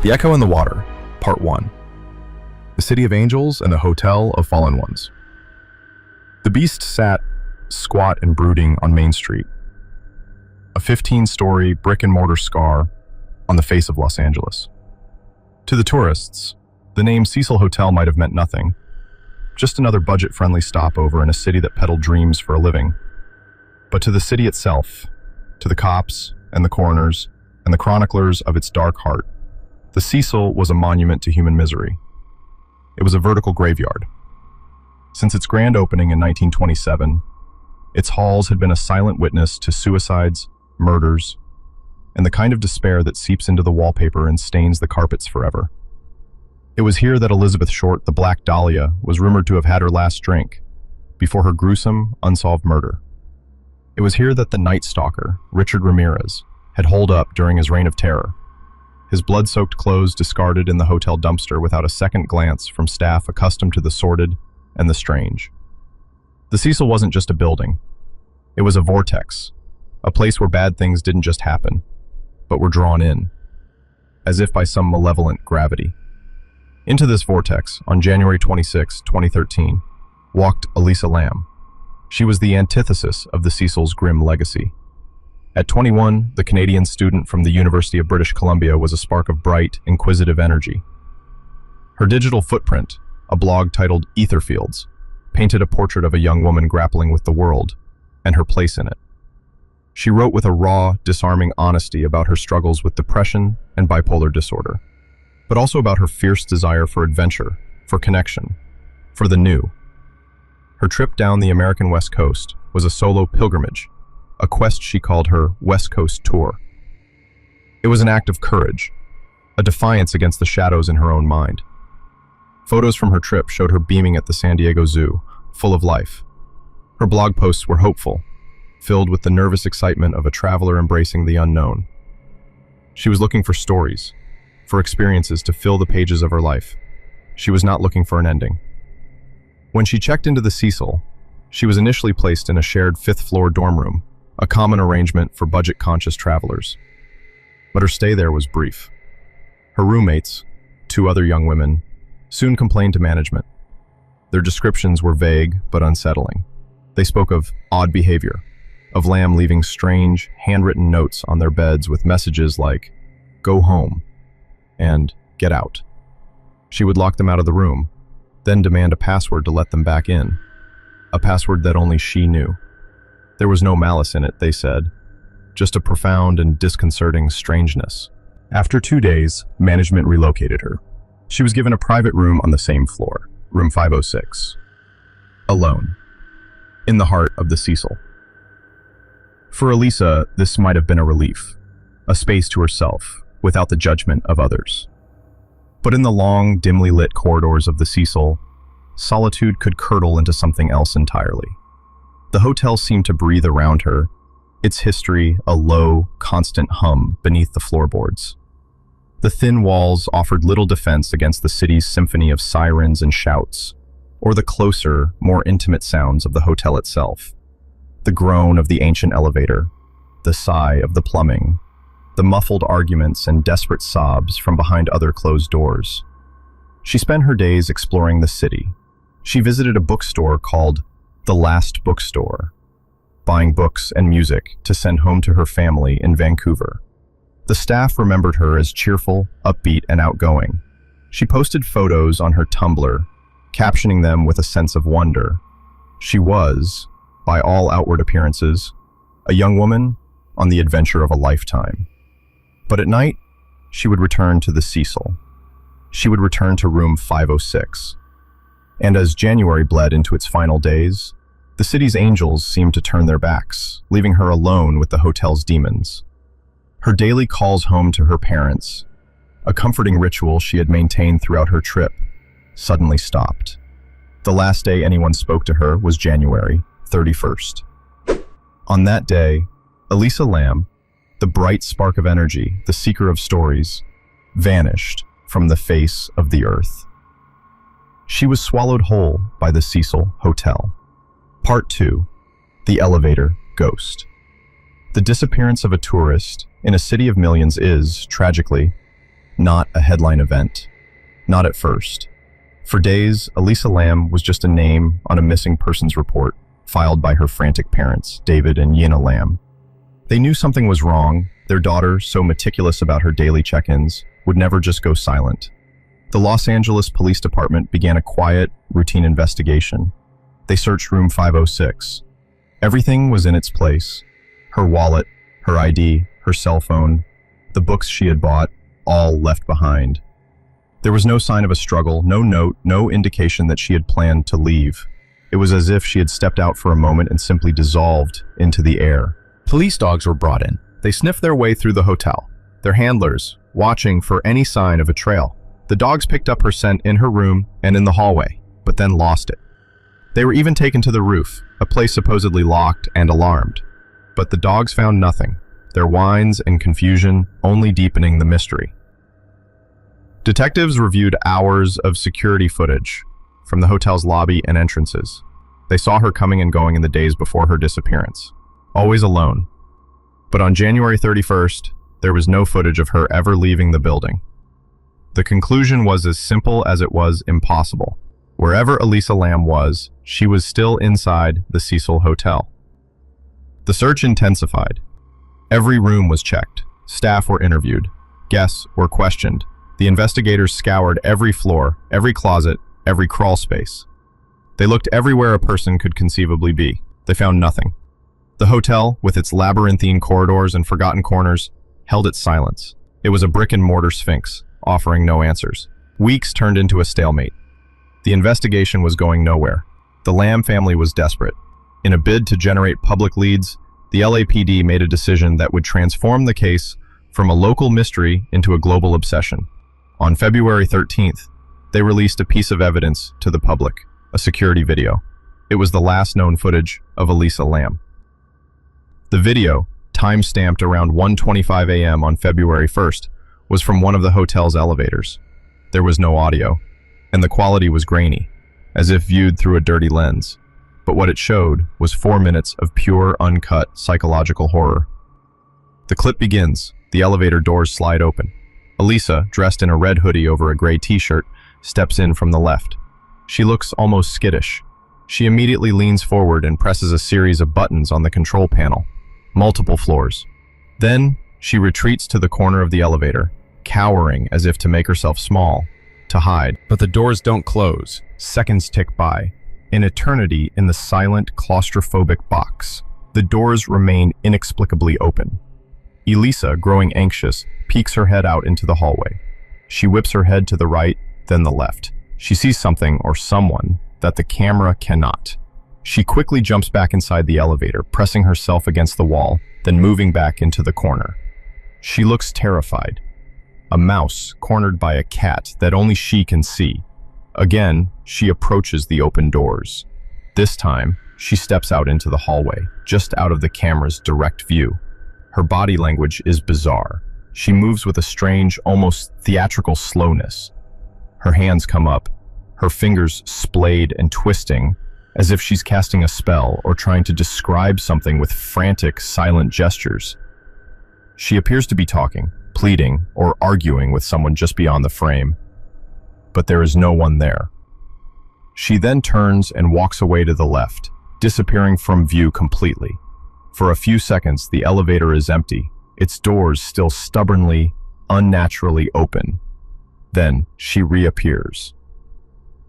The Echo in the Water, Part 1. The City of Angels and the Hotel of Fallen Ones. The Beast sat, squat and brooding on Main Street, a 15-story brick-and-mortar scar on the face of Los Angeles. To the tourists, the name Cecil Hotel might have meant nothing, just another budget-friendly stopover in a city that peddled dreams for a living. But to the city itself, to the cops and the coroners and the chroniclers of its dark heart, the Cecil was a monument to human misery. It was a vertical graveyard. Since its grand opening in 1927, its halls had been a silent witness to suicides, murders, and the kind of despair that seeps into the wallpaper and stains the carpets forever. It was here that Elizabeth Short, the Black Dahlia, was rumored to have had her last drink before her gruesome, unsolved murder. It was here that the Night Stalker, Richard Ramirez, had holed up during his reign of terror, his blood-soaked clothes discarded in the hotel dumpster without a second glance from staff accustomed to the sordid and the strange. The Cecil wasn't just a building. It was a vortex, a place where bad things didn't just happen, but were drawn in, as if by some malevolent gravity. Into this vortex, on January 26, 2013, walked Elisa Lam. She was the antithesis of the Cecil's grim legacy. At 21, the Canadian student from the University of British Columbia was a spark of bright, inquisitive energy. Her digital footprint, a blog titled Etherfields, painted a portrait of a young woman grappling with the world and her place in it. She wrote with a raw, disarming honesty about her struggles with depression and bipolar disorder, but also about her fierce desire for adventure, for connection, for the new. Her trip down the American West Coast was a solo pilgrimage, a quest she called her West Coast Tour. It was an act of courage, a defiance against the shadows in her own mind. Photos from her trip showed her beaming at the San Diego Zoo, full of life. Her blog posts were hopeful, filled with the nervous excitement of a traveler embracing the unknown. She was looking for stories, for experiences to fill the pages of her life. She was not looking for an ending. When she checked into the Cecil, she was initially placed in a shared fifth-floor dorm room, a common arrangement for budget-conscious travelers. But her stay there was brief. Her roommates, two other young women, soon complained to management. Their descriptions were vague but unsettling. They spoke of odd behavior, of Lam leaving strange, handwritten notes on their beds with messages like, "Go home," and "Get out." She would lock them out of the room, then demand a password to let them back in, a password that only she knew. There was no malice in it, they said, just a profound and disconcerting strangeness. After 2 days, management relocated her. She was given a private room on the same floor, room 506. Alone, in the heart of the Cecil. For Elisa, this might have been a relief, a space to herself, without the judgment of others. But in the long, dimly lit corridors of the Cecil, solitude could curdle into something else entirely. The hotel seemed to breathe around her, its history a low, constant hum beneath the floorboards. The thin walls offered little defense against the city's symphony of sirens and shouts, or the closer, more intimate sounds of the hotel itself. The groan of the ancient elevator, the sigh of the plumbing, the muffled arguments and desperate sobs from behind other closed doors. She spent her days exploring the city. She visited a bookstore called The Last Bookstore, buying books and music to send home to her family in Vancouver. The staff remembered her as cheerful, upbeat, and outgoing. She posted photos on her Tumblr, captioning them with a sense of wonder. She was, by all outward appearances, a young woman on the adventure of a lifetime. But at night, she would return to the Cecil. She would return to room 506. And as January bled into its final days, the city's angels seemed to turn their backs, leaving her alone with the hotel's demons. Her daily calls home to her parents, a comforting ritual she had maintained throughout her trip, suddenly stopped. The last day anyone spoke to her was January 31st. On that day, Elisa Lam, the bright spark of energy, the seeker of stories, vanished from the face of the earth. She was swallowed whole by the Cecil Hotel. Part 2. The Elevator Ghost. The disappearance of a tourist in a city of millions is, tragically, not a headline event. Not at first. For days, Elisa Lam was just a name on a missing persons report filed by her frantic parents, David and Yina Lam. They knew something was wrong. Their daughter, so meticulous about her daily check-ins, would never just go silent. The Los Angeles Police Department began a quiet, routine investigation. They searched room 506. Everything was in its place. Her wallet, her ID, her cell phone, the books she had bought, all left behind. There was no sign of a struggle, no note, no indication that she had planned to leave. It was as if she had stepped out for a moment and simply dissolved into the air. Police dogs were brought in. They sniffed their way through the hotel, their handlers watching for any sign of a trail. The dogs picked up her scent in her room and in the hallway, but then lost it. They were even taken to the roof, a place supposedly locked and alarmed. But the dogs found nothing, their whines and confusion only deepening the mystery. Detectives reviewed hours of security footage from the hotel's lobby and entrances. They saw her coming and going in the days before her disappearance, always alone. But on January 31st, there was no footage of her ever leaving the building. The conclusion was as simple as it was impossible. Wherever Elisa Lam was, she was still inside the Cecil Hotel. The search intensified. Every room was checked. Staff were interviewed. Guests were questioned. The investigators scoured every floor, every closet, every crawl space. They looked everywhere a person could conceivably be. They found nothing. The hotel, with its labyrinthine corridors and forgotten corners, held its silence. It was a brick-and-mortar sphinx, offering no answers. Weeks turned into a stalemate. The investigation was going nowhere. The Lam family was desperate. In a bid to generate public leads, the LAPD made a decision that would transform the case from a local mystery into a global obsession. On February 13th, they released a piece of evidence to the public, a security video. It was the last known footage of Elisa Lam. The video, time-stamped around 1:25 a.m. on February 1st, was from one of the hotel's elevators. There was no audio, and the quality was grainy, as if viewed through a dirty lens. But what it showed was 4 minutes of pure, uncut, psychological horror. The clip begins. The elevator doors slide open. Elisa, dressed in a red hoodie over a gray t-shirt, steps in from the left. She looks almost skittish. She immediately leans forward and presses a series of buttons on the control panel. Multiple floors. Then, she retreats to the corner of the elevator, cowering as if to make herself small, to hide. But the doors don't close. Seconds tick by. An eternity in the silent, claustrophobic box. The doors remain inexplicably open. Elisa, growing anxious, peeks her head out into the hallway. She whips her head to the right, then the left. She sees something or someone that the camera cannot. She quickly jumps back inside the elevator, pressing herself against the wall, then moving back into the corner. She looks terrified. A mouse cornered by a cat that only she can see. Again, she approaches the open doors. This time, she steps out into the hallway, just out of the camera's direct view. Her body language is bizarre. She moves with a strange, almost theatrical slowness. Her hands come up, her fingers splayed and twisting, as if she's casting a spell or trying to describe something with frantic, silent gestures. She appears to be talking, pleading, or arguing with someone just beyond the frame. But there is no one there. She then turns and walks away to the left, disappearing from view completely. For a few seconds, the elevator is empty, its doors still stubbornly, unnaturally open. Then she reappears.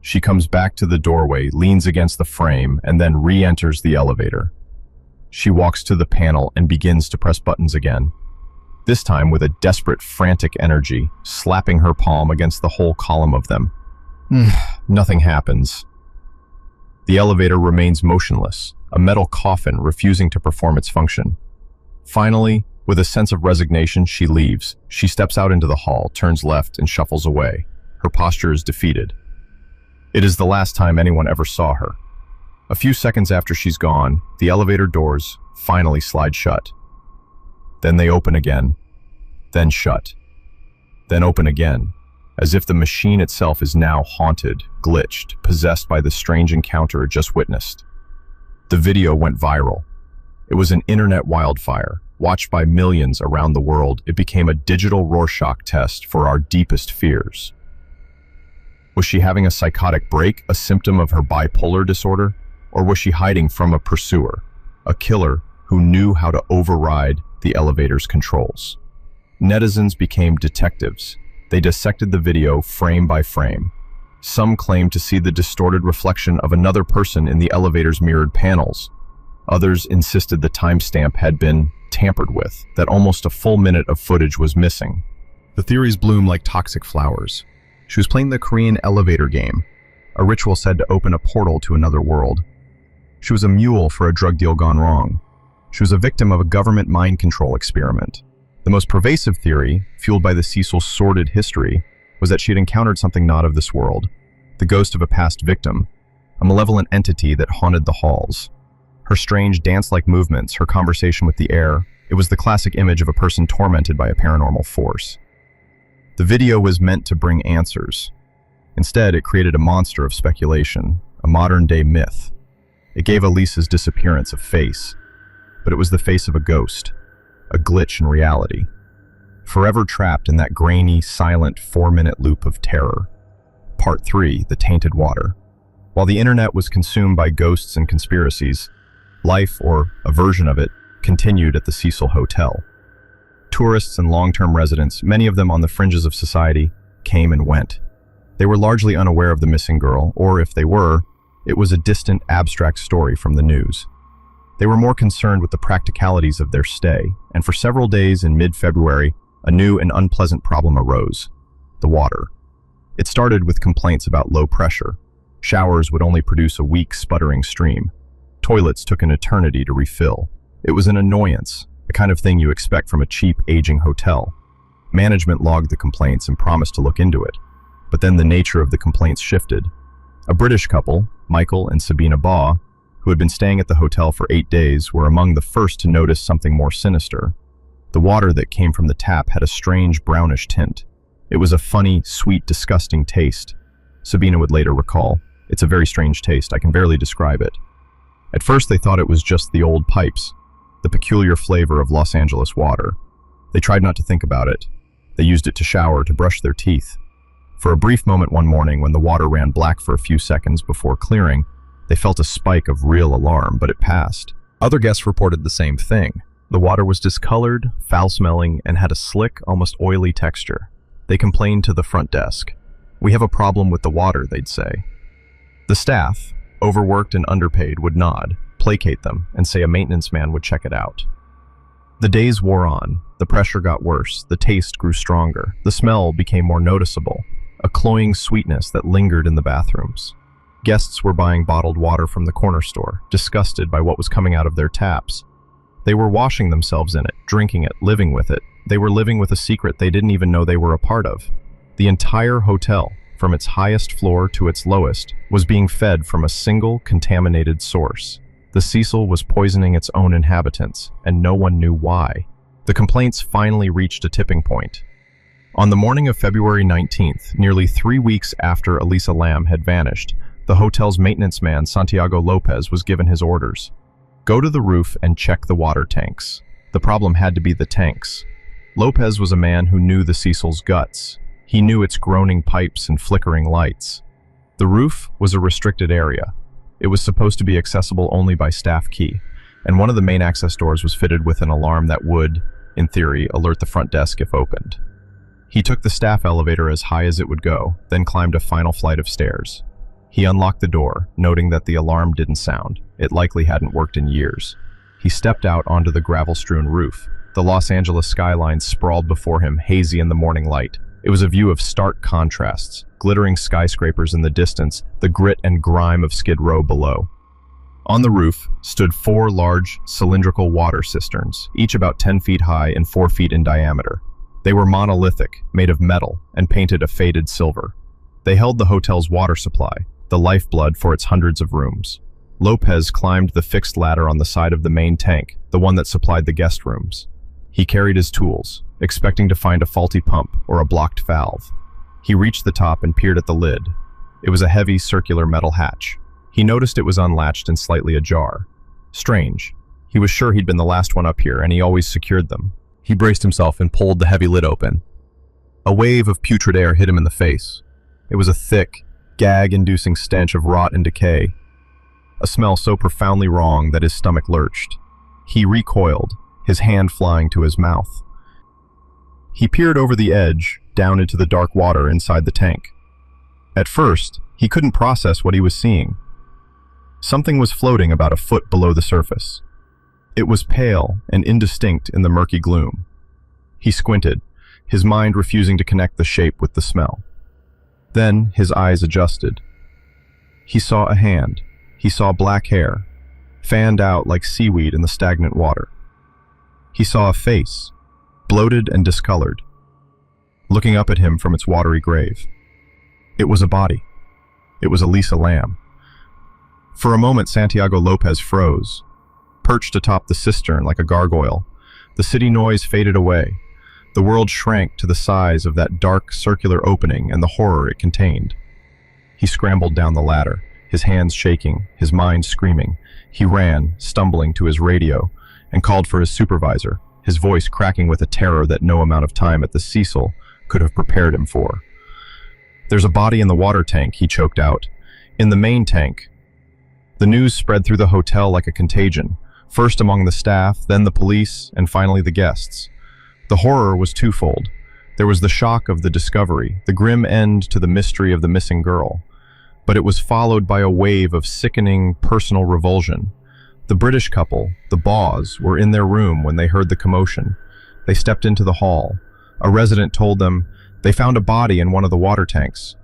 She comes back to the doorway, leans against the frame, and then re-enters the elevator. She walks to the panel and begins to press buttons again, this time with a desperate, frantic energy, slapping her palm against the whole column of them. Nothing happens. The elevator remains motionless, a metal coffin refusing to perform its function. Finally, with a sense of resignation, she leaves. She steps out into the hall, turns left, and shuffles away. Her posture is defeated. It is the last time anyone ever saw her. A few seconds after she's gone, the elevator doors finally slide shut. Then they open again, then shut, then open again, as if the machine itself is now haunted, glitched, possessed by the strange encounter it just witnessed. The video went viral. It was an internet wildfire, Watched by millions around the world, it became a digital Rorschach test for our deepest fears. Was she having a psychotic break, a symptom of her bipolar disorder? Or was she hiding from a pursuer, a killer who knew how to override the elevator's controls? Netizens became detectives. They dissected the video frame by frame. Some claimed to see the distorted reflection of another person in the elevator's mirrored panels. Others insisted the timestamp had been tampered with, that almost a full minute of footage was missing. The theories bloom like toxic flowers. She was playing the Korean elevator game, a ritual said to open a portal to another world. She was a mule for a drug deal gone wrong. She was a victim of a government mind control experiment. The most pervasive theory, fueled by the Cecil's sordid history, was that she had encountered something not of this world, the ghost of a past victim, a malevolent entity that haunted the halls. Her strange dance-like movements, her conversation with the air, it was the classic image of a person tormented by a paranormal force. The video was meant to bring answers. Instead, it created a monster of speculation, a modern-day myth. It gave Elisa's disappearance a face, but it was the face of a ghost, a glitch in reality, forever trapped in that grainy, silent 4-minute loop of terror. Part 3, The Tainted Water. While the internet was consumed by ghosts and conspiracies, life, or a version of it, continued at the Cecil Hotel. Tourists and long-term residents, many of them on the fringes of society, came and went. They were largely unaware of the missing girl, or if they were, it was a distant, abstract story from the news. They were more concerned with the practicalities of their stay, and for several days in mid-February, a new and unpleasant problem arose: the water. It started with complaints about low pressure. Showers would only produce a weak, sputtering stream. Toilets took an eternity to refill. It was an annoyance, the kind of thing you expect from a cheap, aging hotel. Management logged the complaints and promised to look into it. But then the nature of the complaints shifted. A British couple, Michael and Sabina Baugh, who had been staying at the hotel for 8 days, were among the first to notice something more sinister. The water that came from the tap had a strange brownish tint. It was a funny, sweet, disgusting taste. Sabina would later recall, "It's a very strange taste, I can barely describe it." At first they thought it was just the old pipes, the peculiar flavor of Los Angeles water. They tried not to think about it. They used it to shower, to brush their teeth. For a brief moment one morning, when the water ran black for a few seconds before clearing, they felt a spike of real alarm, but it passed. Other guests reported the same thing. The water was discolored, foul-smelling, and had a slick, almost oily texture. They complained to the front desk. "We have a problem with the water," they'd say. The staff, overworked and underpaid, would nod, placate them, and say a maintenance man would check it out. The days wore on. The pressure got worse. The taste grew stronger. The smell became more noticeable, a cloying sweetness that lingered in the bathrooms. Guests were buying bottled water from the corner store, disgusted by what was coming out of their taps. They were washing themselves in it, drinking it, living with it. They were living with a secret they didn't even know they were a part of. The entire hotel, from its highest floor to its lowest, was being fed from a single contaminated source. The Cecil was poisoning its own inhabitants, and no one knew why. The complaints finally reached a tipping point. On the morning of February 19th, nearly 3 weeks after Elisa Lam had vanished, the hotel's maintenance man, Santiago Lopez, was given his orders. Go to the roof and check the water tanks. The problem had to be the tanks. Lopez was a man who knew the Cecil's guts. He knew its groaning pipes and flickering lights. The roof was a restricted area. It was supposed to be accessible only by staff key, and one of the main access doors was fitted with an alarm that would, in theory, alert the front desk if opened. He took the staff elevator as high as it would go, then climbed a final flight of stairs. He unlocked the door, noting that the alarm didn't sound. It likely hadn't worked in years. He stepped out onto the gravel-strewn roof. The Los Angeles skyline sprawled before him, hazy in the morning light. It was a view of stark contrasts, glittering skyscrapers in the distance, the grit and grime of Skid Row below. On the roof stood 4 large, cylindrical water cisterns, each about 10 feet high and 4 feet in diameter. They were monolithic, made of metal, and painted a faded silver. They held the hotel's water supply, the lifeblood for its hundreds of rooms. Lopez climbed the fixed ladder on the side of the main tank, the one that supplied the guest rooms. He carried his tools, expecting to find a faulty pump or a blocked valve. He reached the top and peered at the lid. It was a heavy, circular metal hatch. He noticed it was unlatched and slightly ajar. Strange. He was sure he'd been the last one up here, and he always secured them. He braced himself and pulled the heavy lid open. A wave of putrid air hit him in the face. It was a thick, gag-inducing stench of rot and decay, a smell so profoundly wrong that his stomach lurched. He recoiled, his hand flying to his mouth. He peered over the edge, down into the dark water inside the tank. At first, he couldn't process what he was seeing. Something was floating about a foot below the surface. It was pale and indistinct in the murky gloom. He squinted, his mind refusing to connect the shape with the smell. Then his eyes adjusted. He saw a hand. He saw black hair, fanned out like seaweed in the stagnant water. He saw a face, bloated and discolored, looking up at him from its watery grave. It was a body. It was Elisa Lam. For a moment, Santiago Lopez froze, perched atop the cistern like a gargoyle. The city noise faded away. The world shrank to the size of that dark, circular opening and the horror it contained. He scrambled down the ladder, his hands shaking, his mind screaming. He ran, stumbling, to his radio and called for his supervisor, his voice cracking with a terror that no amount of time at the Cecil could have prepared him for. "There's a body in the water tank," he choked out. "In the main tank." The news spread through the hotel like a contagion, first among the staff, then the police, and finally the guests. The horror was twofold. There was the shock of the discovery, the grim end to the mystery of the missing girl. But it was followed by a wave of sickening personal revulsion. The British couple, the Baws, were in their room when they heard the commotion. They stepped into the hall. A resident told them they found a body in one of the water tanks.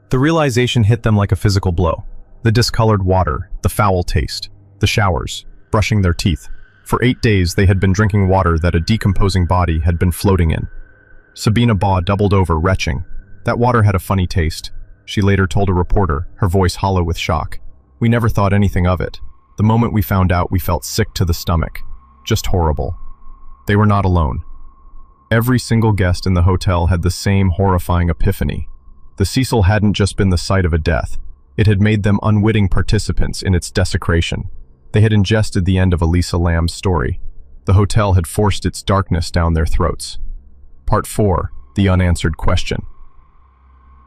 The realization hit them like a physical blow. The discolored water, the foul taste, the showers, brushing their teeth. For 8 days they had been drinking water that a decomposing body had been floating in. Sabina Baw doubled over, retching. That water had a funny taste, she later told a reporter, her voice hollow with shock. "We never thought anything of it. The moment we found out, we felt sick to the stomach. Just horrible." They were not alone. Every single guest in the hotel had the same horrifying epiphany. The Cecil hadn't just been the site of a death. It had made them unwitting participants in its desecration. They had ingested the end of Elisa Lam's story. The hotel had forced its darkness down their throats. Part 4. The Unanswered Question.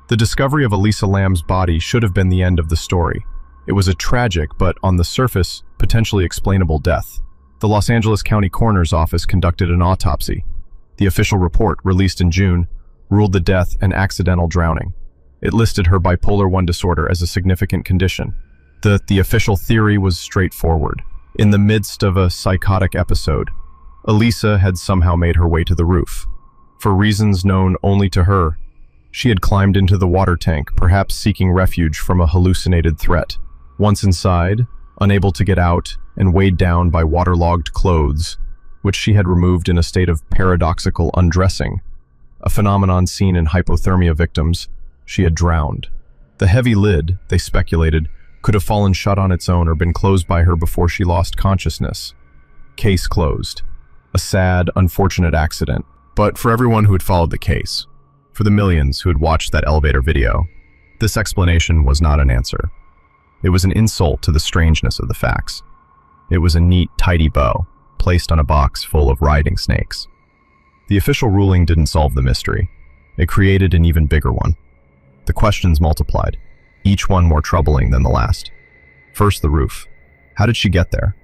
The discovery of Elisa Lam's body should have been the end of the story. It was a tragic, but on the surface, potentially explainable death. The Los Angeles County Coroner's Office conducted an autopsy. The official report, released in June, ruled the death an accidental drowning. It listed her bipolar I disorder as a significant condition. The official theory was straightforward. In the midst of a psychotic episode, Elisa had somehow made her way to the roof. For reasons known only to her, she had climbed into the water tank, perhaps seeking refuge from a hallucinated threat. Once inside, unable to get out and weighed down by waterlogged clothes, which she had removed in a state of paradoxical undressing, a phenomenon seen in hypothermia victims, she had drowned. The heavy lid, they speculated, could have fallen shut on its own or been closed by her before she lost consciousness. Case closed. A sad, unfortunate accident. But for everyone who had followed the case, for the millions who had watched that elevator video, this explanation was not an answer. It was an insult to the strangeness of the facts. It was a neat, tidy bow, placed on a box full of riding snakes. The official ruling didn't solve the mystery. It created an even bigger one. The questions multiplied, each one more troubling than the last. First, the roof. How did she get there?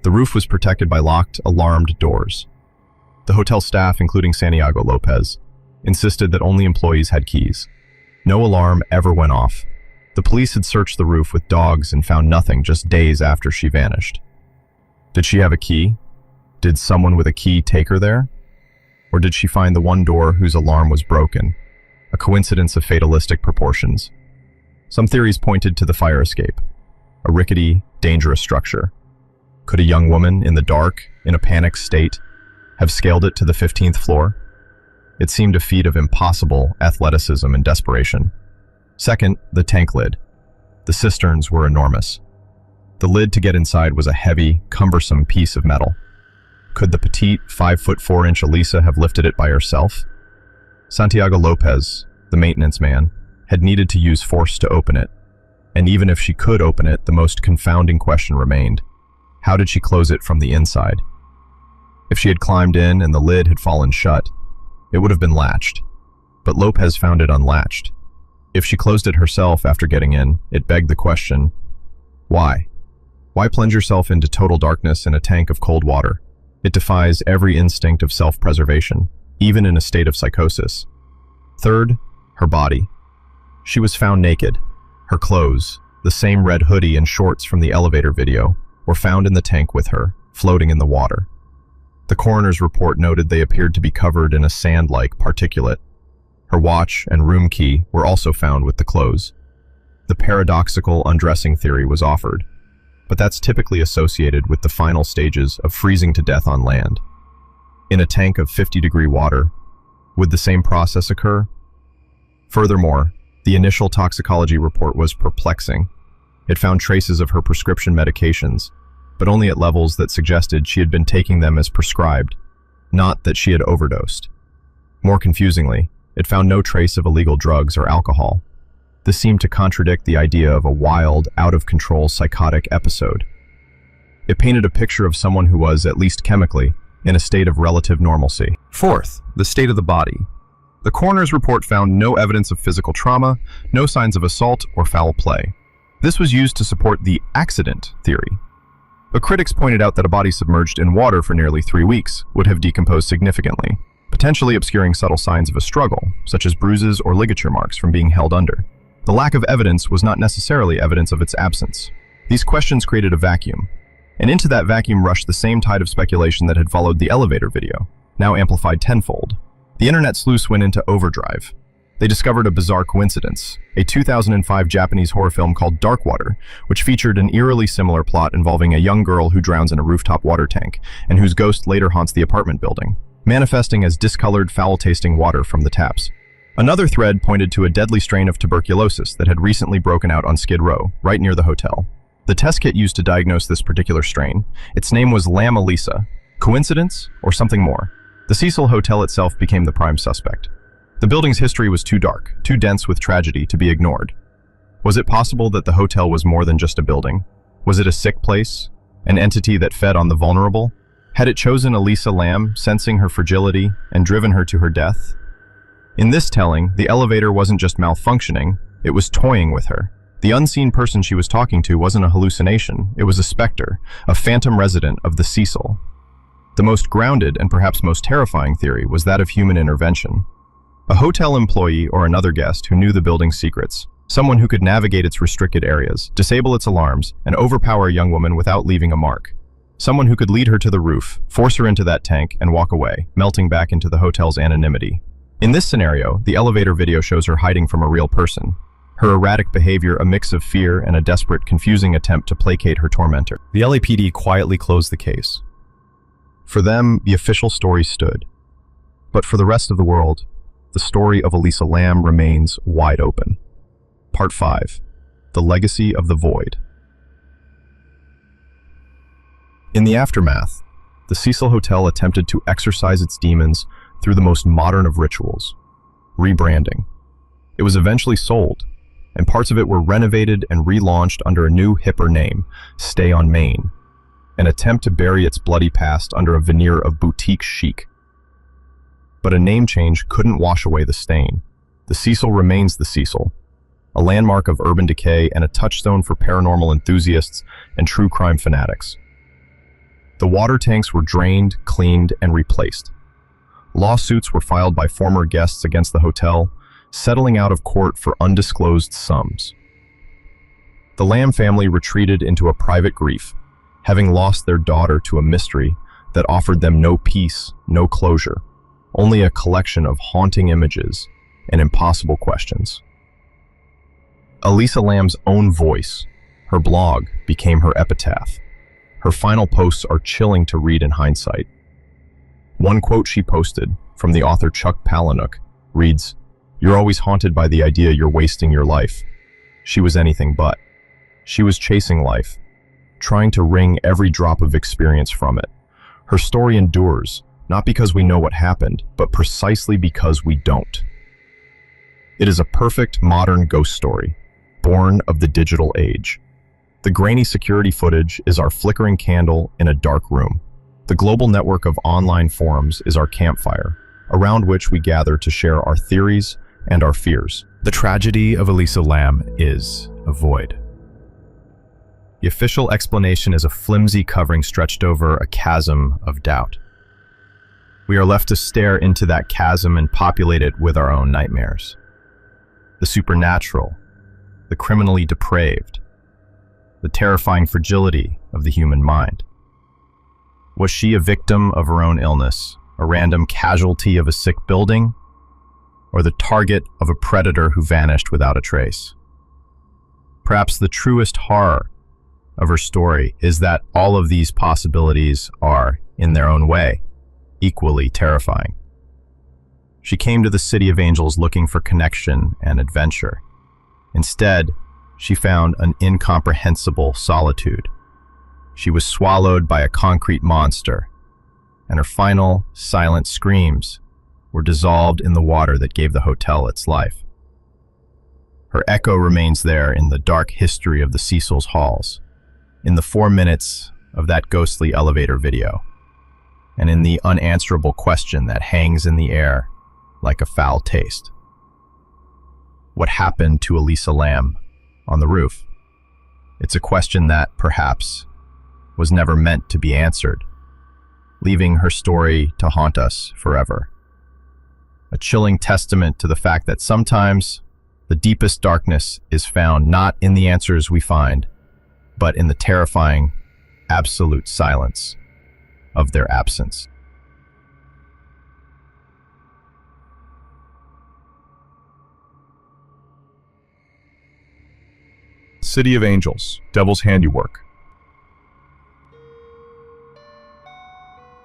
The roof was protected by locked, alarmed doors. The hotel staff, including Santiago Lopez, insisted that only employees had keys. No alarm ever went off. The police had searched the roof with dogs and found nothing just days after she vanished. Did she have a key? Did someone with a key take her there? Or did she find the one door whose alarm was broken? A coincidence of fatalistic proportions. Some theories pointed to the fire escape, a rickety, dangerous structure. Could a young woman in the dark, in a panicked state, have scaled it to the 15th floor? It seemed a feat of impossible athleticism and desperation. Second, the tank lid. The cisterns were enormous. The lid to get inside was a heavy, cumbersome piece of metal. Could the petite, 5'4" Elisa have lifted it by herself? Santiago Lopez, the maintenance man, had needed to use force to open it. And even if she could open it, the most confounding question remained. How did she close it from the inside? If she had climbed in and the lid had fallen shut, it would have been latched. But Lopez found it unlatched. If she closed it herself after getting in, it begged the question, why? Why plunge yourself into total darkness in a tank of cold water? It defies every instinct of self-preservation, even in a state of psychosis. Third, her body. She was found naked. Her clothes, the same red hoodie and shorts from the elevator video, were found in the tank with her, floating in the water. The coroner's report noted they appeared to be covered in a sand-like particulate. Her watch and room key were also found with the clothes. The paradoxical undressing theory was offered, but that's typically associated with the final stages of freezing to death on land. In a tank of 50-degree water, would the same process occur? Furthermore, the initial toxicology report was perplexing. It found traces of her prescription medications, but only at levels that suggested she had been taking them as prescribed, not that she had overdosed. More confusingly, it found no trace of illegal drugs or alcohol. This seemed to contradict the idea of a wild, out-of-control psychotic episode. It painted a picture of someone who was, at least chemically, in a state of relative normalcy. Fourth, the state of the body. The coroner's report found no evidence of physical trauma, no signs of assault or foul play. This was used to support the accident theory. But critics pointed out that a body submerged in water for nearly 3 weeks would have decomposed significantly, potentially obscuring subtle signs of a struggle, such as bruises or ligature marks from being held under. The lack of evidence was not necessarily evidence of its absence. These questions created a vacuum, and into that vacuum rushed the same tide of speculation that had followed the elevator video, now amplified tenfold. The internet sleuths went into overdrive. They discovered a bizarre coincidence, a 2005 Japanese horror film called Dark Water, which featured an eerily similar plot involving a young girl who drowns in a rooftop water tank, and whose ghost later haunts the apartment building, manifesting as discolored, foul-tasting water from the taps. Another thread pointed to a deadly strain of tuberculosis that had recently broken out on Skid Row, right near the hotel. The test kit used to diagnose this particular strain, its name was Lam Elisa. Coincidence, or something more? The Cecil Hotel itself became the prime suspect. The building's history was too dark, too dense with tragedy to be ignored. Was it possible that the hotel was more than just a building? Was it a sick place? An entity that fed on the vulnerable? Had it chosen Elisa Lam, sensing her fragility, and driven her to her death? In this telling, the elevator wasn't just malfunctioning, it was toying with her. The unseen person she was talking to wasn't a hallucination, it was a specter, a phantom resident of the Cecil. The most grounded and perhaps most terrifying theory was that of human intervention. A hotel employee or another guest who knew the building's secrets, someone who could navigate its restricted areas, disable its alarms, and overpower a young woman without leaving a mark. Someone who could lead her to the roof, force her into that tank, and walk away, melting back into the hotel's anonymity. In this scenario, the elevator video shows her hiding from a real person. Her erratic behavior a mix of fear and a desperate, confusing attempt to placate her tormentor. The LAPD quietly closed the case. For them, the official story stood. But for the rest of the world, the story of Elisa Lam remains wide open. Part 5. The Legacy of the Void. In the aftermath, the Cecil Hotel attempted to exorcise its demons through the most modern of rituals, rebranding. It was eventually sold, and parts of it were renovated and relaunched under a new, hipper name, Stay on Main, an attempt to bury its bloody past under a veneer of boutique chic. But a name change couldn't wash away the stain. The Cecil remains the Cecil, a landmark of urban decay and a touchstone for paranormal enthusiasts and true crime fanatics. The water tanks were drained, cleaned, and replaced. Lawsuits were filed by former guests against the hotel, settling out of court for undisclosed sums. The Lam family retreated into a private grief, having lost their daughter to a mystery that offered them no peace, no closure, only a collection of haunting images and impossible questions. Elisa Lam's own voice, her blog, became her epitaph. Her final posts are chilling to read in hindsight. One quote she posted, from the author Chuck Palahniuk, reads, "You're always haunted by the idea you're wasting your life." She was anything but. She was chasing life, trying to wring every drop of experience from it. Her story endures, not because we know what happened, but precisely because we don't. It is a perfect modern ghost story, born of the digital age. The grainy security footage is our flickering candle in a dark room. The global network of online forums is our campfire, around which we gather to share our theories and our fears. The tragedy of Elisa Lam is a void. The official explanation is a flimsy covering stretched over a chasm of doubt. We are left to stare into that chasm and populate it with our own nightmares. The supernatural, the criminally depraved, the terrifying fragility of the human mind. Was she a victim of her own illness, a random casualty of a sick building, or the target of a predator who vanished without a trace? Perhaps the truest horror of her story is that all of these possibilities are, in their own way, equally terrifying. She came to the City of Angels looking for connection and adventure. Instead, she found an incomprehensible solitude. She was swallowed by a concrete monster, and her final, silent screams were dissolved in the water that gave the hotel its life. Her echo remains there in the dark history of the Cecil's halls, in the 4 minutes of that ghostly elevator video, and in the unanswerable question that hangs in the air like a foul taste. What happened to Elisa Lam on the roof? It's a question that, perhaps, was never meant to be answered, leaving her story to haunt us forever. A chilling testament to the fact that sometimes the deepest darkness is found not in the answers we find, but in the terrifying, absolute silence of their absence. City of Angels, Devil's Handiwork.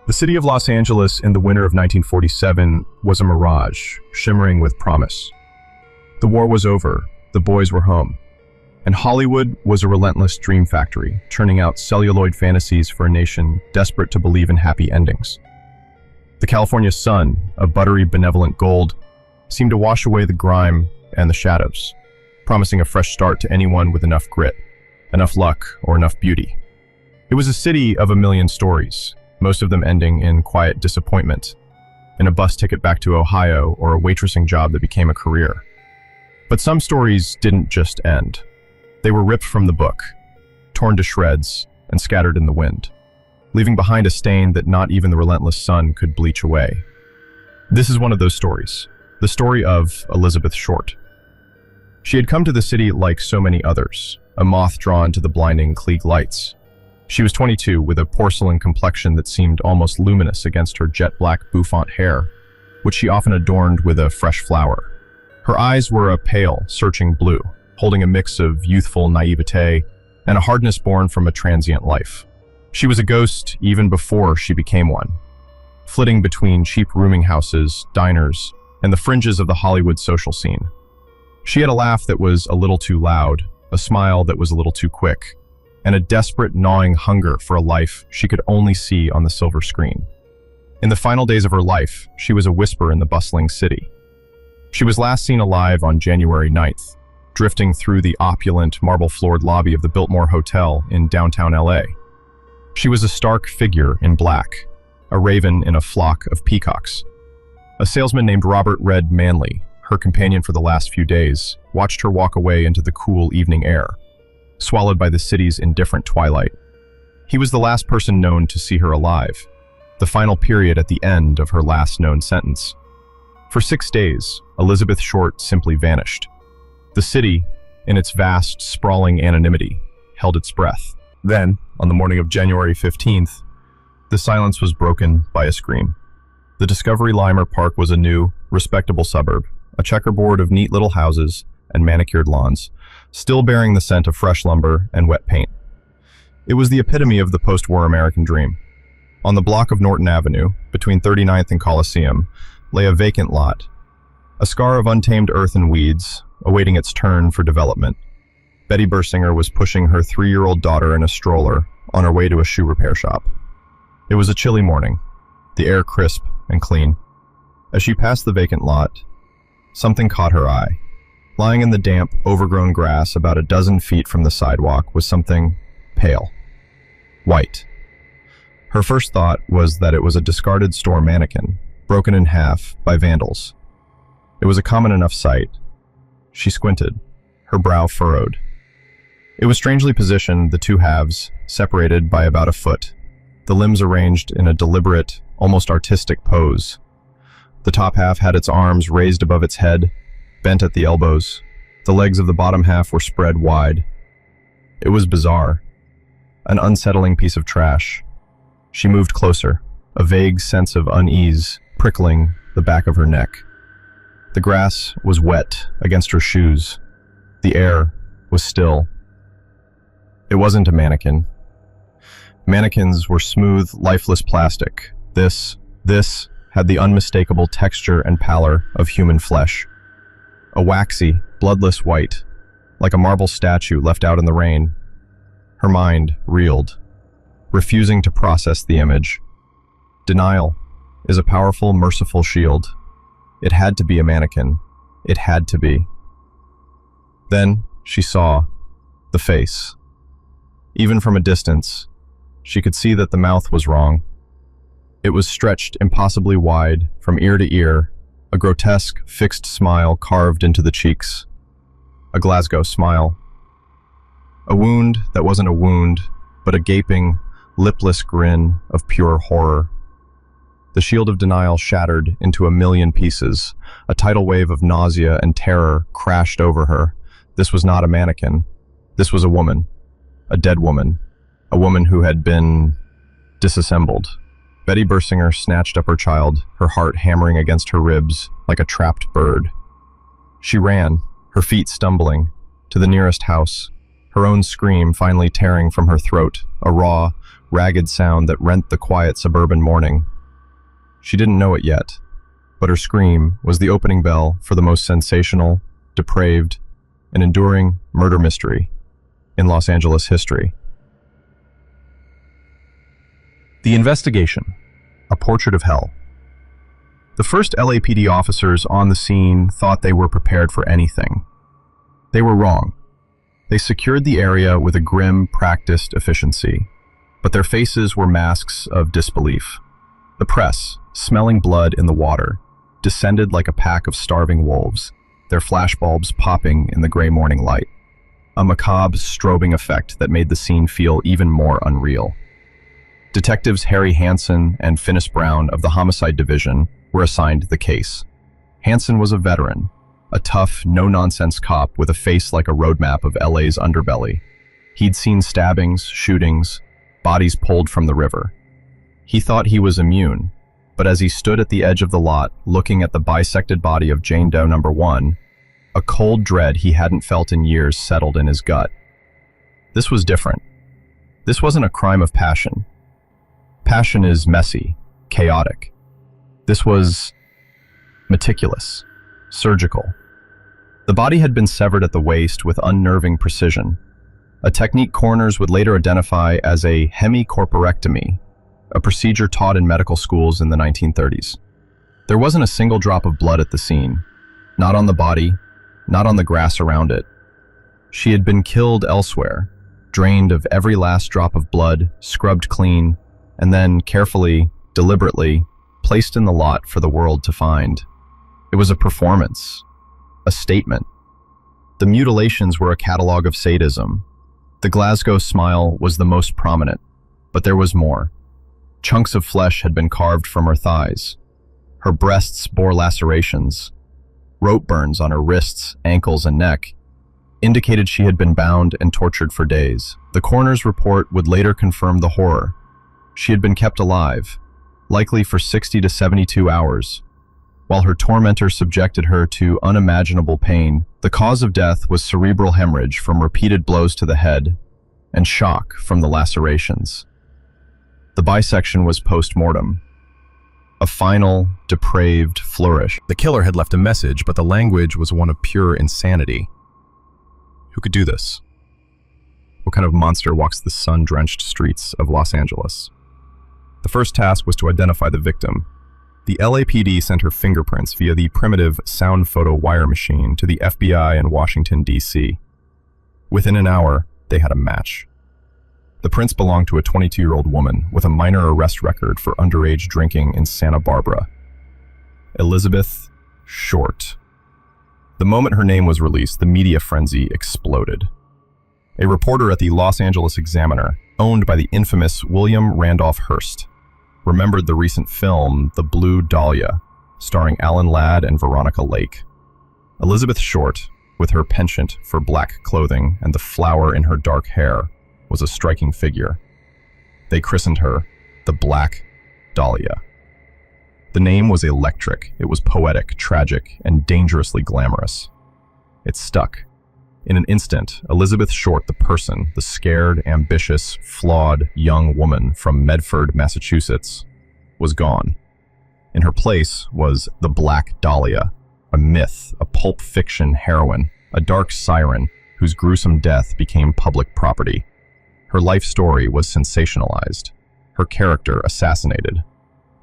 The city of Los Angeles in the winter of 1947 was a mirage, shimmering with promise. The war was over, the boys were home, and Hollywood was a relentless dream factory, churning out celluloid fantasies for a nation desperate to believe in happy endings. The California sun, a buttery, benevolent gold, seemed to wash away the grime and the shadows, promising a fresh start to anyone with enough grit, enough luck, or enough beauty. It was a city of a million stories, most of them ending in quiet disappointment, in a bus ticket back to Ohio or a waitressing job that became a career. But some stories didn't just end. They were ripped from the book, torn to shreds, and scattered in the wind, leaving behind a stain that not even the relentless sun could bleach away. This is one of those stories, the story of Elizabeth Short. She had come to the city like so many others, a moth drawn to the blinding Klieg lights. She was 22, with a porcelain complexion that seemed almost luminous against her jet-black bouffant hair, which she often adorned with a fresh flower. Her eyes were a pale, searching blue, holding a mix of youthful naivete and a hardness born from a transient life. She was a ghost even before she became one, flitting between cheap rooming houses, diners, and the fringes of the Hollywood social scene. She had a laugh that was a little too loud, a smile that was a little too quick, and a desperate, gnawing hunger for a life she could only see on the silver screen. In the final days of her life, she was a whisper in the bustling city. She was last seen alive on January 9th, drifting through the opulent, marble-floored lobby of the Biltmore Hotel in downtown LA. She was a stark figure in black, a raven in a flock of peacocks. A salesman named Robert Red Manley, her companion for the last few days, watched her walk away into the cool evening air, swallowed by the city's indifferent twilight. He was the last person known to see her alive, the final period at the end of her last known sentence. For 6 days, Elizabeth Short simply vanished. The city, in its vast, sprawling anonymity, held its breath. Then, on the morning of January 15th, the silence was broken by a scream. The Discovery Limer Park was a new, respectable suburb, a checkerboard of neat little houses and manicured lawns, still bearing the scent of fresh lumber and wet paint. It was the epitome of the post-war American dream. On the block of Norton Avenue, between 39th and Coliseum, lay a vacant lot, a scar of untamed earth and weeds, awaiting its turn for development. Betty Bersinger was pushing her 3-year-old daughter in a stroller on her way to a shoe repair shop. It was a chilly morning, the air crisp and clean. As she passed the vacant lot, something caught her eye. Lying in the damp, overgrown grass about a dozen feet from the sidewalk was something pale, white. Her first thought was that it was a discarded store mannequin, broken in half by vandals. It was a common enough sight. She squinted, her brow furrowed. It was strangely positioned, the two halves, separated by about a foot, the limbs arranged in a deliberate, almost artistic pose. The top half had its arms raised above its head, bent at the elbows. The legs of the bottom half were spread wide. It was bizarre, an unsettling piece of trash. She moved closer, a vague sense of unease prickling the back of her neck. The grass was wet against her shoes. The air was still. It wasn't a mannequin. Mannequins were smooth, lifeless plastic. This had the unmistakable texture and pallor of human flesh. A waxy, bloodless white, like a marble statue left out in the rain. Her mind reeled, refusing to process the image. Denial is a powerful, merciful shield. It had to be a mannequin. It had to be. Then she saw the face. Even from a distance, she could see that the mouth was wrong. It was stretched impossibly wide from ear to ear, a grotesque, fixed smile carved into the cheeks. A Glasgow smile. A wound that wasn't a wound, but a gaping, lipless grin of pure horror. The shield of denial shattered into a million pieces. A tidal wave of nausea and terror crashed over her. This was not a mannequin. This was a woman. A dead woman. A woman who had been disassembled. Betty Bersinger snatched up her child, her heart hammering against her ribs like a trapped bird. She ran, her feet stumbling, to the nearest house, her own scream finally tearing from her throat, a raw, ragged sound that rent the quiet suburban morning. She didn't know it yet, but her scream was the opening bell for the most sensational, depraved, and enduring murder mystery in Los Angeles history. The Investigation, a portrait of hell. The first LAPD officers on the scene thought they were prepared for anything. They were wrong. They secured the area with a grim, practiced efficiency, but their faces were masks of disbelief. The press, smelling blood in the water, descended like a pack of starving wolves, their flashbulbs popping in the gray morning light. A macabre, strobing effect that made the scene feel even more unreal. Detectives Harry Hansen and Finis Brown of the Homicide Division were assigned the case. Hansen was a veteran, a tough, no-nonsense cop with a face like a roadmap of LA's underbelly. He'd seen stabbings, shootings, bodies pulled from the river. He thought he was immune, but as he stood at the edge of the lot looking at the bisected body of Jane Doe No. 1, a cold dread he hadn't felt in years settled in his gut. This was different. This wasn't a crime of passion. Passion is messy, chaotic. This was meticulous, surgical. The body had been severed at the waist with unnerving precision, a technique coroners would later identify as a hemicorporectomy, a procedure taught in medical schools in the 1930s. There wasn't a single drop of blood at the scene, not on the body, not on the grass around it. She had been killed elsewhere, drained of every last drop of blood, scrubbed clean, and then carefully, deliberately, placed in the lot for the world to find. It was a performance, a statement. The mutilations were a catalog of sadism. The Glasgow smile was the most prominent, but there was more. Chunks of flesh had been carved from her thighs. Her breasts bore lacerations. Rope burns on her wrists, ankles, and neck indicated she had been bound and tortured for days. The coroner's report would later confirm the horror. She had been kept alive, likely for 60 to 72 hours. While her tormentor subjected her to unimaginable pain, the cause of death was cerebral hemorrhage from repeated blows to the head and shock from the lacerations. The bisection was post-mortem, a final, depraved flourish. The killer had left a message, but the language was one of pure insanity. Who could do this? What kind of monster walks the sun-drenched streets of Los Angeles? The first task was to identify the victim. The LAPD sent her fingerprints via the primitive sound photo wire machine to the FBI in Washington, D.C. Within an hour, they had a match. The prints belonged to a 22-year-old woman with a minor arrest record for underage drinking in Santa Barbara. Elizabeth Short. The moment her name was released, the media frenzy exploded. A reporter at the Los Angeles Examiner, owned by the infamous William Randolph Hearst, remembered the recent film The Blue Dahlia, starring Alan Ladd and Veronica Lake. Elizabeth Short, with her penchant for black clothing and the flower in her dark hair, was a striking figure. They christened her the Black Dahlia. The name was electric. It was poetic, tragic, and dangerously glamorous. It stuck. In an instant, Elizabeth Short, the person, the scared, ambitious, flawed young woman from Medford, Massachusetts, was gone. In her place was the Black Dahlia, a myth, a pulp fiction heroine, a dark siren whose gruesome death became public property. Her life story was sensationalized, her character assassinated.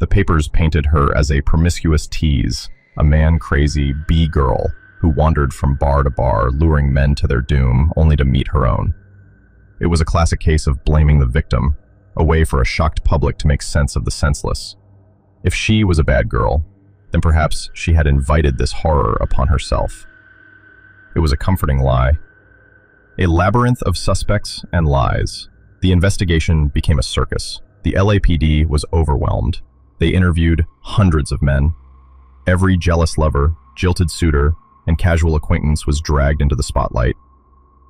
The papers painted her as a promiscuous tease, a man-crazy B-girl who wandered from bar to bar, luring men to their doom, only to meet her own. It was a classic case of blaming the victim, a way for a shocked public to make sense of the senseless. If she was a bad girl, then perhaps she had invited this horror upon herself. It was a comforting lie. A labyrinth of suspects and lies. The investigation became a circus. The LAPD was overwhelmed. They interviewed hundreds of men. Every jealous lover, jilted suitor, and casual acquaintance was dragged into the spotlight.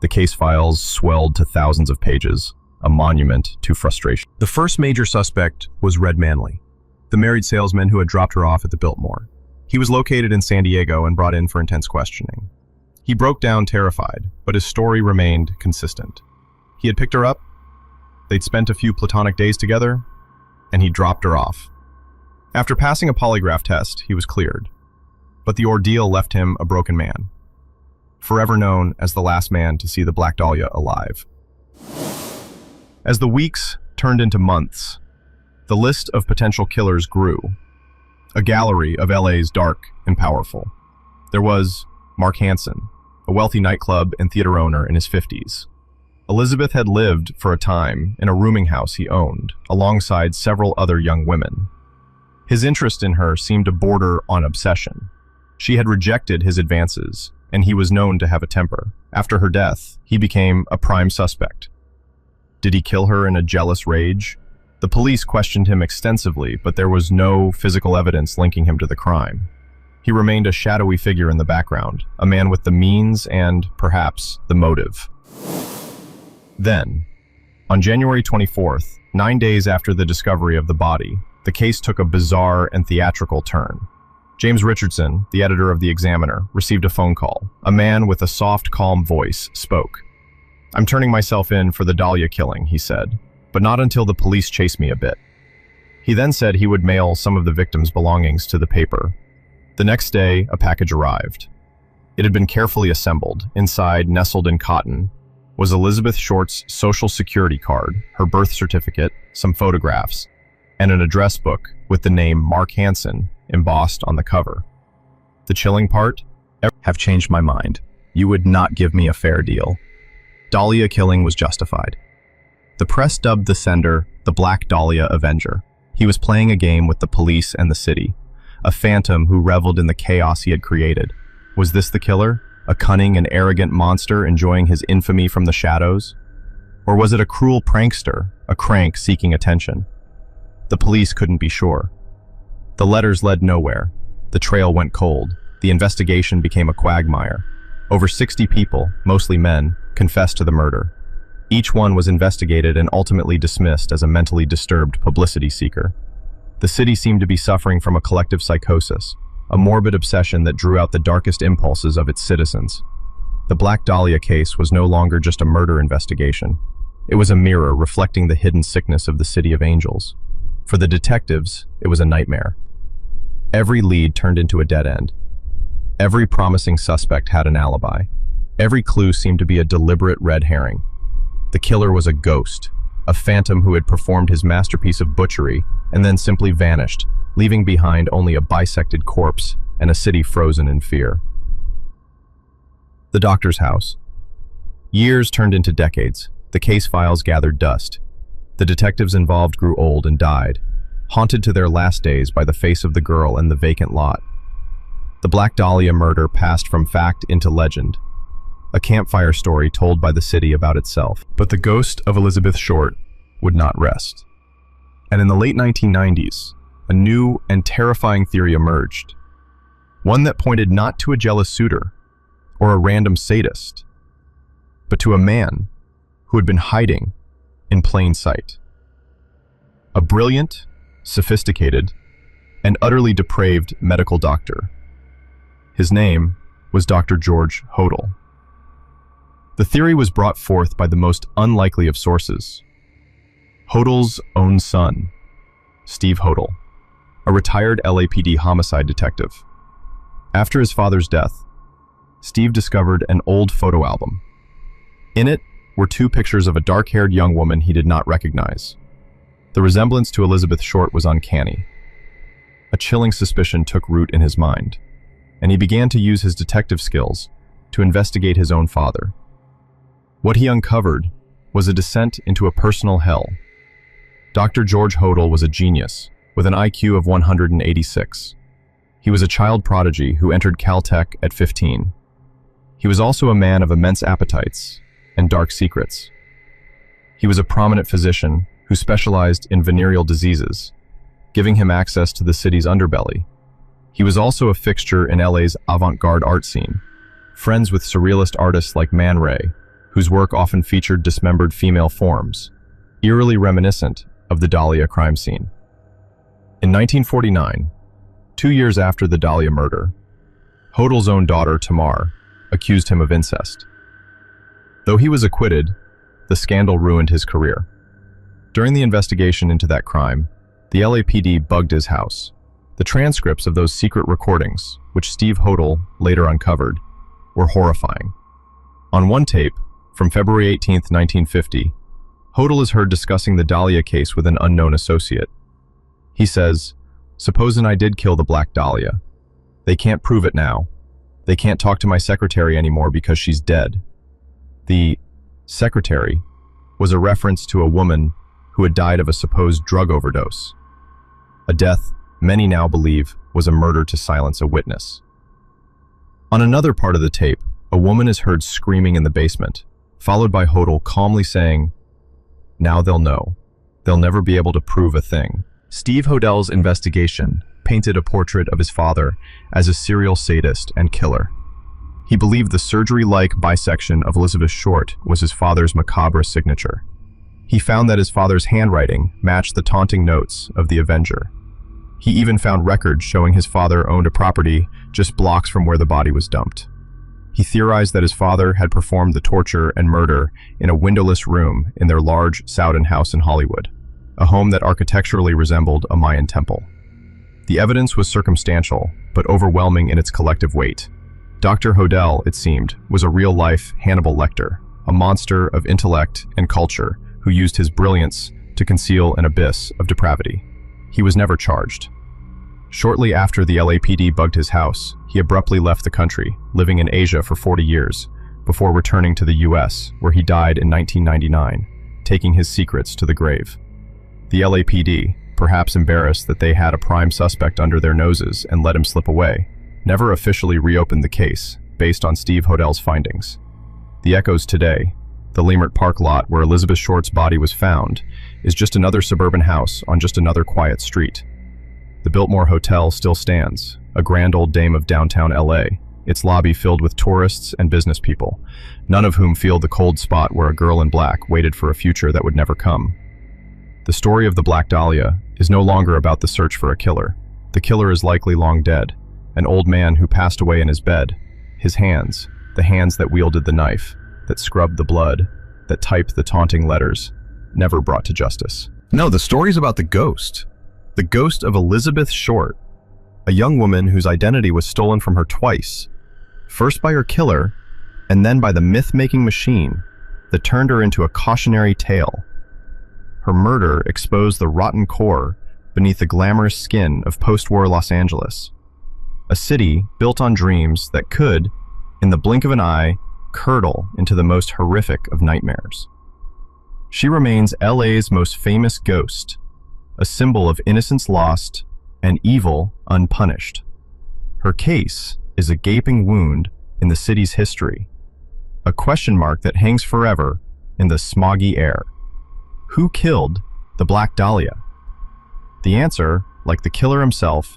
The case files swelled to thousands of pages, a monument to frustration. The first major suspect was Red Manley, the married salesman who had dropped her off at the Biltmore. He was located in San Diego and brought in for intense questioning. He broke down terrified, but his story remained consistent. He had picked her up, they'd spent a few platonic days together, and he dropped her off. After passing a polygraph test, he was cleared. But the ordeal left him a broken man, forever known as the last man to see the Black Dahlia alive. As the weeks turned into months, the list of potential killers grew, a gallery of LA's dark and powerful. There was Mark Hansen, a wealthy nightclub and theater owner in his 50s. Elizabeth had lived for a time in a rooming house he owned, alongside several other young women. His interest in her seemed to border on obsession. She had rejected his advances, and he was known to have a temper. After her death, he became a prime suspect. Did he kill her in a jealous rage? The police questioned him extensively, but there was no physical evidence linking him to the crime. He remained a shadowy figure in the background, a man with the means and, perhaps, the motive. Then, on January 24th, 9 days after the discovery of the body, the case took a bizarre and theatrical turn. James Richardson, the editor of the Examiner, received a phone call. A man with a soft, calm voice spoke. "I'm turning myself in for the Dahlia killing," he said, "but not until the police chase me a bit." He then said he would mail some of the victim's belongings to the paper. The next day, a package arrived. It had been carefully assembled. Inside, nestled in cotton, was Elizabeth Short's social security card, her birth certificate, some photographs, and an address book with the name Mark Hansen embossed on the cover. The chilling part? Have changed my mind. You would not give me a fair deal. Dahlia killing was justified. The press dubbed the sender the Black Dahlia Avenger. He was playing a game with the police and the city, a phantom who reveled in the chaos he had created. Was this the killer? A cunning and arrogant monster enjoying his infamy from the shadows? Or was it a cruel prankster, a crank seeking attention? The police couldn't be sure. The letters led nowhere. The trail went cold. The investigation became a quagmire. Over 60 people, mostly men, confessed to the murder. Each one was investigated and ultimately dismissed as a mentally disturbed publicity seeker. The city seemed to be suffering from a collective psychosis, a morbid obsession that drew out the darkest impulses of its citizens. The Black Dahlia case was no longer just a murder investigation. It was a mirror reflecting the hidden sickness of the City of Angels. For the detectives, it was a nightmare. Every lead turned into a dead end. Every promising suspect had an alibi. Every clue seemed to be a deliberate red herring. The killer was a ghost, a phantom who had performed his masterpiece of butchery and then simply vanished, leaving behind only a bisected corpse and a city frozen in fear. The doctor's house. Years turned into decades. The case files gathered dust. The detectives involved grew old and died, haunted to their last days by the face of the girl and the vacant lot. The Black Dahlia murder passed from fact into legend, a campfire story told by the city about itself. But the ghost of Elizabeth Short would not rest. And in the late 1990s, a new and terrifying theory emerged, one that pointed not to a jealous suitor or a random sadist, but to a man who had been hiding in plain sight. A brilliant, sophisticated, and utterly depraved medical doctor. His name was Dr. George Hodel. The theory was brought forth by the most unlikely of sources. Hodel's own son, Steve Hodel, a retired LAPD homicide detective. After his father's death, Steve discovered an old photo album. In it were two pictures of a dark-haired young woman he did not recognize. The resemblance to Elizabeth Short was uncanny. A chilling suspicion took root in his mind, and he began to use his detective skills to investigate his own father. What he uncovered was a descent into a personal hell. Dr. George Hodel was a genius, with an IQ of 186. He was a child prodigy who entered Caltech at 15. He was also a man of immense appetites and dark secrets. He was a prominent physician who specialized in venereal diseases, giving him access to the city's underbelly. He was also a fixture in LA's avant-garde art scene, friends with surrealist artists like Man Ray, whose work often featured dismembered female forms, eerily reminiscent of the Dahlia crime scene. In 1949, 2 years after the Dahlia murder, Hodel's own daughter, Tamar, accused him of incest. Though he was acquitted, the scandal ruined his career. During the investigation into that crime, the LAPD bugged his house. The transcripts of those secret recordings, which Steve Hodel later uncovered, were horrifying. On one tape, from February 18, 1950, Hodel is heard discussing the Dahlia case with an unknown associate. He says, "Supposin' I did kill the Black Dahlia. They can't prove it now. They can't talk to my secretary anymore because she's dead." The secretary was a reference to a woman who had died of a supposed drug overdose, a death many now believe was a murder to silence a witness. On another part of the tape, a woman is heard screaming in the basement, followed by Hodel calmly saying, "Now they'll know. They'll never be able to prove a thing." Steve Hodel's investigation painted a portrait of his father as a serial sadist and killer. He believed the surgery-like bisection of Elizabeth Short was his father's macabre signature. He found that his father's handwriting matched the taunting notes of the Avenger. He even found records showing his father owned a property just blocks from where the body was dumped. He theorized that his father had performed the torture and murder in a windowless room in their large Soudan house in Hollywood, a home that architecturally resembled a Mayan temple. The evidence was circumstantial, but overwhelming in its collective weight. Dr. Hodel, it seemed, was a real-life Hannibal Lecter, a monster of intellect and culture who used his brilliance to conceal an abyss of depravity. He was never charged. Shortly after the LAPD bugged his house, he abruptly left the country, living in Asia for 40 years, before returning to the US, where he died in 1999, taking his secrets to the grave. The LAPD, perhaps embarrassed that they had a prime suspect under their noses and let him slip away, never officially reopened the case, based on Steve Hodel's findings. The echoes today, the Leimert Park lot where Elizabeth Short's body was found, is just another suburban house on just another quiet street. The Biltmore Hotel still stands, a grand old dame of downtown LA, its lobby filled with tourists and business people, none of whom feel the cold spot where a girl in black waited for a future that would never come. The story of the Black Dahlia is no longer about the search for a killer. The killer is likely long dead, an old man who passed away in his bed. His hands, the hands that wielded the knife, that scrubbed the blood, that typed the taunting letters, never brought to justice. No, the story's about the ghost of Elizabeth Short, a young woman whose identity was stolen from her twice, first by her killer, and then by the myth-making machine that turned her into a cautionary tale. Her murder exposed the rotten core beneath the glamorous skin of post-war Los Angeles. A city built on dreams that could, in the blink of an eye, curdle into the most horrific of nightmares. She remains LA's most famous ghost, a symbol of innocence lost and evil unpunished. Her case is a gaping wound in the city's history, a question mark that hangs forever in the smoggy air. Who killed the Black Dahlia? The answer, like the killer himself,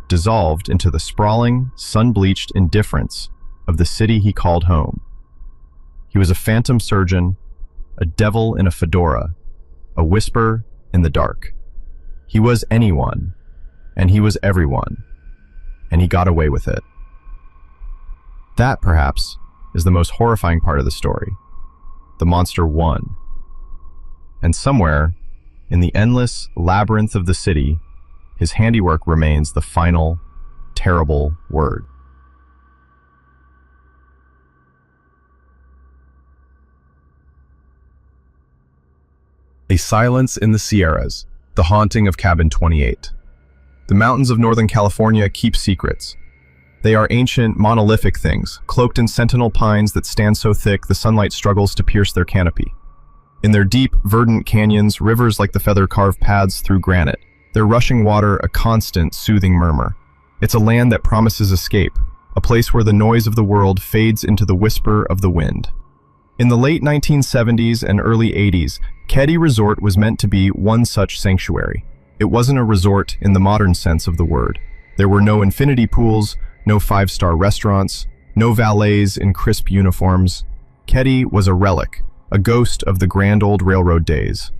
dissolved into the sprawling, sun-bleached indifference of the city he called home. He was a phantom surgeon, a devil in a fedora, a whisper in the dark. He was anyone, and he was everyone, and he got away with it. That, perhaps, is the most horrifying part of the story. The monster won. And somewhere, in the endless labyrinth of the city, his handiwork remains the final, terrible word. A silence in the Sierras, the haunting of Cabin 28. The mountains of Northern California keep secrets. They are ancient, monolithic things, cloaked in sentinel pines that stand so thick the sunlight struggles to pierce their canopy. In their deep, verdant canyons, rivers like the feather-carved paths through granite, their rushing water a constant, soothing murmur. It's a land that promises escape, a place where the noise of the world fades into the whisper of the wind. In the late 1970s and early 80s, Keddie Resort was meant to be one such sanctuary. It wasn't a resort in the modern sense of the word. There were no infinity pools, no five-star restaurants, no valets in crisp uniforms. Keddie was a relic, a ghost of the grand old railroad days.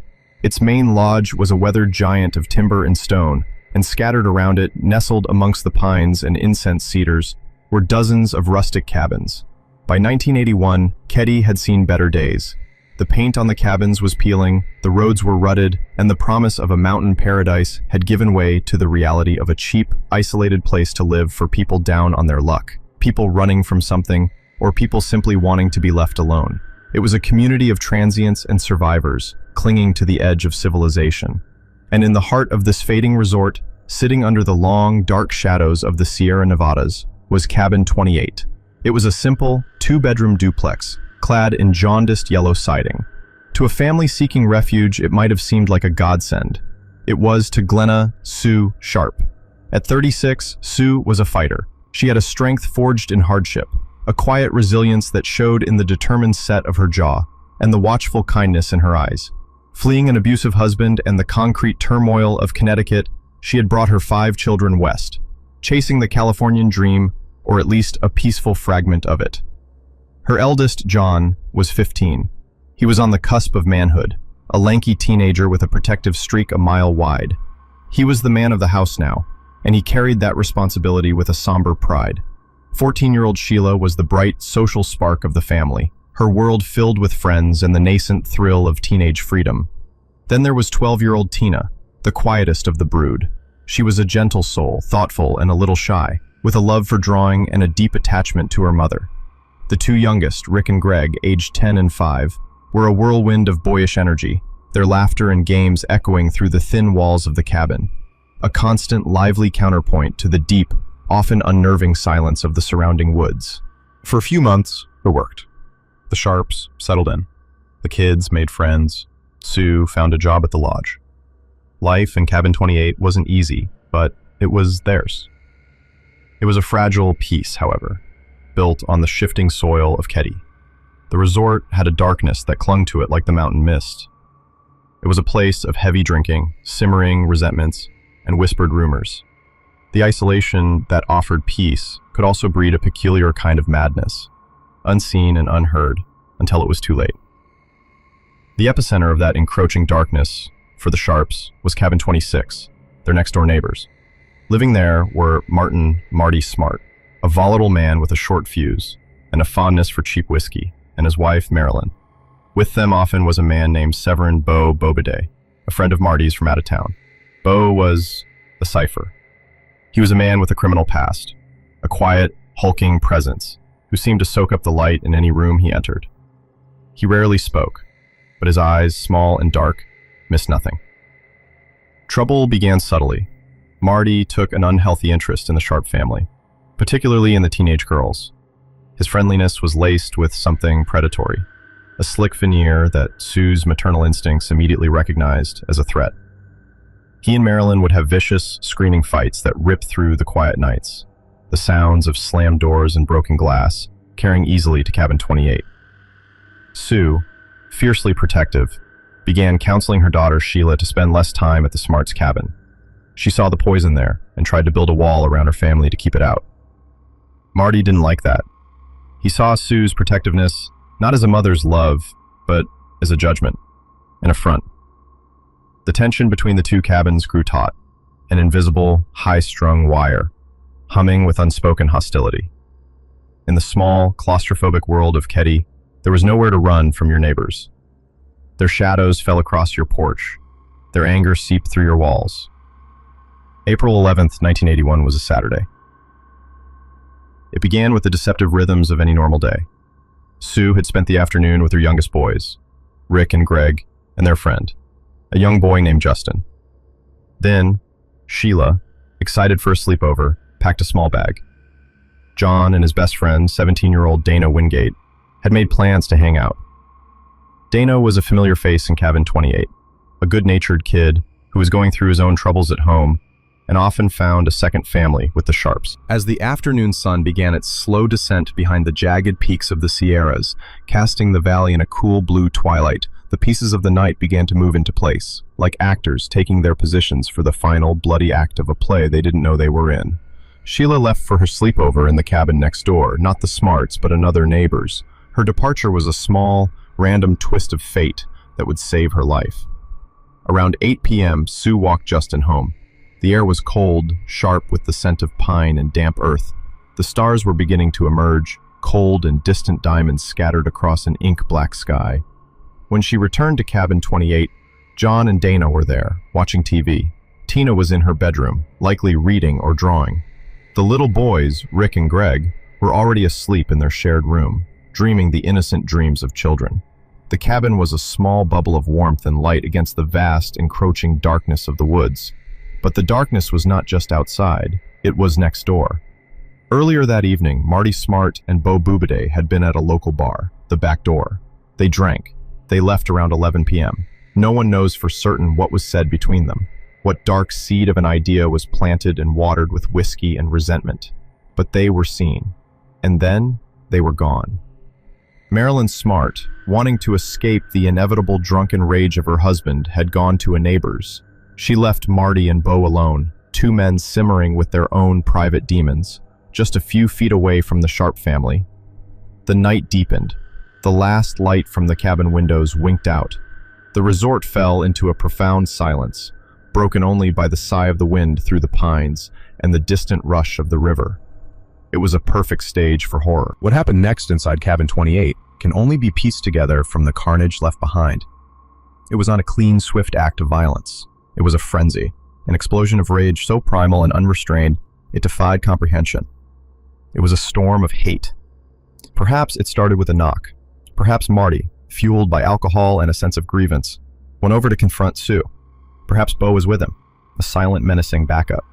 Its main lodge was a weathered giant of timber and stone, and scattered around it, nestled amongst the pines and incense cedars, were dozens of rustic cabins. By 1981, Keddie had seen better days. The paint on the cabins was peeling, the roads were rutted, and the promise of a mountain paradise had given way to the reality of a cheap, isolated place to live for people down on their luck, people running from something, or people simply wanting to be left alone. It was a community of transients and survivors, clinging to the edge of civilization. And in the heart of this fading resort, sitting under the long, dark shadows of the Sierra Nevadas, was Cabin 28. It was a simple, two-bedroom duplex, clad in jaundiced yellow siding. To a family seeking refuge, it might have seemed like a godsend. It was to Glenna Sue Sharp. At 36, Sue was a fighter. She had a strength forged in hardship, a quiet resilience that showed in the determined set of her jaw, and the watchful kindness in her eyes. Fleeing an abusive husband and the concrete turmoil of Connecticut, she had brought her 5 children west, chasing the Californian dream, or at least a peaceful fragment of it. Her eldest, John, was 15. He was on the cusp of manhood, a lanky teenager with a protective streak a mile wide. He was the man of the house now, and he carried that responsibility with a somber pride. 14-year-old Sheila was the bright, social spark of the family, her world filled with friends and the nascent thrill of teenage freedom. Then there was 12-year-old Tina, the quietest of the brood. She was a gentle soul, thoughtful and a little shy, with a love for drawing and a deep attachment to her mother. The 2 youngest, Rick and Greg, aged 10 and 5, were a whirlwind of boyish energy, their laughter and games echoing through the thin walls of the cabin, a constant, lively counterpoint to the deep, often unnerving silence of the surrounding woods. For a few months, it worked. The Sharps settled in. The kids made friends. Sue found a job at the lodge. Life in Cabin 28 wasn't easy, but it was theirs. It was a fragile piece, however, built on the shifting soil of Keddie. The resort had a darkness that clung to it like the mountain mist. It was a place of heavy drinking, simmering resentments, and whispered rumors. The isolation that offered peace could also breed a peculiar kind of madness, unseen and unheard until it was too late. The epicenter of that encroaching darkness for the Sharps was Cabin 26, their next-door neighbors. Living there were Marty Smart, a volatile man with a short fuse and a fondness for cheap whiskey, and his wife, Marilyn. With them often was a man named Severin Beau Bobadé, a friend of Marty's from out of town. Beau was a cipher. He was a man with a criminal past, a quiet, hulking presence who seemed to soak up the light in any room he entered. He rarely spoke, but his eyes, small and dark, missed nothing. Trouble began subtly. Marty took an unhealthy interest in the Sharp family, particularly in the teenage girls. His friendliness was laced with something predatory, a slick veneer that Sue's maternal instincts immediately recognized as a threat. He and Marilyn would have vicious, screaming fights that ripped through the quiet nights, the sounds of slammed doors and broken glass carrying easily to cabin 28. Sue, fiercely protective, began counseling her daughter Sheila to spend less time at the Smarts' cabin. She saw the poison there and tried to build a wall around her family to keep it out. Marty didn't like that. He saw Sue's protectiveness not as a mother's love, but as a judgment, an affront. The tension between the two cabins grew taut, an invisible, high-strung wire, humming with unspoken hostility. In the small, claustrophobic world of Keddy, there was nowhere to run from your neighbors. Their shadows fell across your porch. Their anger seeped through your walls. April 11th, 1981 was a Saturday. It began with the deceptive rhythms of any normal day. Sue had spent the afternoon with her youngest boys, Rick and Greg, and their friend, a young boy named Justin. Then, Sheila, excited for a sleepover, packed a small bag. John and his best friend, 17-year-old Dana Wingate, had made plans to hang out. Dana was a familiar face in cabin 28, a good-natured kid who was going through his own troubles at home and often found a second family with the Sharps. As the afternoon sun began its slow descent behind the jagged peaks of the Sierras, casting the valley in a cool blue twilight, the pieces of the night began to move into place, like actors taking their positions for the final bloody act of a play they didn't know they were in. Sheila left for her sleepover in the cabin next door, not the Smarts, but another neighbor's. Her departure was a small, random twist of fate that would save her life. Around 8 p.m., Sue walked Justin home. The air was cold, sharp with the scent of pine and damp earth. The stars were beginning to emerge, cold and distant diamonds scattered across an ink-black sky. When she returned to cabin 28, John and Dana were there, watching TV. Tina was in her bedroom, likely reading or drawing. The little boys, Rick and Greg, were already asleep in their shared room, dreaming the innocent dreams of children. The cabin was a small bubble of warmth and light against the vast, encroaching darkness of the woods. But the darkness was not just outside, it was next door. Earlier that evening, Marty Smart and Bo Bubade had been at a local bar, the Back Door. They drank. They left around 11 p.m. No one knows for certain what was said between them, what dark seed of an idea was planted and watered with whiskey and resentment. But they were seen. And then, they were gone. Marilyn Smart, wanting to escape the inevitable drunken rage of her husband, had gone to a neighbor's. She left Marty and Bo alone, two men simmering with their own private demons, just a few feet away from the Sharp family. The night deepened. The last light from the cabin windows winked out. The resort fell into a profound silence, broken only by the sigh of the wind through the pines and the distant rush of the river. It was a perfect stage for horror. What happened next inside cabin 28 can only be pieced together from the carnage left behind. It was not a clean, swift act of violence. It was a frenzy, an explosion of rage so primal and unrestrained, it defied comprehension. It was a storm of hate. Perhaps it started with a knock. Perhaps Marty, fueled by alcohol and a sense of grievance, went over to confront Sue. Perhaps Bo was with him, a silent, menacing backup.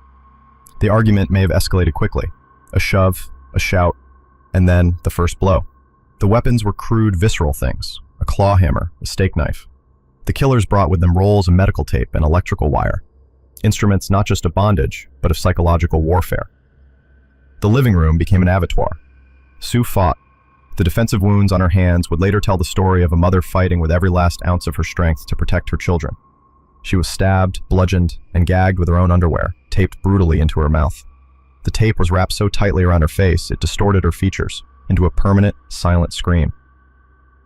The argument may have escalated quickly. A shove, a shout, and then the first blow. The weapons were crude, visceral things, a claw hammer, a steak knife. The killers brought with them rolls of medical tape and electrical wire, instruments not just of bondage, but of psychological warfare. The living room became an abattoir. Sue fought. The defensive wounds on her hands would later tell the story of a mother fighting with every last ounce of her strength to protect her children. She was stabbed, bludgeoned, and gagged with her own underwear, taped brutally into her mouth. The tape was wrapped so tightly around her face, it distorted her features into a permanent, silent scream.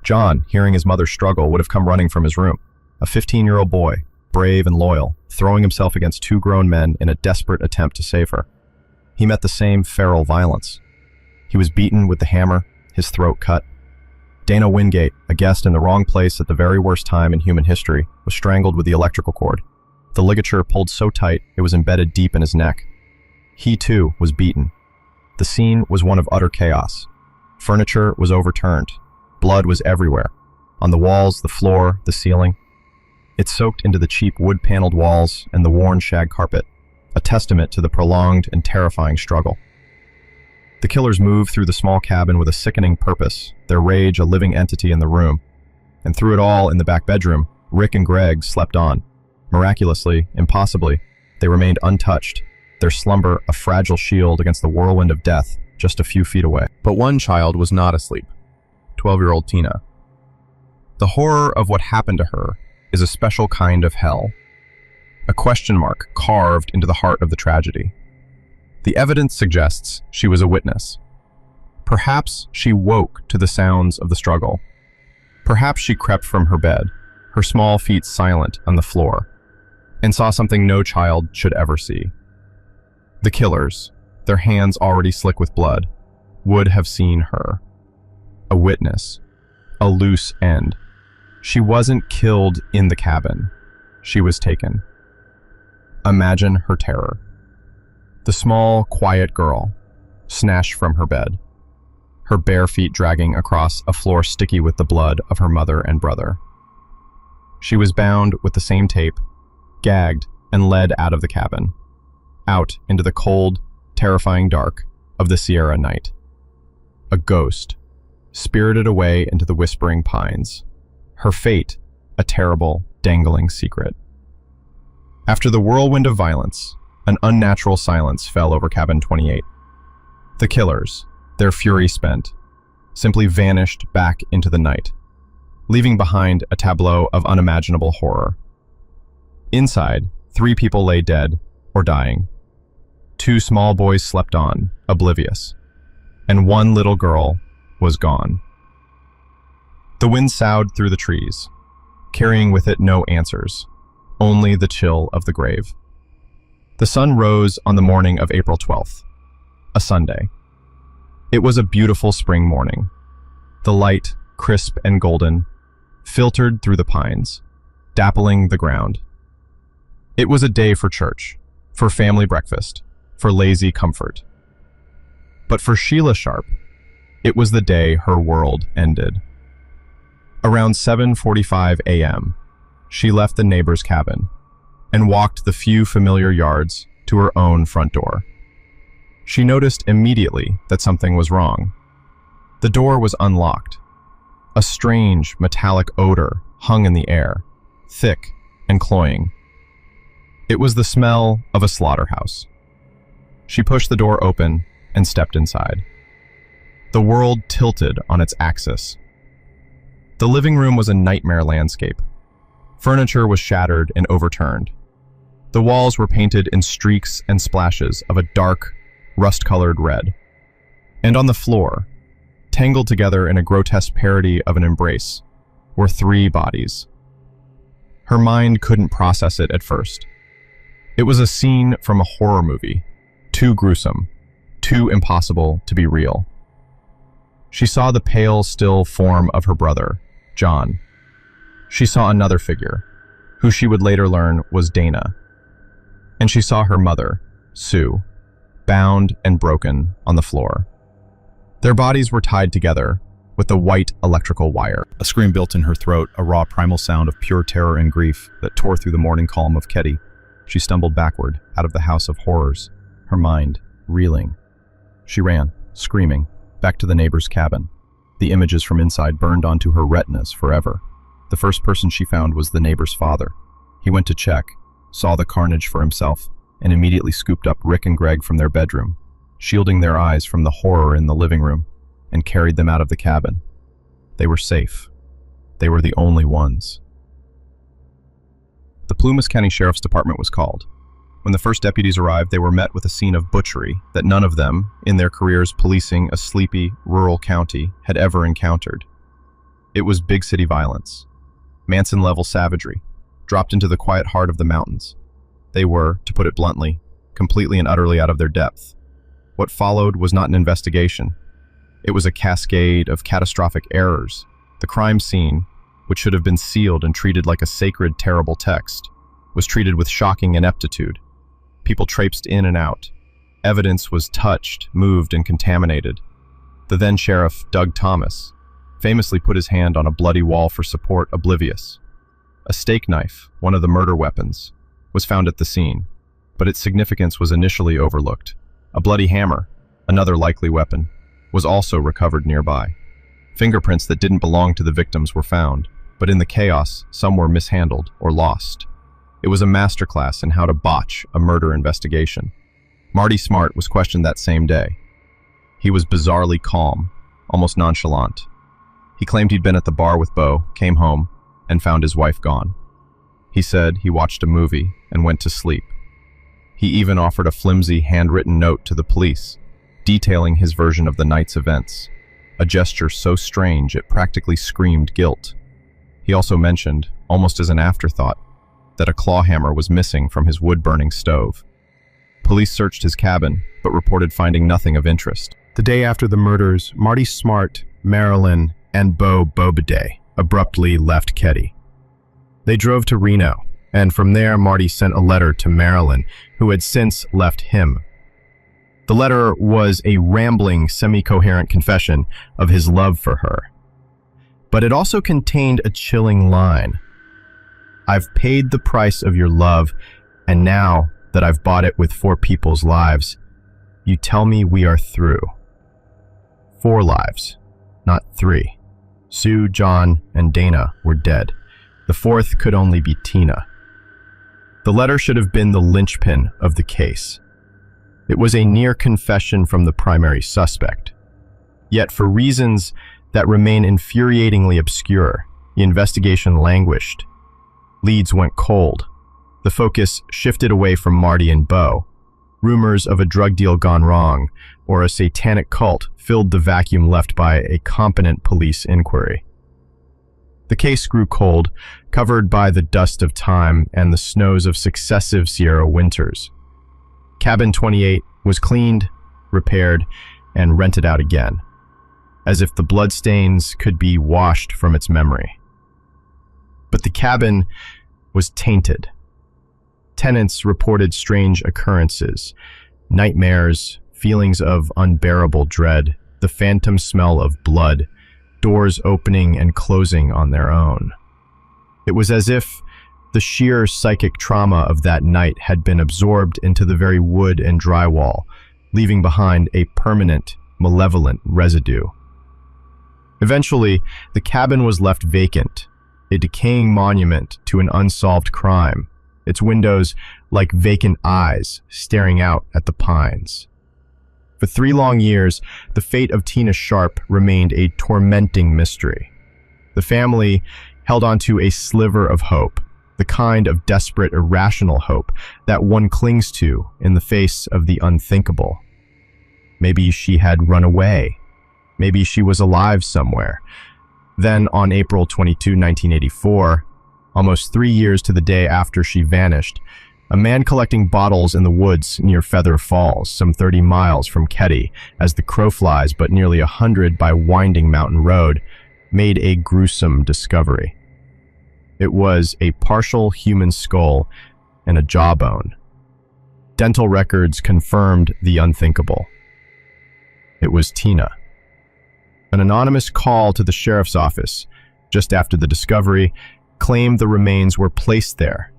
John, hearing his mother struggle, would have come running from his room. A 15-year-old boy, brave and loyal, throwing himself against two grown men in a desperate attempt to save her. He met the same feral violence. He was beaten with the hammer, his throat cut. Dana Wingate, a guest in the wrong place at the very worst time in human history, was strangled with the electrical cord. The ligature pulled so tight it was embedded deep in his neck. He, too, was beaten. The scene was one of utter chaos. Furniture was overturned. Blood was everywhere. On the walls, the floor, the ceiling. It soaked into the cheap wood-paneled walls and the worn shag carpet, a testament to the prolonged and terrifying struggle. The killers moved through the small cabin with a sickening purpose, their rage a living entity in the room. And through it all, in the back bedroom, Rick and Greg slept on. Miraculously, impossibly, they remained untouched, their slumber a fragile shield against the whirlwind of death just a few feet away. But one child was not asleep, 12-year-old Tina. The horror of what happened to her is a special kind of hell, a question mark carved into the heart of the tragedy. The evidence suggests she was a witness. Perhaps she woke to the sounds of the struggle. Perhaps she crept from her bed, her small feet silent on the floor, and saw something no child should ever see. The killers, their hands already slick with blood, would have seen her. A witness, a loose end. She wasn't killed in the cabin. She was taken. Imagine her terror. The small, quiet girl, snatched from her bed, her bare feet dragging across a floor sticky with the blood of her mother and brother. She was bound with the same tape, gagged, and led out of the cabin, out into the cold, terrifying dark of the Sierra night. A ghost, spirited away into the whispering pines. Her fate, a terrible, dangling secret. After the whirlwind of violence, an unnatural silence fell over Cabin 28. The killers, their fury spent, simply vanished back into the night, leaving behind a tableau of unimaginable horror. Inside, 3 people lay dead or dying. 2 small boys slept on, oblivious, and 1 little girl was gone. The wind soughed through the trees, carrying with it no answers, only the chill of the grave. The sun rose on the morning of April 12th, a Sunday. It was a beautiful spring morning. The light, crisp and golden, filtered through the pines, dappling the ground. It was a day for church, for family breakfast, for lazy comfort. But for Sheila Sharp, it was the day her world ended. Around 7:45 a.m., she left the neighbor's cabin and walked the few familiar yards to her own front door. She noticed immediately that something was wrong. The door was unlocked. A strange, metallic odor hung in the air, thick and cloying. It was the smell of a slaughterhouse. She pushed the door open and stepped inside. The world tilted on its axis. The living room was a nightmare landscape. Furniture was shattered and overturned. The walls were painted in streaks and splashes of a dark, rust-colored red. And on the floor, tangled together in a grotesque parody of an embrace, were 3 bodies. Her mind couldn't process it at first. It was a scene from a horror movie, too gruesome, too impossible to be real. She saw the pale, still form of her brother, John. She saw another figure, who she would later learn was Dana. And she saw her mother, Sue, bound and broken on the floor. Their bodies were tied together with the white electrical wire. A scream built in her throat, a raw primal sound of pure terror and grief that tore through the morning calm of Ketty. She stumbled backward out of the house of horrors, her mind reeling. She ran, screaming, back to the neighbor's cabin. The images from inside burned onto her retinas forever. The first person she found was the neighbor's father. He went to check, saw the carnage for himself, and immediately scooped up Rick and Greg from their bedroom, shielding their eyes from the horror in the living room, and carried them out of the cabin. They were safe. They were the only ones. The Plumas County Sheriff's Department was called. When the first deputies arrived, they were met with a scene of butchery that none of them, in their careers policing a sleepy, rural county, had ever encountered. It was big city violence, Manson-level savagery, dropped into the quiet heart of the mountains. They were, to put it bluntly, completely and utterly out of their depth. What followed was not an investigation. It was a cascade of catastrophic errors. The crime scene, which should have been sealed and treated like a sacred, terrible text, was treated with shocking ineptitude. People traipsed in and out. Evidence was touched, moved, and contaminated. The then sheriff, Doug Thomas, famously put his hand on a bloody wall for support, oblivious. A steak knife, one of the murder weapons, was found at the scene, but its significance was initially overlooked. A bloody hammer, another likely weapon, was also recovered nearby. Fingerprints that didn't belong to the victims were found, but in the chaos, some were mishandled or lost. It was a masterclass in how to botch a murder investigation. Marty Smart was questioned that same day. He was bizarrely calm, almost nonchalant. He claimed he'd been at the bar with Bo, came home, and found his wife gone. He said he watched a movie and went to sleep. He even offered a flimsy, handwritten note to the police, detailing his version of the night's events, a gesture so strange it practically screamed guilt. He also mentioned, almost as an afterthought, that a claw hammer was missing from his wood-burning stove. Police searched his cabin, but reported finding nothing of interest. The day after the murders, Marty Smart, Marilyn, and Bo Bobidet abruptly left Keddie. They drove to Reno, and from there Marty sent a letter to Marilyn, who had since left him. The letter was a rambling, semi-coherent confession of his love for her. But it also contained a chilling line. "I've paid the price of your love, and now that I've bought it with 4 people's lives, you tell me we are through." 4 lives, not 3. Sue, John, and Dana were dead. The 4th could only be Tina. The letter should have been the linchpin of the case. It was a near confession from the primary suspect. Yet for reasons that remain infuriatingly obscure, the investigation languished. Leads went cold. The focus shifted away from Marty and Bo. Rumors of a drug deal gone wrong or a satanic cult filled the vacuum left by a competent police inquiry. The case grew cold, covered by the dust of time and the snows of successive Sierra winters. Cabin 28 was cleaned, repaired, and rented out again, as if the bloodstains could be washed from its memory. But the cabin was tainted. Tenants reported strange occurrences, nightmares, feelings of unbearable dread, the phantom smell of blood, doors opening and closing on their own. It was as if the sheer psychic trauma of that night had been absorbed into the very wood and drywall, leaving behind a permanent, malevolent residue. Eventually, the cabin was left vacant, a decaying monument to an unsolved crime, its windows like vacant eyes staring out at the pines. For 3 long years, the fate of Tina Sharp remained a tormenting mystery. The family held on to a sliver of hope, the kind of desperate, irrational hope that one clings to in the face of the unthinkable. Maybe she had run away. Maybe she was alive somewhere. Then, on April 22, 1984, almost 3 years to the day after she vanished, a man collecting bottles in the woods near Feather Falls, some 30 miles from Keddie, as the crow flies but nearly 100 by winding mountain road, made a gruesome discovery. It was a partial human skull and a jawbone. Dental records confirmed the unthinkable. It was Tina. An anonymous call to the sheriff's office, just after the discovery, claimed the remains were placed there,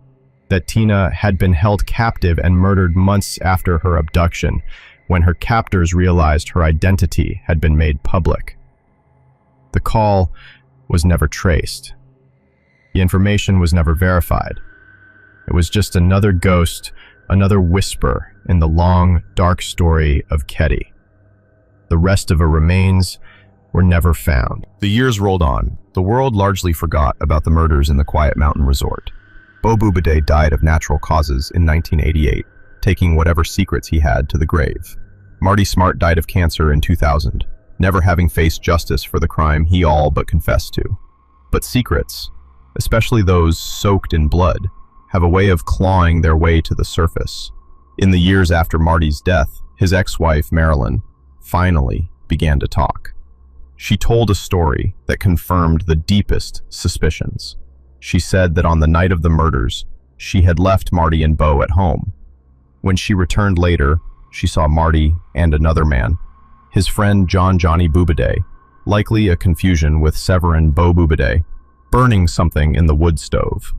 that Tina had been held captive and murdered months after her abduction, when her captors realized her identity had been made public. The call was never traced. The information was never verified. It was just another ghost, another whisper in the long, dark story of Keddie. The rest of her remains were never found. The years rolled on. The world largely forgot about the murders in the quiet mountain resort. Bo Bobidet died of natural causes in 1988, taking whatever secrets he had to the grave. Marty Smart died of cancer in 2000, never having faced justice for the crime he all but confessed to. But secrets, especially those soaked in blood, have a way of clawing their way to the surface. In the years after Marty's death, his ex-wife, Marilyn, finally began to talk. She told a story that confirmed the deepest suspicions. She said that on the night of the murders, she had left Marty and Bo at home. When she returned later, she saw Marty and another man, his friend Johnny Bobidet, likely a confusion with Severin Bo Bobidet, burning something in the wood stove.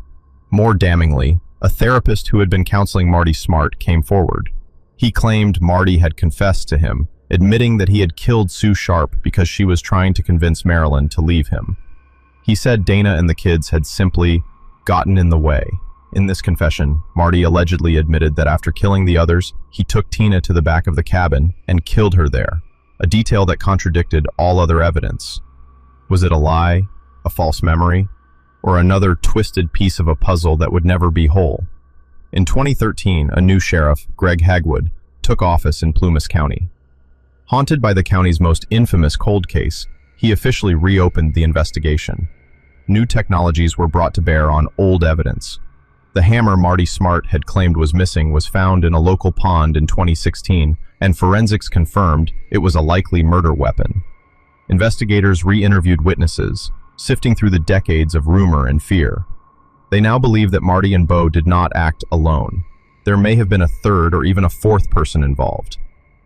More damningly, a therapist who had been counseling Marty Smart came forward. He claimed Marty had confessed to him, admitting that he had killed Sue Sharp because she was trying to convince Marilyn to leave him. He said Dana and the kids had simply gotten in the way. In this confession, Marty allegedly admitted that after killing the others, he took Tina to the back of the cabin and killed her there, a detail that contradicted all other evidence. Was it a lie, a false memory, or another twisted piece of a puzzle that would never be whole? In 2013, a new sheriff, Greg Hagwood, took office in Plumas County. Haunted by the county's most infamous cold case, he officially reopened the investigation. New technologies were brought to bear on old evidence. The hammer Marty Smart had claimed was missing was found in a local pond in 2016, and forensics confirmed it was a likely murder weapon. Investigators re-interviewed witnesses, sifting through the decades of rumor and fear. They now believe that Marty and Bo did not act alone. There may have been a third or even a fourth person involved.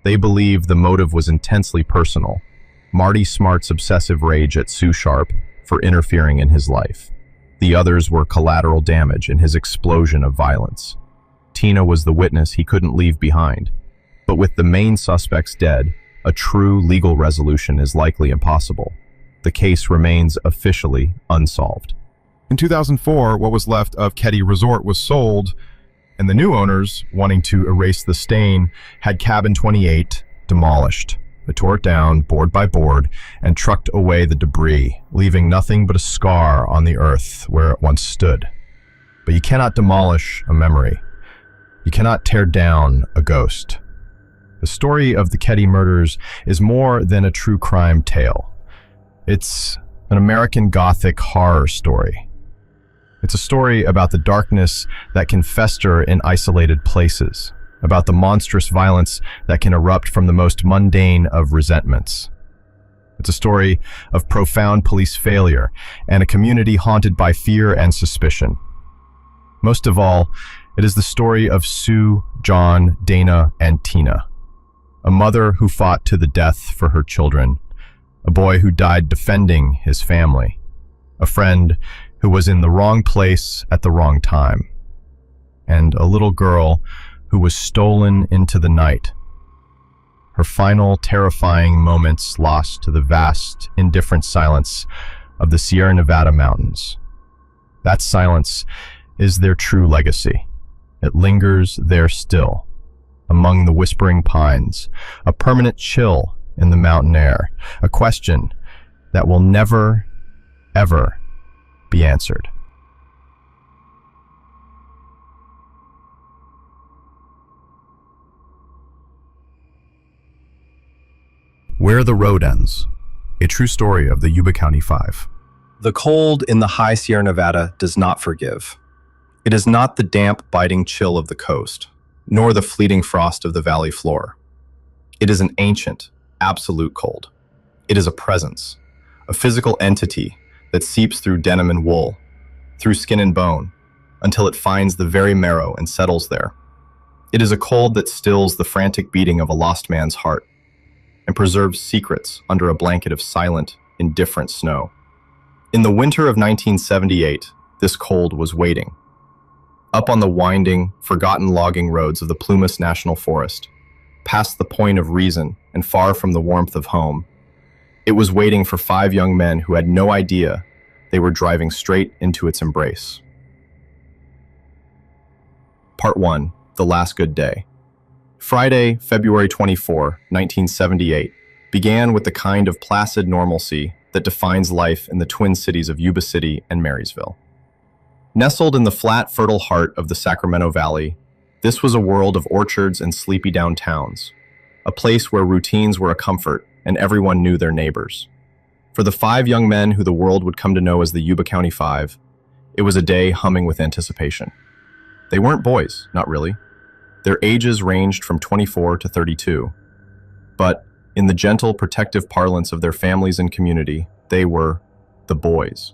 They believe the motive was intensely personal. Marty Smart's obsessive rage at Sue Sharp for interfering in his life. The others were collateral damage in his explosion of violence. Tina was the witness he couldn't leave behind. But with the main suspects dead, a true legal resolution is likely impossible. The case remains officially unsolved. In 2004, what was left of Ketty Resort was sold, and the new owners, wanting to erase the stain, had Cabin 28 demolished. They tore it down, board by board, and trucked away the debris, leaving nothing but a scar on the earth where it once stood. But you cannot demolish a memory. You cannot tear down a ghost. The story of the Ketty murders is more than a true crime tale. It's an American Gothic horror story. It's a story about the darkness that can fester in isolated places, about the monstrous violence that can erupt from the most mundane of resentments. It's a story of profound police failure and a community haunted by fear and suspicion. Most of all, it is the story of Sue, John, Dana, and Tina. A mother who fought to the death for her children, a boy who died defending his family, a friend who was in the wrong place at the wrong time, and a little girl who was stolen into the night, her final terrifying moments lost to the vast, indifferent silence of the Sierra Nevada mountains. That silence is their true legacy. It lingers there still, among the whispering pines, a permanent chill in the mountain air, a question that will never, ever be answered. Where the Road Ends, a true story of the Yuba County Five. The cold in the high Sierra Nevada does not forgive. It is not the damp, biting chill of the coast, nor the fleeting frost of the valley floor. It is an ancient, absolute cold. It is a presence, a physical entity that seeps through denim and wool, through skin and bone, until it finds the very marrow and settles there. It is a cold that stills the frantic beating of a lost man's heart and preserves secrets under a blanket of silent, indifferent snow. In the winter of 1978, this cold was waiting. Up on the winding, forgotten logging roads of the Plumas National Forest, past the point of reason and far from the warmth of home, it was waiting for 5 young men who had no idea they were driving straight into its embrace. Part 1, The Last Good Day. Friday, February 24, 1978, began with the kind of placid normalcy that defines life in the twin cities of Yuba City and Marysville. Nestled in the flat, fertile heart of the Sacramento Valley, this was a world of orchards and sleepy downtowns, a place where routines were a comfort and everyone knew their neighbors. For the 5 young men who the world would come to know as the Yuba County Five, it was a day humming with anticipation. They weren't boys, not really. Their ages ranged from 24 to 32. But in the gentle, protective parlance of their families and community, they were the boys.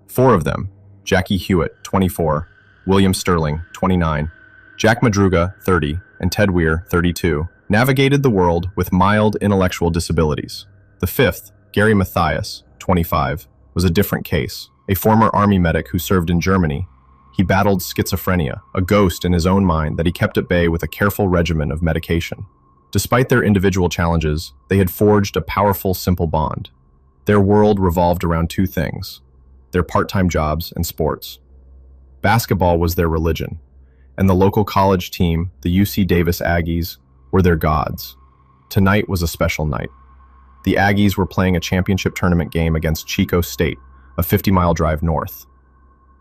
4 of them, Jackie Hewitt, 24, William Sterling, 29, Jack Madruga, 30, and Ted Weir, 32, navigated the world with mild intellectual disabilities. The 5th, Gary Mathias, 25, was a different case. a former army medic who served in Germany. He battled schizophrenia, a ghost in his own mind that he kept at bay with a careful regimen of medication. Despite their individual challenges, they had forged a powerful, simple bond. Their world revolved around two things: their part-time jobs and sports. Basketball was their religion, and the local college team, the UC Davis Aggies, were their gods. Tonight was a special night. The Aggies were playing a championship tournament game against Chico State, a 50-mile drive north.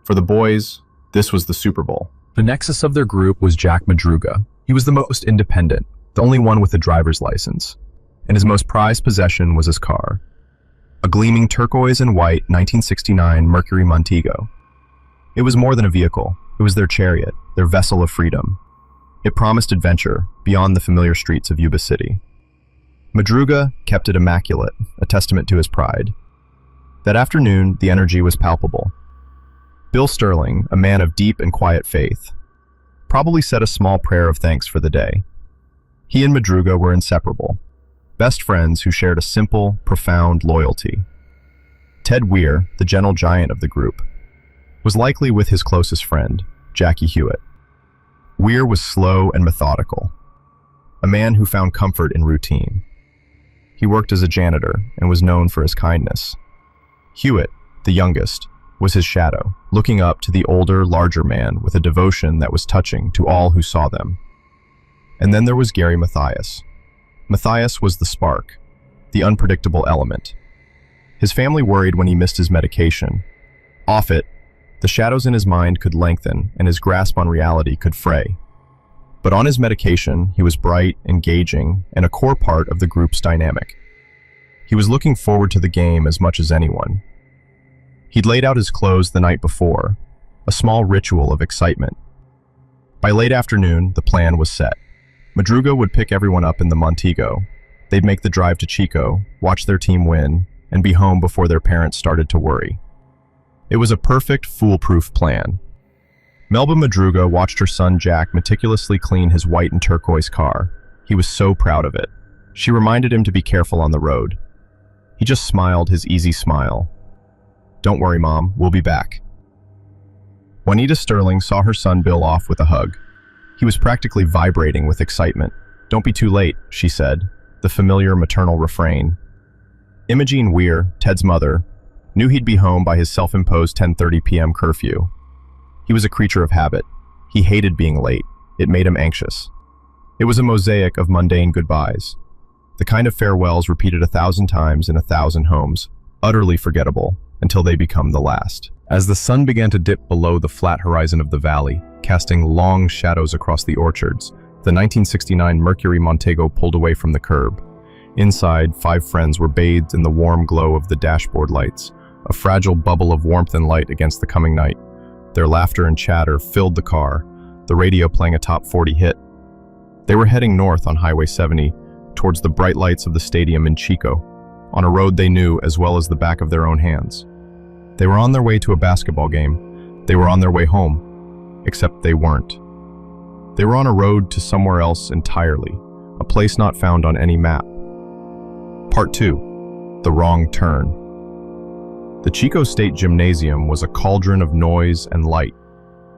For the boys, this was the Super Bowl. The nexus of their group was Jack Madruga. He was the most independent, the only one with a driver's license, and his most prized possession was his car. A gleaming turquoise and white 1969 Mercury Montego. It was more than a vehicle. It was their chariot, their vessel of freedom. It promised adventure beyond the familiar streets of Yuba City. Madruga kept it immaculate, a testament to his pride. That afternoon, the energy was palpable. Bill Sterling, a man of deep and quiet faith, probably said a small prayer of thanks for the day. He and Madruga were inseparable, best friends who shared a simple, profound loyalty. Ted Weir, the gentle giant of the group, was likely with his closest friend, Jackie Hewitt. Weir was slow and methodical, a man who found comfort in routine. He worked as a janitor and was known for his kindness. Hewitt, the youngest, was his shadow, looking up to the older, larger man with a devotion that was touching to all who saw them. And then there was Gary Mathias. Mathias was the spark, the unpredictable element. His family worried when he missed his medication. Off it, the shadows in his mind could lengthen and his grasp on reality could fray. But on his medication, he was bright, engaging, and a core part of the group's dynamic. He was looking forward to the game as much as anyone. He'd laid out his clothes the night before, a small ritual of excitement. By late afternoon, the plan was set. Madruga would pick everyone up in the Montego. They'd make the drive to Chico, watch their team win, and be home before their parents started to worry. It was a perfect, foolproof plan. Melba Madruga watched her son Jack meticulously clean his white and turquoise car. He was so proud of it. She reminded him to be careful on the road. He just smiled his easy smile. "Don't worry, Mom, we'll be back." Juanita Sterling saw her son Bill off with a hug. He was practically vibrating with excitement. "Don't be too late," she said, the familiar maternal refrain. Imogene Weir, Ted's mother, knew he'd be home by his self-imposed 10:30 p.m. curfew. He was a creature of habit. He hated being late. It made him anxious. It was a mosaic of mundane goodbyes, the kind of farewells repeated 1,000 times in 1,000 homes, utterly forgettable until they become the last. As the sun began to dip below the flat horizon of the valley, casting long shadows across the orchards, the 1969 Mercury Montego pulled away from the curb. Inside, 5 friends were bathed in the warm glow of the dashboard lights, a fragile bubble of warmth and light against the coming night. Their laughter and chatter filled the car, the radio playing a top 40 hit. They were heading north on Highway 70, towards the bright lights of the stadium in Chico, on a road they knew as well as the back of their own hands. They were on their way to a basketball game. They were on their way home, except they weren't. They were on a road to somewhere else entirely, a place not found on any map. Part 2. The Wrong Turn. The Chico State Gymnasium was a cauldron of noise and light.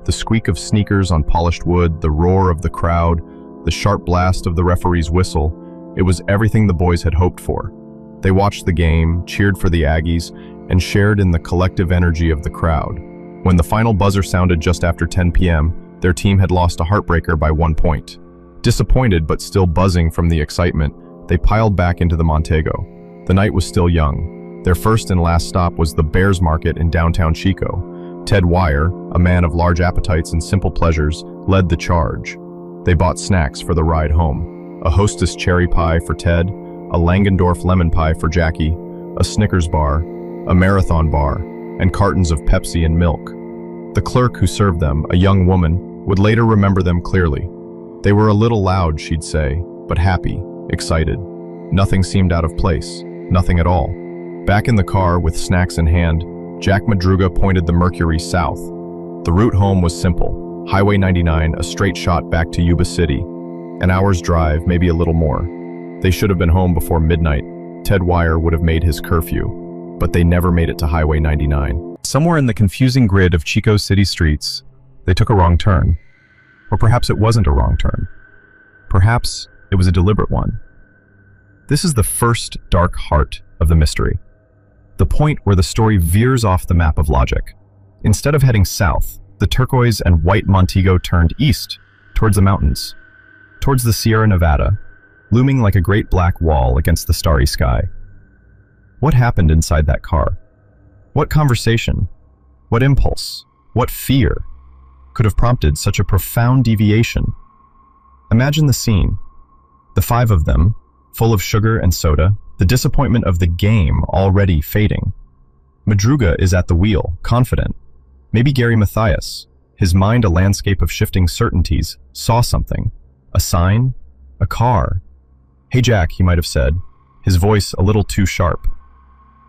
The squeak of sneakers on polished wood, the roar of the crowd, the sharp blast of the referee's whistle, it was everything the boys had hoped for. They watched the game, cheered for the Aggies, and shared in the collective energy of the crowd. When the final buzzer sounded just after 10 p.m., their team had lost a heartbreaker by 1 point. Disappointed but still buzzing from the excitement, they piled back into the Montego. The night was still young. Their first and last stop was the Bears Market in downtown Chico. Ted Weir, a man of large appetites and simple pleasures, led the charge. They bought snacks for the ride home. A Hostess cherry pie for Ted, a Langendorf lemon pie for Jackie, a Snickers bar, a Marathon bar, and cartons of Pepsi and milk. The clerk who served them, a young woman, would later remember them clearly. They were a little loud, she'd say, but happy, excited. Nothing seemed out of place, nothing at all. Back in the car, with snacks in hand, Jack Madruga pointed the Mercury south. The route home was simple. Highway 99, a straight shot back to Yuba City. An hour's drive, maybe a little more. They should have been home before midnight. Ted Weir would have made his curfew, but they never made it to Highway 99. Somewhere in the confusing grid of Chico's city streets, they took a wrong turn. Or perhaps it wasn't a wrong turn. Perhaps it was a deliberate one. This is the first dark heart of the mystery. The point where the story veers off the map of logic. Instead of heading south, the turquoise and white Montego turned east, towards the mountains, towards the Sierra Nevada, looming like a great black wall against the starry sky. What happened inside that car? What conversation, what impulse, what fear could have prompted such a profound deviation? Imagine the scene. The five of them, full of sugar and soda, the disappointment of the game already fading. Madruga is at the wheel, confident. Maybe Gary Mathias, his mind a landscape of shifting certainties, saw something. A sign? A car? "Hey Jack," he might have said, his voice a little too sharp.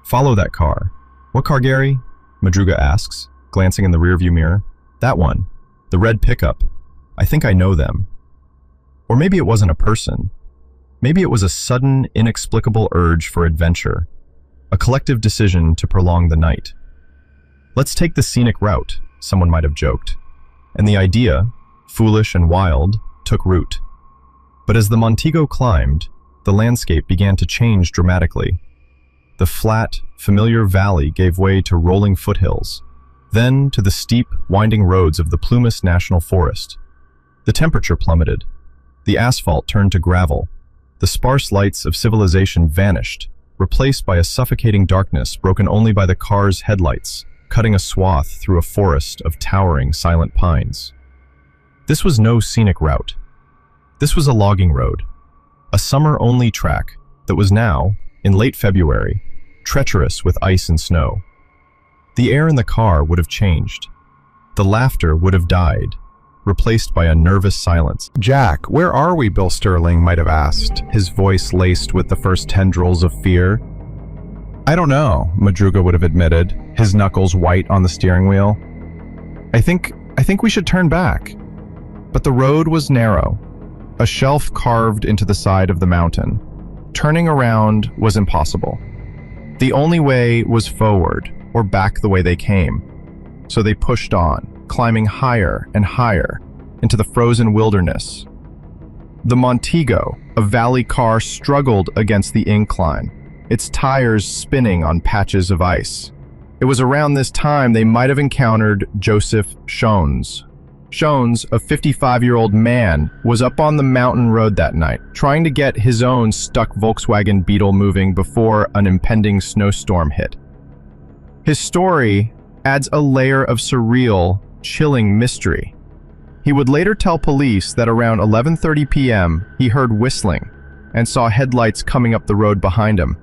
"Follow that car." "What car, Gary?" Madruga asks, glancing in the rearview mirror. "That one. The red pickup. I think I know them." Or maybe it wasn't a person. Maybe it was a sudden, inexplicable urge for adventure, a collective decision to prolong the night. "Let's take the scenic route," someone might have joked. And the idea, foolish and wild, took root. But as the Montego climbed, the landscape began to change dramatically. The flat, familiar valley gave way to rolling foothills, then to the steep, winding roads of the Plumas National Forest. The temperature plummeted. The asphalt turned to gravel. The sparse lights of civilization vanished, replaced by a suffocating darkness broken only by the car's headlights, cutting a swath through a forest of towering, silent pines. This was no scenic route. This was a logging road, a summer-only track that was now, in late February, treacherous with ice and snow. The air in the car would have changed. The laughter would have died, replaced by a nervous silence. "Jack, where are we?" Bill Sterling might have asked, his voice laced with the first tendrils of fear. "I don't know," Madruga would have admitted, his knuckles white on the steering wheel. I think we should turn back." But the road was narrow, a shelf carved into the side of the mountain. Turning around was impossible. The only way was forward, or back the way they came. So they pushed on, climbing higher and higher into the frozen wilderness. The Montego, a valley car, struggled against the incline, its tires spinning on patches of ice. It was around this time they might have encountered Joseph Shones. Shones, a 55-year-old man, was up on the mountain road that night, trying to get his own stuck Volkswagen Beetle moving before an impending snowstorm hit. His story adds a layer of surreal, chilling mystery. He would later tell police that around 11:30 p.m. he heard whistling and saw headlights coming up the road behind him.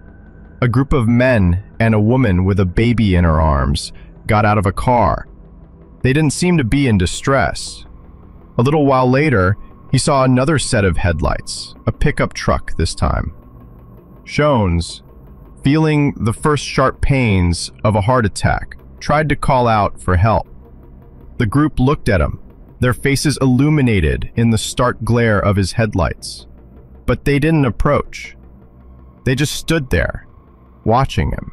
A group of men and a woman with a baby in her arms got out of a car. They didn't seem to be in distress. A little while later, he saw another set of headlights, a pickup truck this time. Shones, feeling the first sharp pains of a heart attack, tried to call out for help. The group looked at him, their faces illuminated in the stark glare of his headlights. But they didn't approach. They just stood there, watching him.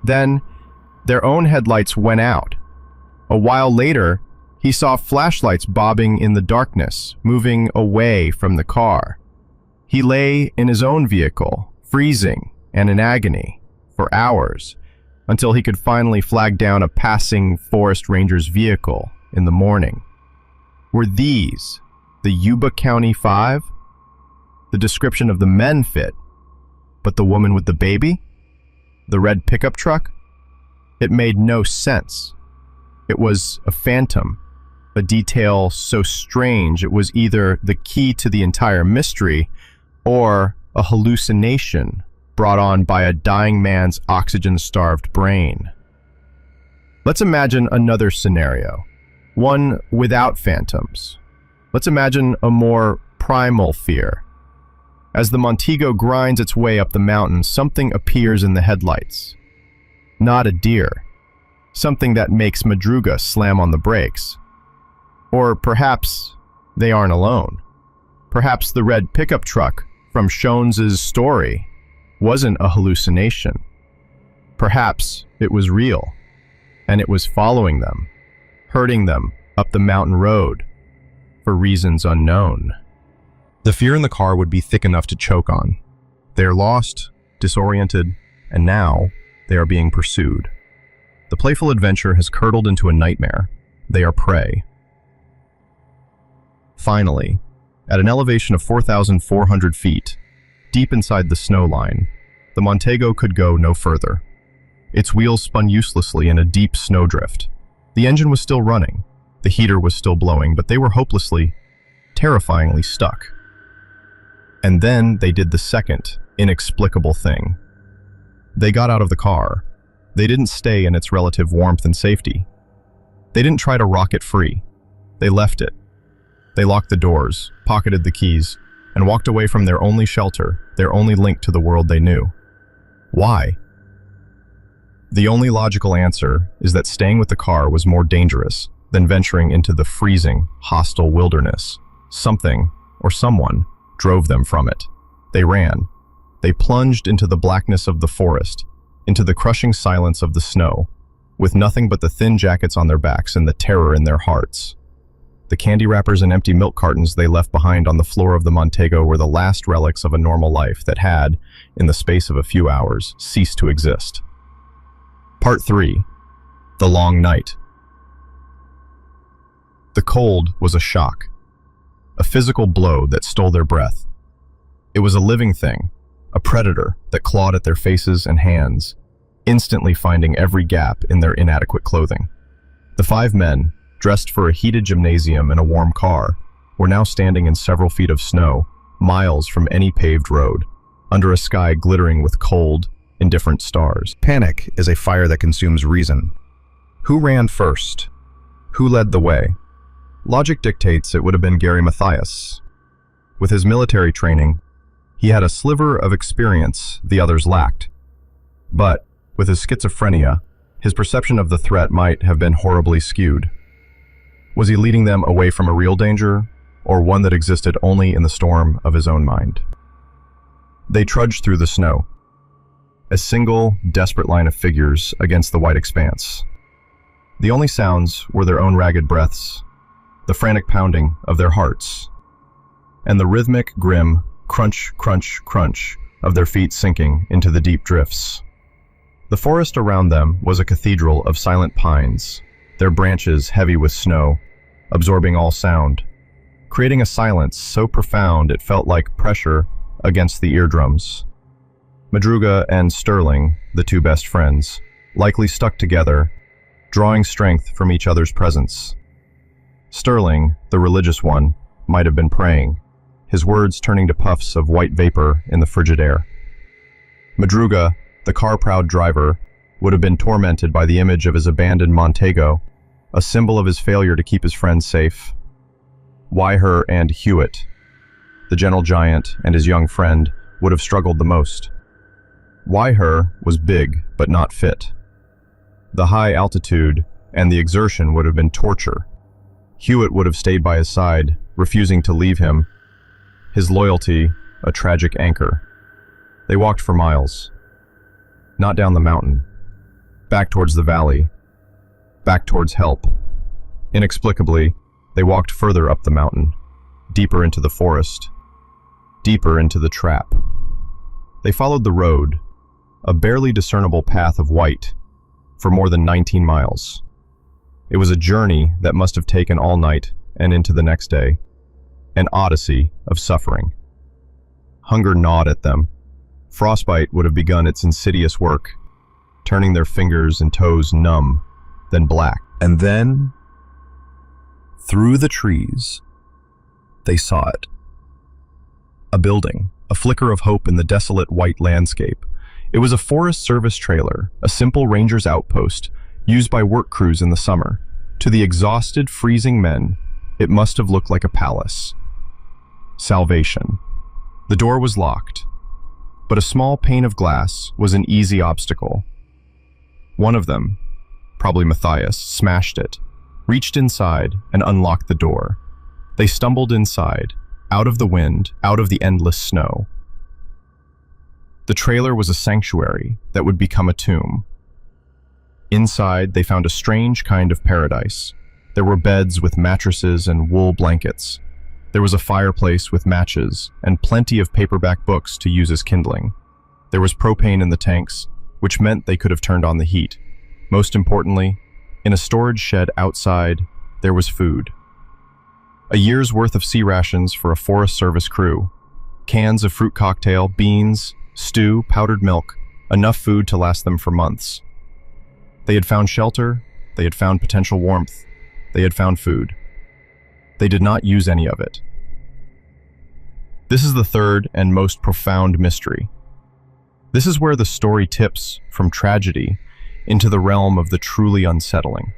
Then, their own headlights went out. A while later, he saw flashlights bobbing in the darkness, moving away from the car. He lay in his own vehicle, freezing and in agony, for hours, until he could finally flag down a passing forest ranger's vehicle in the morning. Were these the Yuba County Five? The description of the men fit, but the woman with the baby? The red pickup truck? It made no sense. It was a phantom, a detail so strange it was either the key to the entire mystery or a hallucination brought on by a dying man's oxygen-starved brain. Let's imagine another scenario, one without phantoms. Let's imagine a more primal fear. As the Montego grinds its way up the mountain, something appears in the headlights. Not a deer. Something that makes Madruga slam on the brakes. Or perhaps they aren't alone. Perhaps the red pickup truck from Shones's story wasn't a hallucination. Perhaps it was real. and it was following them, herding them up the mountain road for reasons unknown. The fear in the car would be thick enough to choke on. They are lost, disoriented, and now they are being pursued. The playful adventure has curdled into a nightmare. They are prey. Finally, at an elevation of 4,400 feet, deep inside the snow line, the Montego could go no further. Its wheels spun uselessly in a deep snowdrift. The engine was still running, the heater was still blowing, but they were hopelessly, terrifyingly stuck. And then they did the second, inexplicable thing. They got out of the car. They didn't stay in its relative warmth and safety. They didn't try to rocket free. They left it. They locked the doors, pocketed the keys, and walked away from their only shelter, their only link to the world they knew. Why? The only logical answer is that staying with the car was more dangerous than venturing into the freezing, hostile wilderness. Something, or someone, drove them from it. They ran. They plunged into the blackness of the forest, into the crushing silence of the snow, with nothing but the thin jackets on their backs and the terror in their hearts. The candy wrappers and empty milk cartons they left behind on the floor of the Montego were the last relics of a normal life that had, in the space of a few hours, ceased to exist. Part 3. The Long Night. The cold was a shock, a physical blow that stole their breath. It was a living thing, a predator that clawed at their faces and hands, instantly finding every gap in their inadequate clothing. The 5 men, dressed for a heated gymnasium in a warm car, were now standing in several feet of snow, miles from any paved road, under a sky glittering with cold, indifferent stars. Panic is a fire that consumes reason. Who ran first? Who led the way? Logic dictates it would have been Gary Mathias. With his military training, he had a sliver of experience the others lacked. But, with his schizophrenia, his perception of the threat might have been horribly skewed. Was he leading them away from a real danger, or one that existed only in the storm of his own mind? They trudged through the snow, a single, desperate line of figures against the white expanse. The only sounds were their own ragged breaths, the frantic pounding of their hearts, and the rhythmic, grim crunch, crunch, crunch of their feet sinking into the deep drifts. The forest around them was a cathedral of silent pines, their branches heavy with snow, absorbing all sound, creating a silence so profound it felt like pressure against the eardrums. Madruga and Sterling, the 2 best friends, likely stuck together, drawing strength from each other's presence. Sterling, the religious one, might have been praying, his words turning to puffs of white vapor in the frigid air. Madruga, the car-proud driver, would have been tormented by the image of his abandoned Montego, a symbol of his failure to keep his friends safe. Wyher and Hewitt, the gentle giant and his young friend, would have struggled the most. Wyher was big but not fit. The high altitude and the exertion would have been torture. Hewitt would have stayed by his side, refusing to leave him, his loyalty a tragic anchor. They walked for miles. Not down the mountain. Back towards the valley. Back towards help. Inexplicably, they walked further up the mountain, deeper into the forest, deeper into the trap. They followed the road, a barely discernible path of white, for more than 19 miles. It was a journey that must have taken all night and into the next day, an odyssey of suffering. Hunger gnawed at them. Frostbite would have begun its insidious work, turning their fingers and toes numb, then black. And then, through the trees, they saw it. A building, a flicker of hope in the desolate white landscape. It was a Forest Service trailer, a simple ranger's outpost, used by work crews in the summer. To the exhausted, freezing men, it must have looked like a palace. Salvation. The door was locked, but a small pane of glass was an easy obstacle. One of them, probably Mathias, smashed it, reached inside, and unlocked the door. They stumbled inside, out of the wind, out of the endless snow. The trailer was a sanctuary that would become a tomb. Inside, they found a strange kind of paradise. There were beds with mattresses and wool blankets. There was a fireplace with matches and plenty of paperback books to use as kindling. There was propane in the tanks, which meant they could have turned on the heat. Most importantly, in a storage shed outside, there was food. A year's worth of sea rations for a Forest Service crew. Cans of fruit cocktail, beans, stew, powdered milk, enough food to last them for months. They had found shelter, they had found potential warmth, they had found food. They did not use any of it. This is the third and most profound mystery. This is where the story tips from tragedy into the realm of the truly unsettling.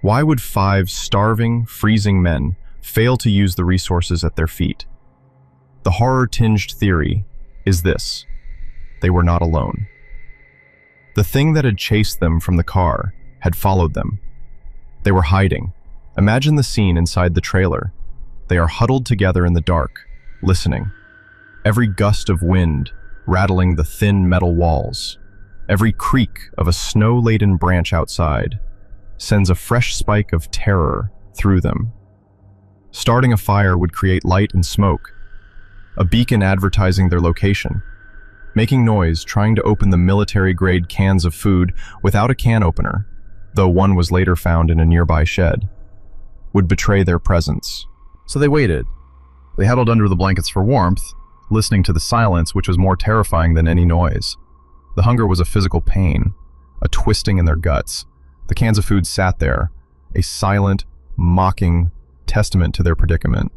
Why would 5 starving, freezing men fail to use the resources at their feet? The horror-tinged theory is this: they were not alone. The thing that had chased them from the car had followed them. They were hiding. Imagine the scene inside the trailer. They are huddled together in the dark, listening. Every gust of wind rattling the thin metal walls. Every creak of a snow-laden branch outside sends a fresh spike of terror through them. Starting a fire would create light and smoke, a beacon advertising their location. Making noise, trying to open the military-grade cans of food without a can opener, though one was later found in a nearby shed, would betray their presence. So they waited. They huddled under the blankets for warmth, listening to the silence which was more terrifying than any noise. The hunger was a physical pain, a twisting in their guts. The cans of food sat there, a silent, mocking testament to their predicament.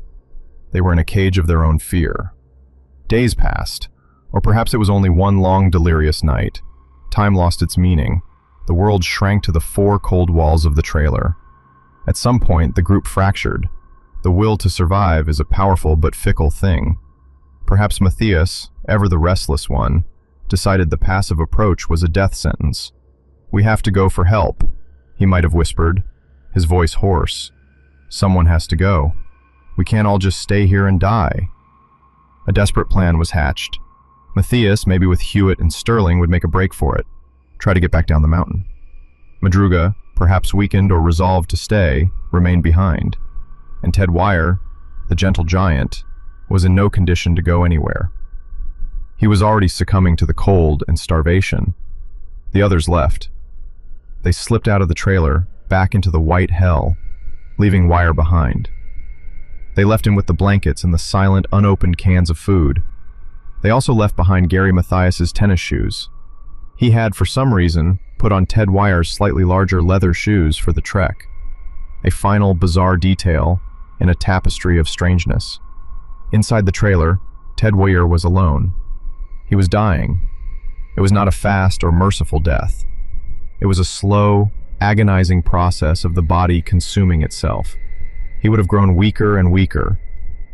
They were in a cage of their own fear. Days passed, or perhaps it was only one long delirious night. Time lost its meaning. The world shrank to the 4 cold walls of the trailer. At some point, the group fractured. The will to survive is a powerful but fickle thing. Perhaps Matthias, ever the restless one, decided the passive approach was a death sentence. "We have to go for help," he might have whispered, his voice hoarse. "Someone has to go. We can't all just stay here and die." A desperate plan was hatched. Matthias, maybe with Hewitt and Sterling, would make a break for it, try to get back down the mountain. Madruga, perhaps weakened or resolved to stay, remained behind. And Ted Wire, the gentle giant, was in no condition to go anywhere. He was already succumbing to the cold and starvation. The others left. They slipped out of the trailer, back into the white hell, leaving Wire behind. They left him with the blankets and the silent, unopened cans of food. They also left behind Gary Matthias's tennis shoes. He had, for some reason, put on Ted Wire's slightly larger leather shoes for the trek. A final, bizarre detail in a tapestry of strangeness. Inside the trailer, Ted Wire was alone. He was dying. It was not a fast or merciful death. It was a slow, agonizing process of the body consuming itself. He would have grown weaker and weaker,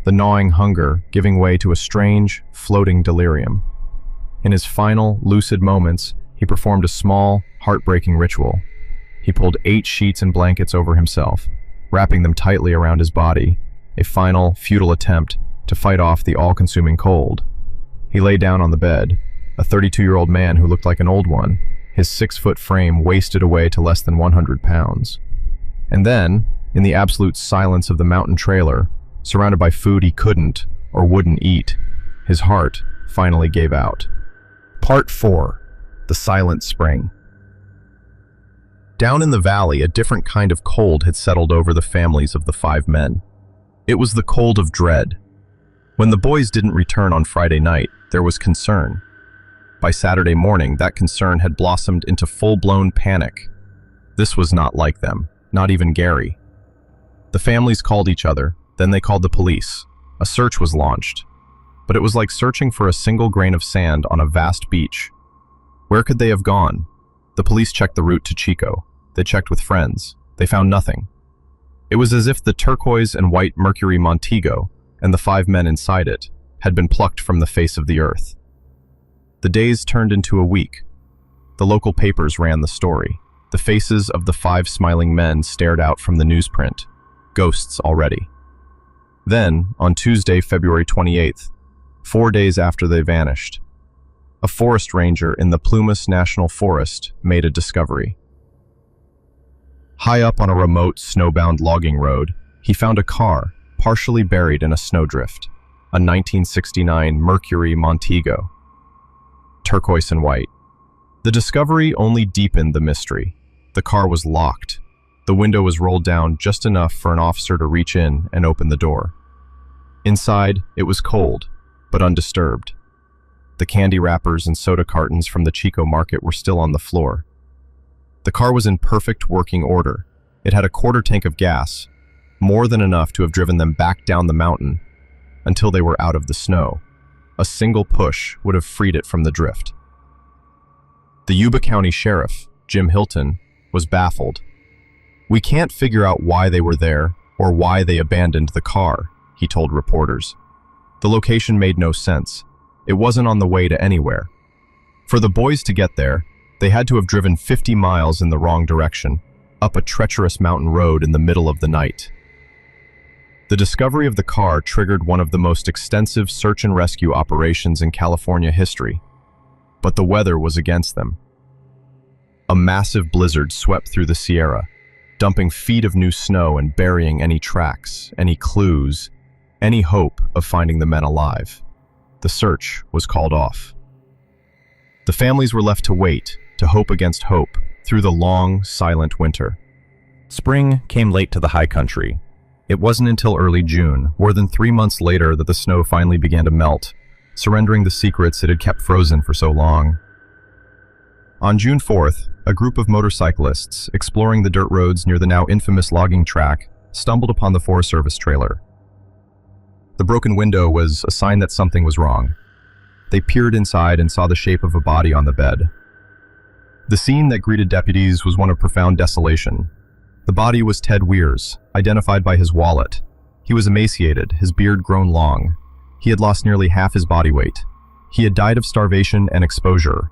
the gnawing hunger giving way to a strange, floating delirium. In his final, lucid moments, he performed a small, heartbreaking ritual. He pulled 8 sheets and blankets over himself, wrapping them tightly around his body, a final, futile attempt to fight off the all-consuming cold. He lay down on the bed, a 32-year-old man who looked like an old one, his 6-foot frame wasted away to less than 100 pounds. And then, in the absolute silence of the mountain trailer, surrounded by food he couldn't or wouldn't eat, his heart finally gave out. Part 4. The Silent Spring. Down in the valley, a different kind of cold had settled over the families of the 5 men. It was the cold of dread. When the boys didn't return on Friday night, there was concern. By Saturday morning, that concern had blossomed into full-blown panic. This was not like them, not even Gary. The families called each other, then they called the police. A search was launched. But it was like searching for a single grain of sand on a vast beach. Where could they have gone? The police checked the route to Chico. They checked with friends. They found nothing. It was as if the turquoise and white Mercury Montego and the 5 men inside it had been plucked from the face of the earth. The days turned into a week. The local papers ran the story. The faces of the 5 smiling men stared out from the newsprint. Ghosts already. Then, on Tuesday, February 28th, 4 days after they vanished, a forest ranger in the Plumas National Forest made a discovery. High up on a remote, snowbound logging road, he found a car partially buried in a snowdrift, a 1969 Mercury Montego, turquoise and white. The discovery only deepened the mystery. The car was locked. The window was rolled down just enough for an officer to reach in and open the door. Inside, it was cold, but undisturbed. The candy wrappers and soda cartons from the Chico market were still on the floor. The car was in perfect working order. It had a quarter tank of gas, more than enough to have driven them back down the mountain until they were out of the snow. A single push would have freed it from the drift. The Yuba County Sheriff, Jim Hilton, was baffled. "We can't figure out why they were there or why they abandoned the car," he told reporters. The location made no sense. It wasn't on the way to anywhere. For the boys to get there, they had to have driven 50 miles in the wrong direction, up a treacherous mountain road in the middle of the night. The discovery of the car triggered one of the most extensive search and rescue operations in California history. But the weather was against them. A massive blizzard swept through the Sierra, dumping feet of new snow and burying any tracks, any clues, any hope of finding the men alive. The search was called off. The families were left to wait, to hope against hope, through the long, silent winter. Spring came late to the high country. It wasn't until early June, more than 3 months later, that the snow finally began to melt, surrendering the secrets it had kept frozen for so long. On June 4th, a group of motorcyclists exploring the dirt roads near the now infamous logging track stumbled upon the Forest Service trailer. The broken window was a sign that something was wrong. They peered inside and saw the shape of a body on the bed. The scene that greeted deputies was one of profound desolation. The body was Ted Weirs, identified by his wallet. He was emaciated, his beard grown long. He had lost nearly half his body weight. He had died of starvation and exposure.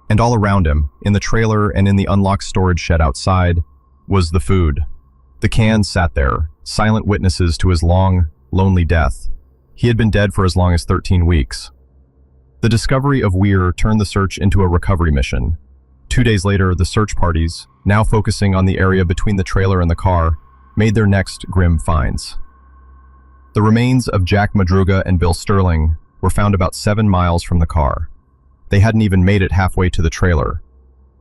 And all around him, in the trailer and in the unlocked storage shed outside, was the food. The cans sat there, silent witnesses to his long, lonely death. He had been dead for as long as 13 weeks. The discovery of Weir turned the search into a recovery mission. 2 days later, the search parties, now focusing on the area between the trailer and the car, made their next grim finds. The remains of Jack Madruga and Bill Sterling were found about 7 miles from the car. They hadn't even made it halfway to the trailer.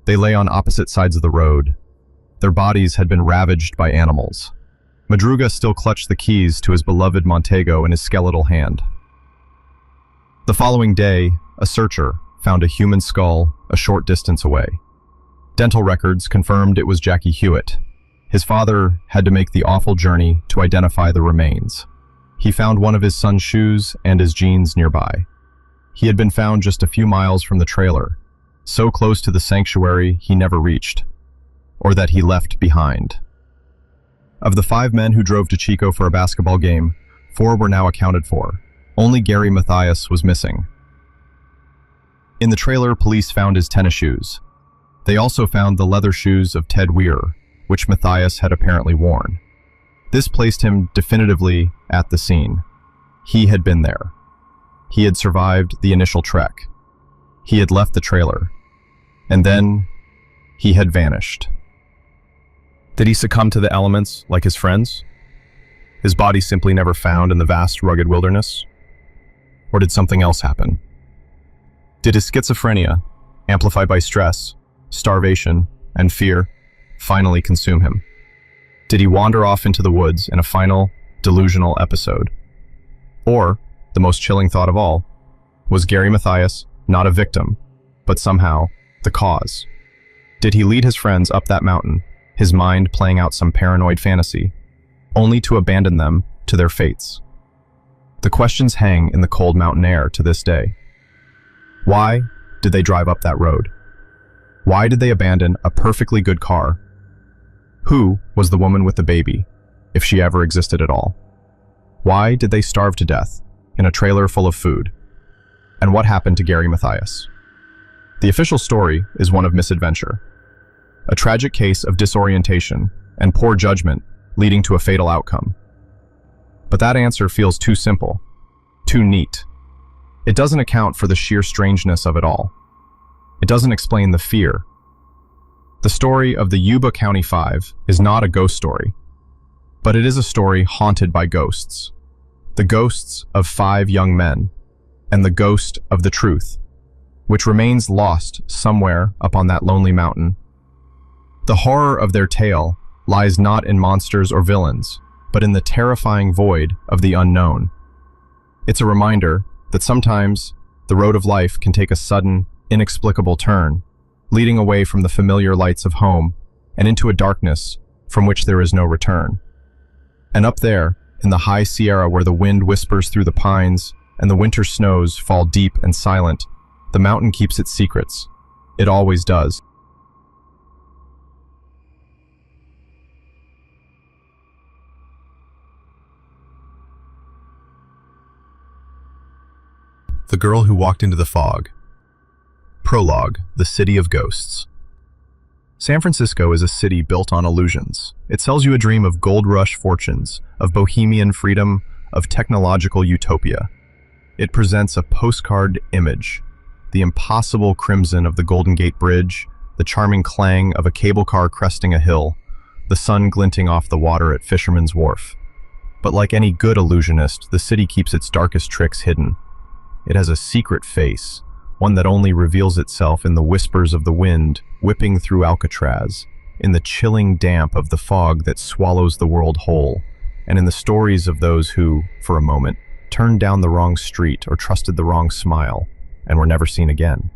They lay on opposite sides of the road. Their bodies had been ravaged by animals. Madruga still clutched the keys to his beloved Montego in his skeletal hand. The following day, a searcher found a human skull a short distance away. Dental records confirmed it was Jackie Hewitt. His father had to make the awful journey to identify the remains. He found one of his son's shoes and his jeans nearby. He had been found just a few miles from the trailer, so close to the sanctuary he never reached, or that he left behind. Of the 5 men who drove to Chico for a basketball game, 4 were now accounted for. Only Gary Mathias was missing. In the trailer, police found his tennis shoes. They also found the leather shoes of Ted Weir, which Mathias had apparently worn. This placed him definitively at the scene. He had been there. He had survived the initial trek. He had left the trailer. And then he had vanished. Did he succumb to the elements like his friends? His body simply never found in the vast, rugged wilderness? Or did something else happen? Did his schizophrenia, amplified by stress, starvation, and fear, finally consume him? Did he wander off into the woods in a final, delusional episode? Or, the most chilling thought of all, was Gary Mathias not a victim, but somehow the cause? Did he lead his friends up that mountain, his mind playing out some paranoid fantasy, only to abandon them to their fates? The questions hang in the cold mountain air to this day. Why did they drive up that road? Why did they abandon a perfectly good car? Who was the woman with the baby, if she ever existed at all? Why did they starve to death in a trailer full of food? And what happened to Gary Mathias? The official story is one of misadventure, a tragic case of disorientation and poor judgment leading to a fatal outcome. But that answer feels too simple, too neat. It doesn't account for the sheer strangeness of it all. It doesn't explain the fear, The story of the Yuba County Five is not a ghost story, but it is a story haunted by ghosts. The ghosts of 5 young men, and the ghost of the truth, which remains lost somewhere up on that lonely mountain. The horror of their tale lies not in monsters or villains, but in the terrifying void of the unknown. It's a reminder that sometimes the road of life can take a sudden, inexplicable turn, leading away from the familiar lights of home and into a darkness from which there is no return. And up there, in the high Sierra where the wind whispers through the pines and the winter snows fall deep and silent, the mountain keeps its secrets. It always does. The Girl Who Walked into the Fog. Prologue, The City of Ghosts. San Francisco is a city built on illusions. It sells you a dream of gold rush fortunes, of bohemian freedom, of technological utopia. It presents a postcard image, the impossible crimson of the Golden Gate Bridge, the charming clang of a cable car cresting a hill, the sun glinting off the water at Fisherman's Wharf. But like any good illusionist, the city keeps its darkest tricks hidden. It has a secret face, one that only reveals itself in the whispers of the wind whipping through Alcatraz, in the chilling damp of the fog that swallows the world whole, and in the stories of those who, for a moment, turned down the wrong street or trusted the wrong smile, and were never seen again.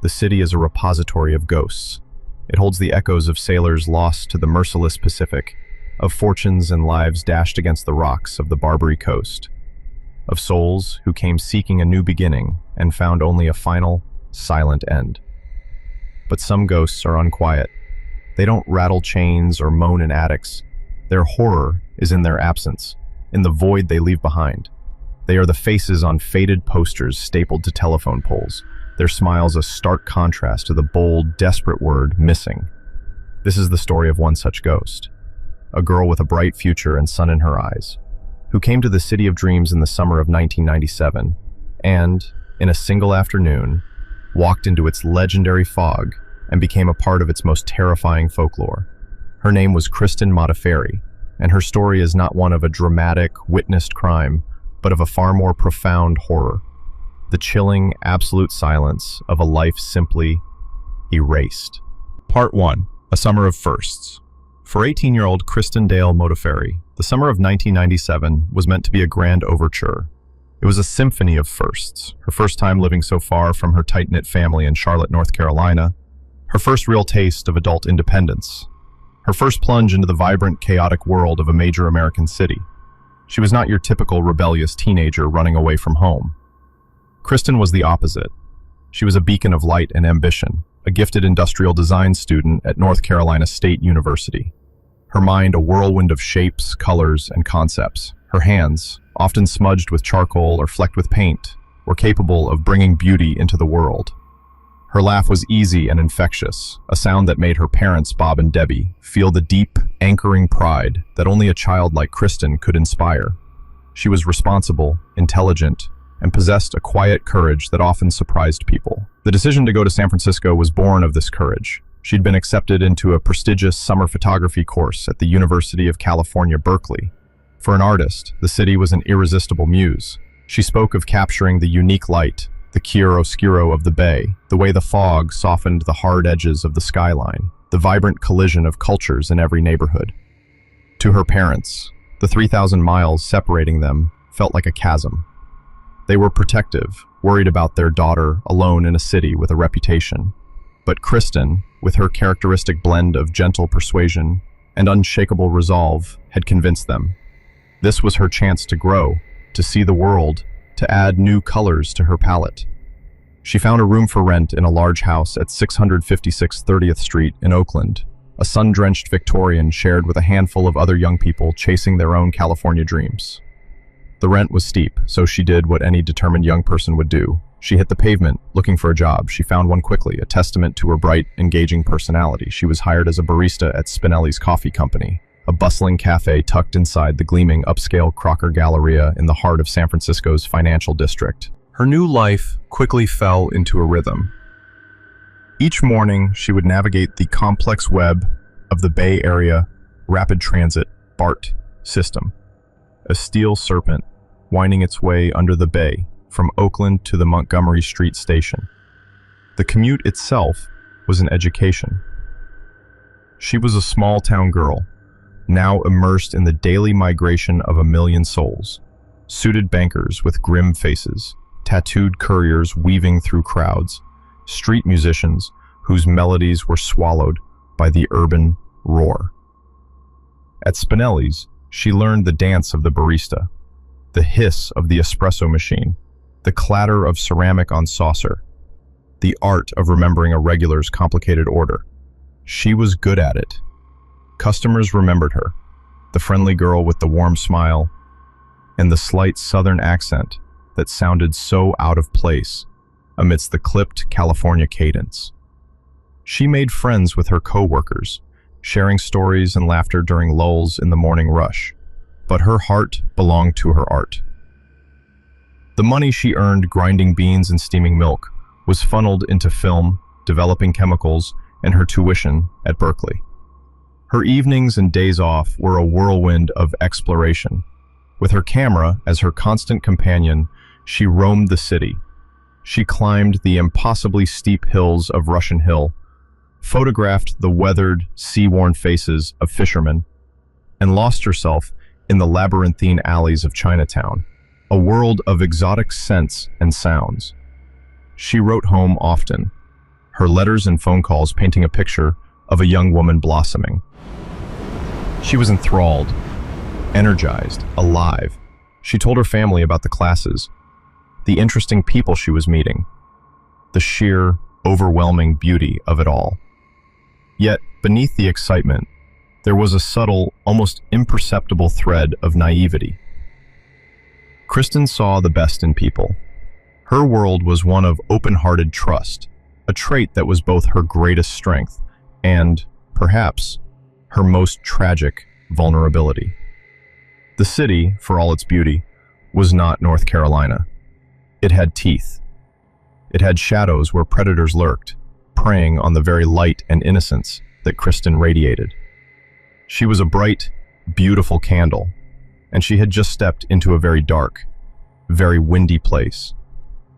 The city is a repository of ghosts. It holds the echoes of sailors lost to the merciless Pacific, of fortunes and lives dashed against the rocks of the Barbary Coast, of souls who came seeking a new beginning and found only a final, silent end. But some ghosts are unquiet. They don't rattle chains or moan in attics. Their horror is in their absence, in the void they leave behind. They are the faces on faded posters stapled to telephone poles, their smiles a stark contrast to the bold, desperate word, missing. This is the story of one such ghost, a girl with a bright future and sun in her eyes, who came to the City of Dreams in the summer of 1997, and, in a single afternoon, walked into its legendary fog and became a part of its most terrifying folklore. Her name was Kristen Modafferi, and her story is not one of a dramatic, witnessed crime, but of a far more profound horror. The chilling, absolute silence of a life simply erased. Part 1. A Summer of Firsts. For 18-year-old Kristen Dale Modafferi, the summer of 1997 was meant to be a grand overture. It was a symphony of firsts. Her first time living so far from her tight-knit family in Charlotte, North Carolina. Her first real taste of adult independence. Her first plunge into the vibrant, chaotic world of a major American city. She was not your typical rebellious teenager running away from home. Kristen was the opposite. She was a beacon of light and ambition, a gifted industrial design student at North Carolina State University. Her mind a whirlwind of shapes, colors, and concepts. Her hands, often smudged with charcoal or flecked with paint, were capable of bringing beauty into the world. Her laugh was easy and infectious, a sound that made her parents, Bob and Debbie, feel the deep, anchoring pride that only a child like Kristen could inspire. She was responsible, intelligent, and possessed a quiet courage that often surprised people. The decision to go to San Francisco was born of this courage. She'd been accepted into a prestigious summer photography course at the University of California, Berkeley. For an artist, the city was an irresistible muse. She spoke of capturing the unique light, the chiaroscuro of the bay, the way the fog softened the hard edges of the skyline, the vibrant collision of cultures in every neighborhood. To her parents, the 3,000 miles separating them felt like a chasm. They were protective, worried about their daughter alone in a city with a reputation. But Kristen, with her characteristic blend of gentle persuasion and unshakable resolve, had convinced them. This was her chance to grow, to see the world, to add new colors to her palette. She found a room for rent in a large house at 656 30th Street in Oakland, a sun-drenched Victorian shared with a handful of other young people chasing their own California dreams. The rent was steep, so she did what any determined young person would do. She hit the pavement, looking for a job. She found one quickly, a testament to her bright, engaging personality. She was hired as a barista at Spinelli's Coffee Company, a bustling cafe tucked inside the gleaming upscale Crocker Galleria in the heart of San Francisco's financial district. Her new life quickly fell into a rhythm. Each morning, she would navigate the complex web of the Bay Area Rapid Transit BART system, a steel serpent winding its way under the bay from Oakland to the Montgomery Street station. The commute itself was an education. She was a small-town girl, now immersed in the daily migration of a million souls. Suited bankers with grim faces, tattooed couriers weaving through crowds, street musicians whose melodies were swallowed by the urban roar. At Spinelli's, she learned the dance of the barista, the hiss of the espresso machine, the clatter of ceramic on saucer, the art of remembering a regular's complicated order. She was good at it. Customers remembered her, the friendly girl with the warm smile and the slight southern accent that sounded so out of place amidst the clipped California cadence. She made friends with her co-workers, sharing stories and laughter during lulls in the morning rush, but her heart belonged to her art. The money she earned grinding beans and steaming milk was funneled into film, developing chemicals, and her tuition at Berkeley. Her evenings and days off were a whirlwind of exploration. With her camera as her constant companion, she roamed the city. She climbed the impossibly steep hills of Russian Hill, photographed the weathered, sea-worn faces of fishermen, and lost herself in the labyrinthine alleys of Chinatown, a world of exotic scents and sounds. She wrote home often, her letters and phone calls painting a picture of a young woman blossoming. She was enthralled, energized, alive. She told her family about the classes, the interesting people she was meeting, the sheer, overwhelming beauty of it all. Yet, beneath the excitement, there was a subtle, almost imperceptible thread of naivety. Kristen saw the best in people. Her world was one of open-hearted trust, a trait that was both her greatest strength and, perhaps, her most tragic vulnerability. The city, for all its beauty, was not North Carolina. It had teeth. It had shadows where predators lurked, preying on the very light and innocence that Kristen radiated. She was a bright, beautiful candle, and she had just stepped into a very dark, very windy place.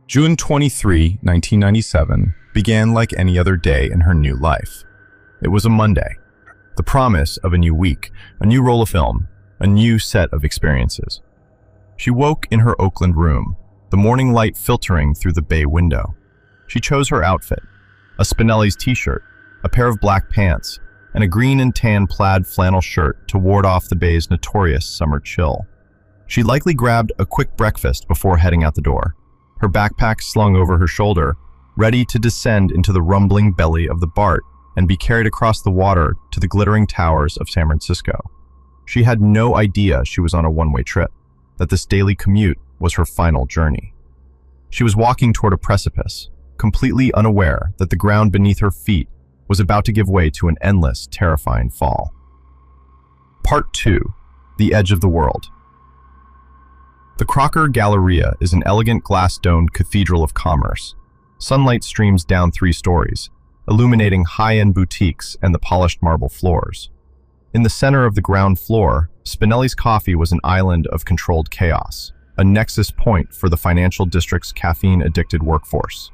June 23, 1997, began like any other day in her new life. It was a Monday, the promise of a new week, a new roll of film, a new set of experiences. She woke in her Oakland room, the morning light filtering through the bay window. She chose her outfit, a Spinelli's t-shirt, a pair of black pants, and a green and tan plaid flannel shirt to ward off the bay's notorious summer chill. She likely grabbed a quick breakfast before heading out the door, her backpack slung over her shoulder, ready to descend into the rumbling belly of the BART and be carried across the water to the glittering towers of San Francisco. She had no idea she was on a one-way trip, that this daily commute was her final journey. She was walking toward a precipice, completely unaware that the ground beneath her feet was about to give way to an endless, terrifying fall. Part 2. The Edge of the World. The Crocker Galleria is an elegant glass-domed cathedral of commerce. Sunlight streams down 3 stories, illuminating high-end boutiques and the polished marble floors. In the center of the ground floor, Spinelli's Coffee was an island of controlled chaos, a nexus point for the financial district's caffeine-addicted workforce.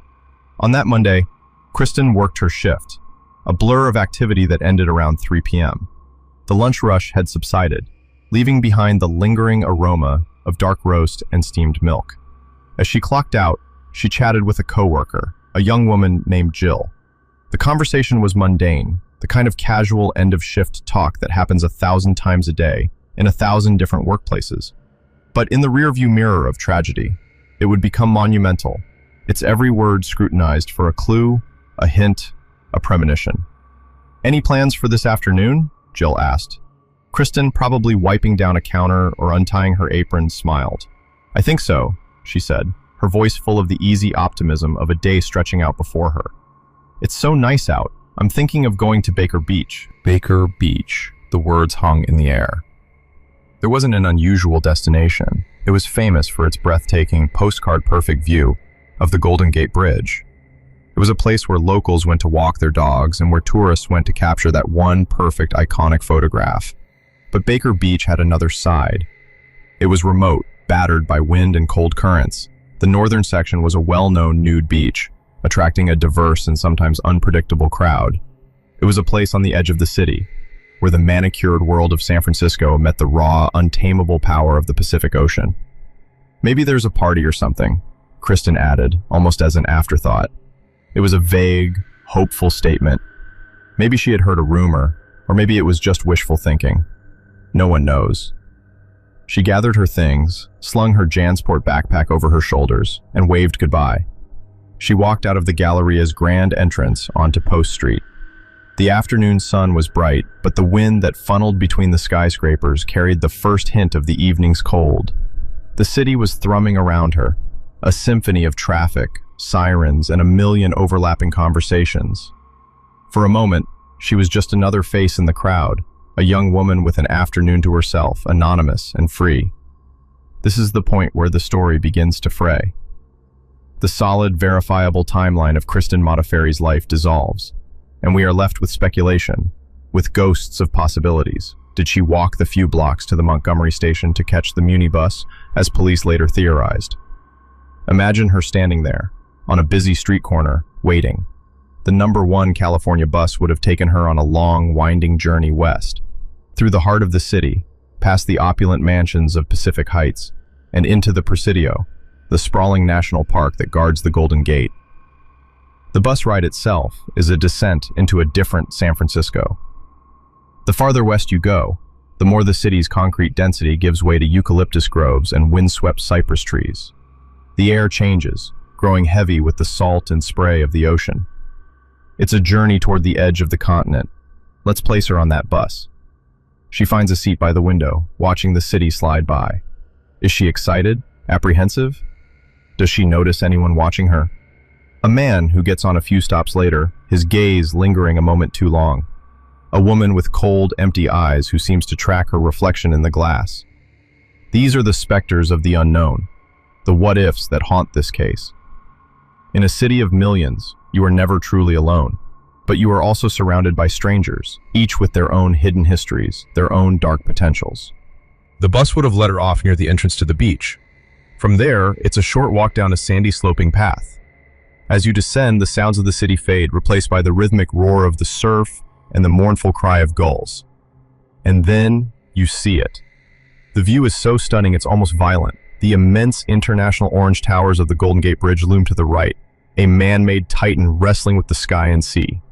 On that Monday, Kristen worked her shift, a blur of activity that ended around 3 p.m. The lunch rush had subsided, leaving behind the lingering aroma of dark roast and steamed milk. As she clocked out, she chatted with a coworker, a young woman named Jill. The conversation was mundane, the kind of casual end-of-shift talk that happens 1,000 times a day in 1,000 different workplaces. But in the rearview mirror of tragedy, it would become monumental, its every word scrutinized for a clue, a hint, a premonition. "Any plans for this afternoon?" Jill asked. Kristen, probably wiping down a counter or untying her apron, smiled. "I think so," she said, her voice full of the easy optimism of a day stretching out before her. "It's so nice out. I'm thinking of going to Baker Beach." Baker Beach. The words hung in the air. There wasn't an unusual destination. It was famous for its breathtaking, postcard-perfect view of the Golden Gate Bridge. It It was a place where locals went to walk their dogs and where tourists went to capture that one perfect, iconic photograph. But Baker Beach had another side. It was remote, battered by wind and cold currents. The northern section was a well-known nude beach, attracting a diverse and sometimes unpredictable crowd. It was a place on the edge of the city, where the manicured world of San Francisco met the raw, untamable power of the Pacific Ocean. "Maybe there's a party or something," Kristen added, almost as an afterthought. It was a vague, hopeful statement. Maybe she had heard a rumor, or maybe it was just wishful thinking. No one knows. She gathered her things, slung her Jansport backpack over her shoulders, and waved goodbye. She walked out of the Galleria's grand entrance onto Post Street. The afternoon sun was bright, but the wind that funneled between the skyscrapers carried the first hint of the evening's cold. The city was thrumming around her, a symphony of traffic, sirens, and a million overlapping conversations. For a moment, she was just another face in the crowd, a young woman with an afternoon to herself, anonymous and free. This is the point where the story begins to fray. The solid, verifiable timeline of Kristen Modafferi's life dissolves, and we are left with speculation, with ghosts of possibilities. Did she walk the few blocks to the Montgomery station to catch the Muni bus, as police later theorized? Imagine her standing there, on a busy street corner, waiting. The number 1 California bus would have taken her on a long, winding journey west, through the heart of the city, past the opulent mansions of Pacific Heights, and into the Presidio, the sprawling national park that guards the Golden Gate. The bus ride itself is a descent into a different San Francisco. The farther west you go, the more the city's concrete density gives way to eucalyptus groves and windswept cypress trees. The air changes, growing heavy with the salt and spray of the ocean. It's a journey toward the edge of the continent. Let's place her on that bus. She finds a seat by the window, watching the city slide by. Is she excited? Apprehensive? Does she notice anyone watching her? A man who gets on a few stops later, his gaze lingering a moment too long. A woman with cold, empty eyes who seems to track her reflection in the glass. These are the specters of the unknown, the what-ifs that haunt this case. In a city of millions, you are never truly alone, but you are also surrounded by strangers, each with their own hidden histories, their own dark potentials. The bus would have let her off near the entrance to the beach. From there, it's a short walk down a sandy sloping path. As you descend, the sounds of the city fade, replaced by the rhythmic roar of the surf and the mournful cry of gulls. And then you see it. The view is so stunning it's almost violent. The immense international orange towers of the Golden Gate Bridge loom to the right, a man-made titan wrestling with the sky and sea.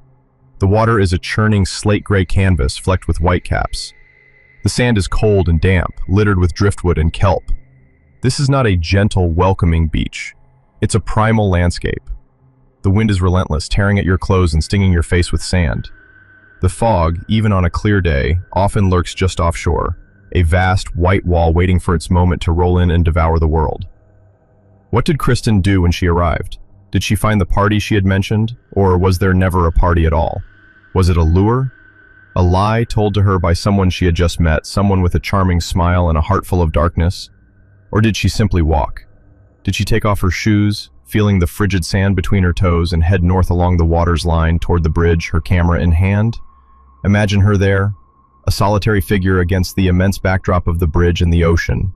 The water is a churning slate-gray canvas flecked with whitecaps. The sand is cold and damp, littered with driftwood and kelp. This is not a gentle, welcoming beach. It's a primal landscape. The wind is relentless, tearing at your clothes and stinging your face with sand. The fog, even on a clear day, often lurks just offshore, a vast white wall waiting for its moment to roll in and devour the world. What did Kristen do when she arrived? Did she find the party she had mentioned, or was there never a party at all? Was it a lure? A lie told to her by someone she had just met, someone with a charming smile and a heart full of darkness? Or did she simply walk? Did she take off her shoes, feeling the frigid sand between her toes, and head north along the water's line toward the bridge, her camera in hand? Imagine her there, a solitary figure against the immense backdrop of the bridge and the ocean.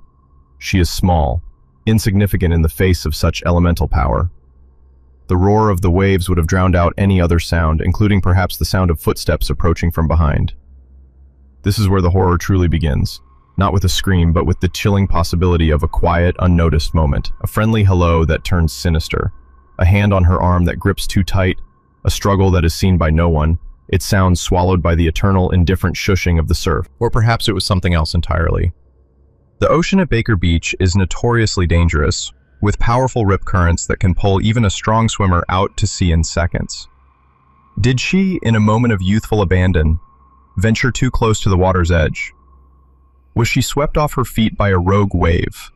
She is small, insignificant in the face of such elemental power. The roar of the waves would have drowned out any other sound, including perhaps the sound of footsteps approaching from behind. This is where the horror truly begins, not with a scream, but with the chilling possibility of a quiet, unnoticed moment, a friendly hello that turns sinister, a hand on her arm that grips too tight, a struggle that is seen by no one, its sounds swallowed by the eternal, indifferent shushing of the surf. Or perhaps it was something else entirely. The ocean at Baker Beach is notoriously dangerous, with powerful rip currents that can pull even a strong swimmer out to sea in seconds. Did she, in a moment of youthful abandon, venture too close to the water's edge? Was she swept off her feet by a rogue wave,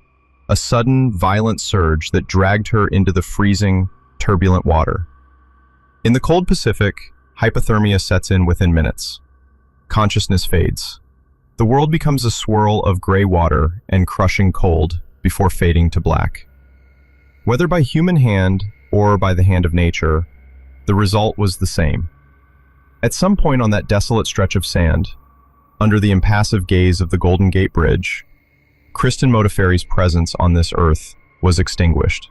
a sudden, violent surge that dragged her into the freezing, turbulent water? In the cold Pacific, hypothermia sets in within minutes. Consciousness fades. The world becomes a swirl of gray water and crushing cold before fading to black. Whether by human hand or by the hand of nature, The result was the same. At some point on that desolate stretch of sand, under the impassive gaze of the Golden Gate Bridge, Kristen Modafferi's presence on this earth was extinguished.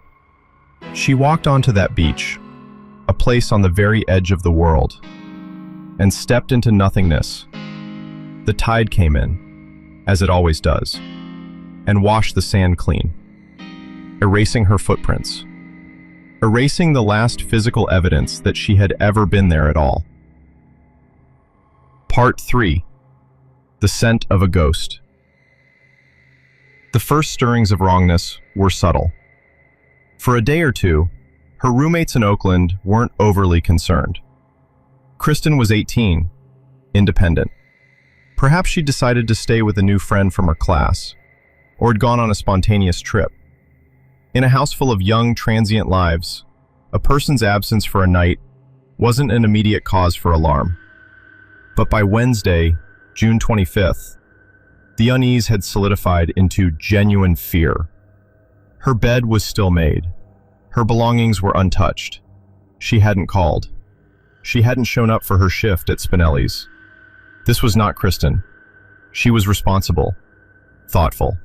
She walked onto that beach, a place on the very edge of the world, and stepped into nothingness. The tide came in, as it always does, and washed the sand clean, erasing her footprints, erasing the last physical evidence that she had ever been there at all. Part 3. The Scent of a Ghost. The first stirrings of wrongness were subtle. For a day or two, her roommates in Oakland weren't overly concerned. Kristen was 18, independent. Perhaps she decided to stay with a new friend from her class, or had gone on a spontaneous trip. In a house full of young, transient lives, a person's absence for a night wasn't an immediate cause for alarm. But by Wednesday, June 25th, the unease had solidified into genuine fear. Her bed was still made. Her belongings were untouched. She hadn't called. She hadn't shown up for her shift at Spinelli's. This was not Kristen. She was responsible, thoughtful.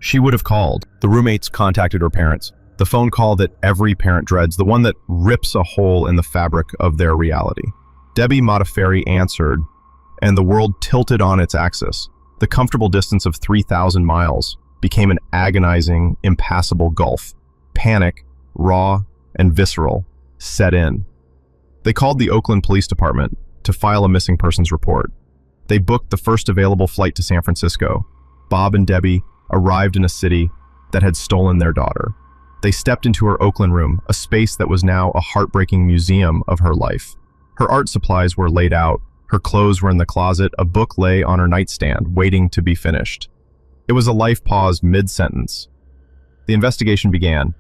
She would have called. The roommates contacted her parents. The phone call that every parent dreads, the one that rips a hole in the fabric of their reality. Debbie Modafferi answered, and the world tilted on its axis. The comfortable distance of 3,000 miles became an agonizing, impassable gulf. Panic, raw and visceral, set in. They called the Oakland Police Department to file a missing persons report. They booked the first available flight to San Francisco. Bob and Debbie arrived in a city that had stolen their daughter. They stepped into her Oakland room, a space that was now a heartbreaking museum of her life. Her art supplies were laid out. Her clothes were in the closet. A book lay on her nightstand, waiting to be finished. It was a life paused mid-sentence. The investigation began,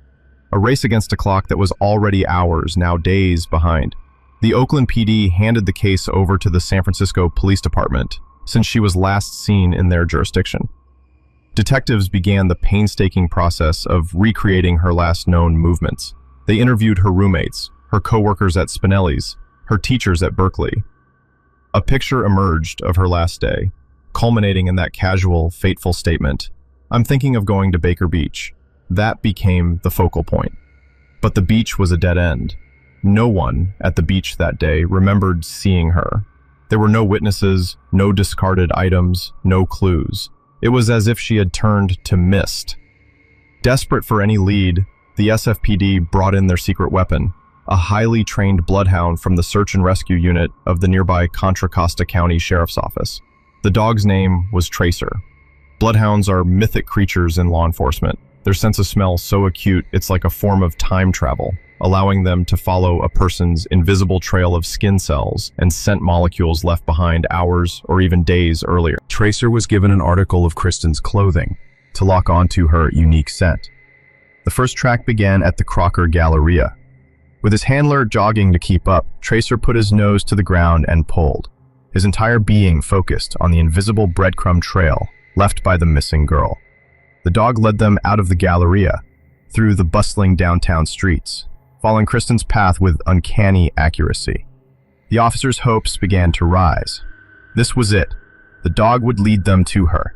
a race against a clock that was already hours, now days behind. The Oakland PD handed the case over to the San Francisco Police Department, since she was last seen in their jurisdiction. Detectives began the painstaking process of recreating her last known movements. They interviewed her roommates, her co-workers at Spinelli's, her teachers at Berkeley. A picture emerged of her last day, culminating in that casual, fateful statement, "I'm thinking of going to Baker Beach." That became the focal point. But the beach was a dead end. No one at the beach that day remembered seeing her. There were no witnesses, no discarded items, no clues. It was as if she had turned to mist. Desperate for any lead, the SFPD brought in their secret weapon, a highly trained bloodhound from the search and rescue unit of the nearby Contra Costa County Sheriff's Office. The dog's name was Tracer. Bloodhounds are mythic creatures in law enforcement. Their sense of smell so acute it's like a form of time travel, allowing them to follow a person's invisible trail of skin cells and scent molecules left behind hours or even days earlier. Tracer was given an article of Kristen's clothing to lock onto her unique scent. The first track began at the Crocker Galleria. With his handler jogging to keep up, Tracer put his nose to the ground and pulled, his entire being focused on the invisible breadcrumb trail left by the missing girl. The dog led them out of the Galleria, through the bustling downtown streets, following Kristen's path with uncanny accuracy. The officers' hopes began to rise. This was it. The dog would lead them to her.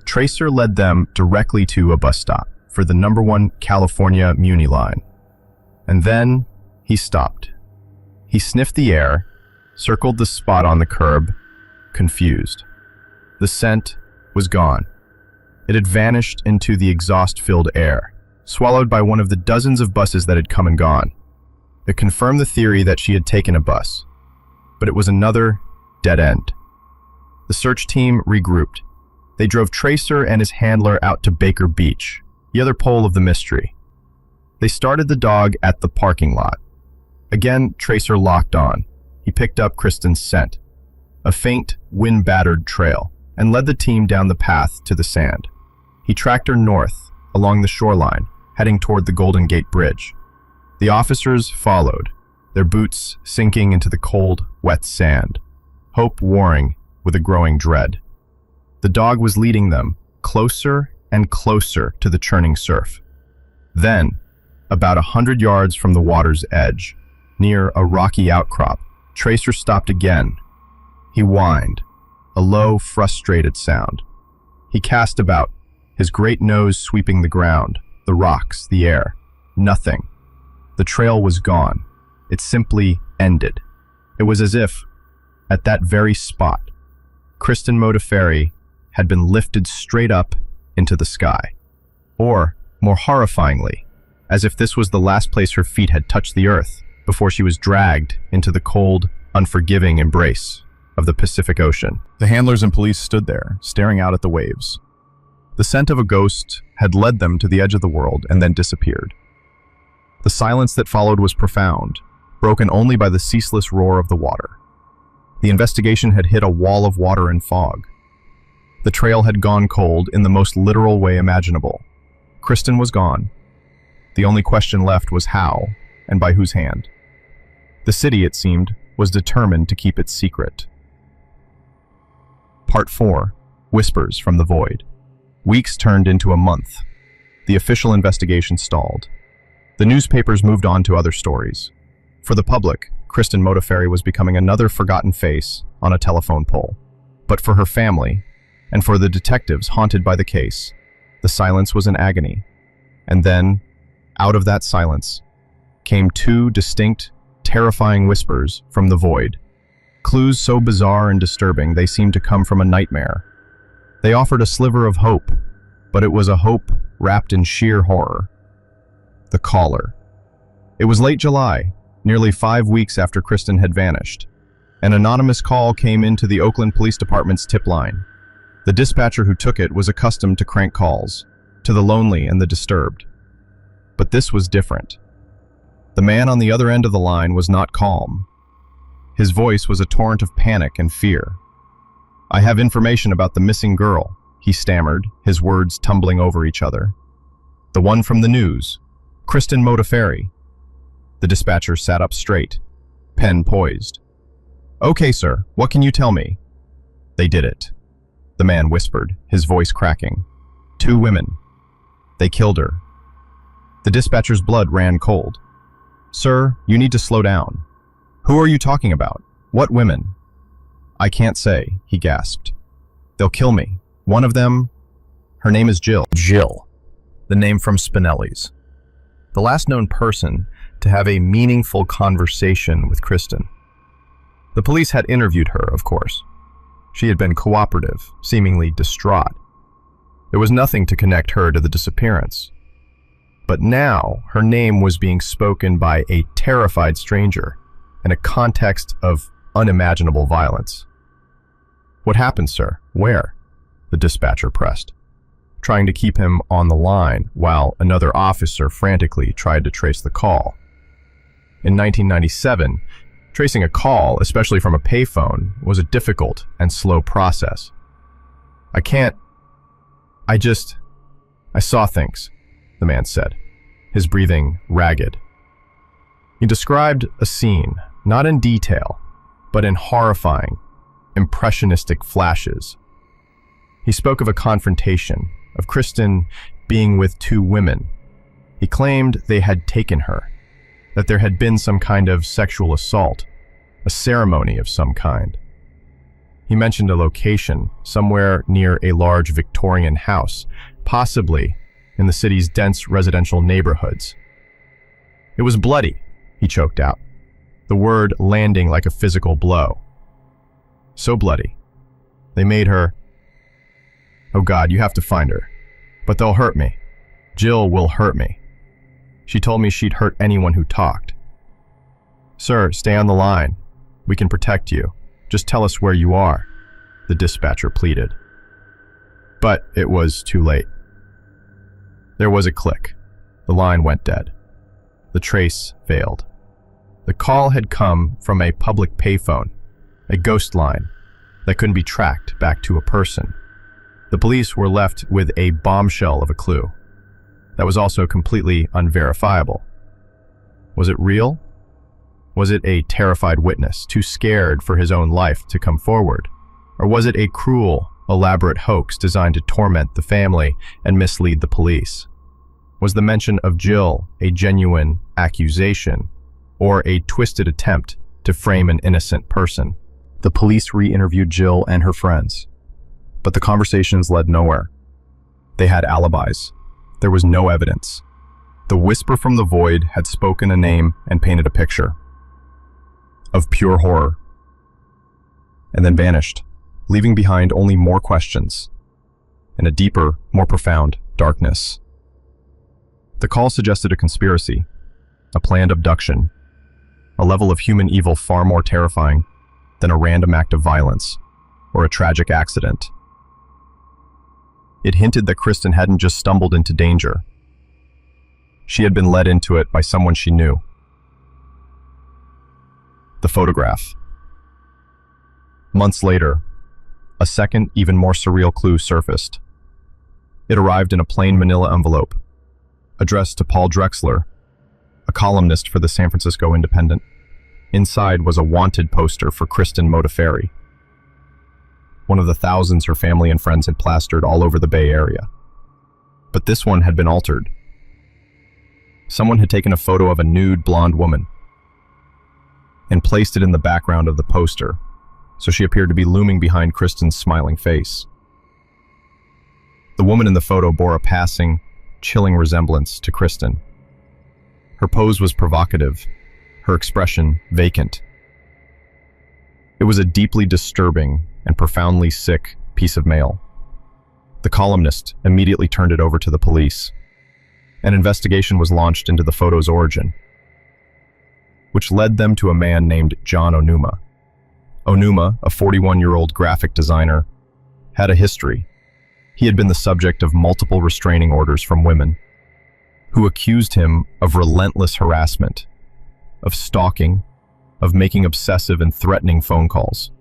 Tracer led them directly to a bus stop for the number 1 California Muni line. And then he stopped. He sniffed the air, circled the spot on the curb, confused. The scent was gone. It had vanished into the exhaust-filled air, swallowed by one of the dozens of buses that had come and gone. It confirmed the theory that she had taken a bus, but it was another dead end. The search team regrouped. They drove Tracer and his handler out to Baker Beach, the other pole of the mystery. They started the dog at the parking lot. Again, Tracer locked on. He picked up Kristen's scent, a faint, wind-battered trail, and led the team down the path to the sand. He tracked her north, along the shoreline, heading toward the Golden Gate Bridge. The officers followed, their boots sinking into the cold, wet sand, hope warring with a growing dread. The dog was leading them closer and closer to the churning surf. Then, about 100 yards from the water's edge, near a rocky outcrop. Tracer stopped again. He whined, a low, frustrated sound. He cast about, his great nose sweeping the ground, the rocks, the air. Nothing. The trail was gone. It simply ended. It was as if, at that very spot, Kristen Modafferi had been lifted straight up into the sky. Or, more horrifyingly, as if this was the last place her feet had touched the earth before she was dragged into the cold, unforgiving embrace of the Pacific Ocean. The handlers and police stood there, staring out at the waves. The scent of a ghost had led them to the edge of the world and then disappeared. The silence that followed was profound, broken only by the ceaseless roar of the water. The investigation had hit a wall of water and fog. The trail had gone cold in the most literal way imaginable. Kristen was gone. The only question left was how, and by whose hand. The city, it seemed, was determined to keep its secret. Part 4. Whispers from the Void. Weeks turned into a month. The official investigation stalled. The newspapers moved on to other stories. For the public, Kristen Modafferi was becoming another forgotten face on a telephone pole. But for her family, and for the detectives haunted by the case, the silence was an agony. And then, out of that silence, came two distinct, terrifying whispers from the void. Clues so bizarre and disturbing they seemed to come from a nightmare. They offered a sliver of hope, but it was a hope wrapped in sheer horror. The caller. It was late July, nearly 5 weeks after Kristen had vanished. An anonymous call came into the Oakland Police Department's tip line. The dispatcher who took it was accustomed to crank calls, to the lonely and the disturbed. But this was different. The man on the other end of the line was not calm. His voice was a torrent of panic and fear. "I have information about the missing girl," he stammered, his words tumbling over each other. "The one from the news, Kristen Modafferi." The dispatcher sat up straight, pen poised. "Okay, sir, what can you tell me?" "They did it," the man whispered, his voice cracking. "2 women. They killed her." The dispatcher's blood ran cold. "Sir, you need to slow down. Who are you talking about? What women?" "I can't say," he gasped. "They'll kill me. One of them, her name is Jill." Jill, the name from Spinelli's. The last known person to have a meaningful conversation with Kristen. The police had interviewed her, of course. She had been cooperative, seemingly distraught. There was nothing to connect her to the disappearance. But now, her name was being spoken by a terrified stranger in a context of unimaginable violence. "What happened, sir? Where?" the dispatcher pressed, trying to keep him on the line while another officer frantically tried to trace the call. In 1997, tracing a call, especially from a payphone, was a difficult and slow process. I saw things," the man said, his breathing ragged. He described a scene, not in detail, but in horrifying, impressionistic flashes. He spoke of a confrontation, of Kristen being with 2 women. He claimed they had taken her, that there had been some kind of sexual assault, a ceremony of some kind. He mentioned a location, somewhere near a large Victorian house, possibly in the city's dense residential neighborhoods. "It was bloody," he choked out, the word landing like a physical blow. "So bloody. They made her... Oh God, you have to find her. But they'll hurt me. Jill will hurt me. She told me she'd hurt anyone who talked." "Sir, stay on the line. We can protect you. Just tell us where you are," the dispatcher pleaded. But it was too late. There was a click. The line went dead. The trace failed. The call had come from a public payphone, a ghost line that couldn't be tracked back to a person. The police were left with a bombshell of a clue that was also completely unverifiable. Was it real? Was it a terrified witness, too scared for his own life to come forward? Or was it a cruel, elaborate hoax designed to torment the family and mislead the police? Was the mention of Jill a genuine accusation, or a twisted attempt to frame an innocent person. The police re-interviewed Jill and her friends, but the conversations led nowhere. They had alibis. There was no evidence. The whisper from the void had spoken a name and painted a picture of pure horror, and then vanished, leaving behind only more questions and a deeper, more profound darkness. The call suggested a conspiracy, a planned abduction, a level of human evil far more terrifying than a random act of violence or a tragic accident. It hinted that Kristen hadn't just stumbled into danger. She had been led into it by someone she knew. The photograph. Months later, a second, even more surreal clue surfaced. It arrived in a plain manila envelope, addressed to Paul Drexler, a columnist for the San Francisco Independent. Inside was a wanted poster for Kristen Modafferi, one of the thousands her family and friends had plastered all over the Bay Area. But this one had been altered. Someone had taken a photo of a nude blonde woman and placed it in the background of the poster, so she appeared to be looming behind Kristen's smiling face. The woman in the photo bore a passing, chilling resemblance to Kristen. Her pose was provocative, her expression vacant. It was a deeply disturbing and profoundly sick piece of mail. The columnist immediately turned it over to the police. An investigation was launched into the photo's origin, which led them to a man named John Onuma. Onuma, a 41-year-old graphic designer, had a history. He had been the subject of multiple restraining orders from women who accused him of relentless harassment, of stalking, of making obsessive and threatening phone calls.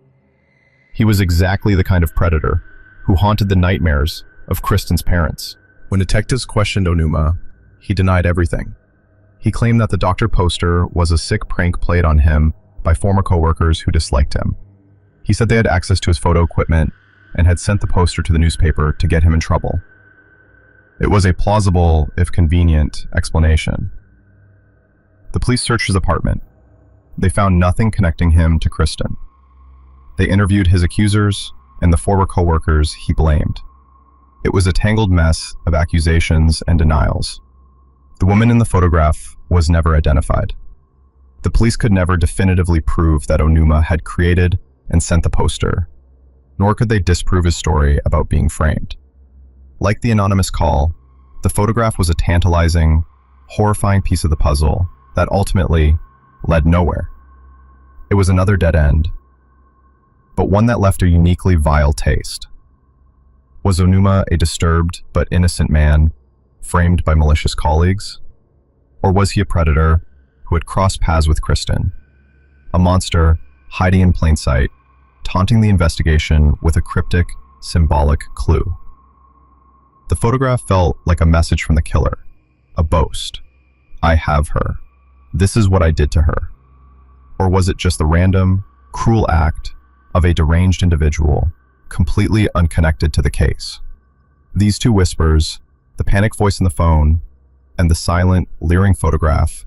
He was exactly the kind of predator who haunted the nightmares of Kristen's parents. When detectives questioned Onuma, he denied everything. He claimed that the doctor poster was a sick prank played on him by former coworkers who disliked him. He said they had access to his photo equipment and had sent the poster to the newspaper to get him in trouble. It was a plausible, if convenient, explanation. The police searched his apartment. They found nothing connecting him to Kristen. They interviewed his accusers and the former coworkers he blamed. It was a tangled mess of accusations and denials. The woman in the photograph was never identified. The police could never definitively prove that Onuma had created and sent the poster, nor could they disprove his story about being framed. Like the anonymous call, the photograph was a tantalizing, horrifying piece of the puzzle that ultimately led nowhere. It was another dead end, but one that left a uniquely vile taste. Was Onuma a disturbed but innocent man framed by malicious colleagues? Or was he a predator who had crossed paths with Kristen, a monster hiding in plain sight, taunting the investigation with a cryptic, symbolic clue? The photograph felt like a message from the killer, a boast. I have her. This is what I did to her. Or was it just the random, cruel act of a deranged individual, completely unconnected to the case? These two whispers, the panic voice in the phone, and the silent, leering photograph,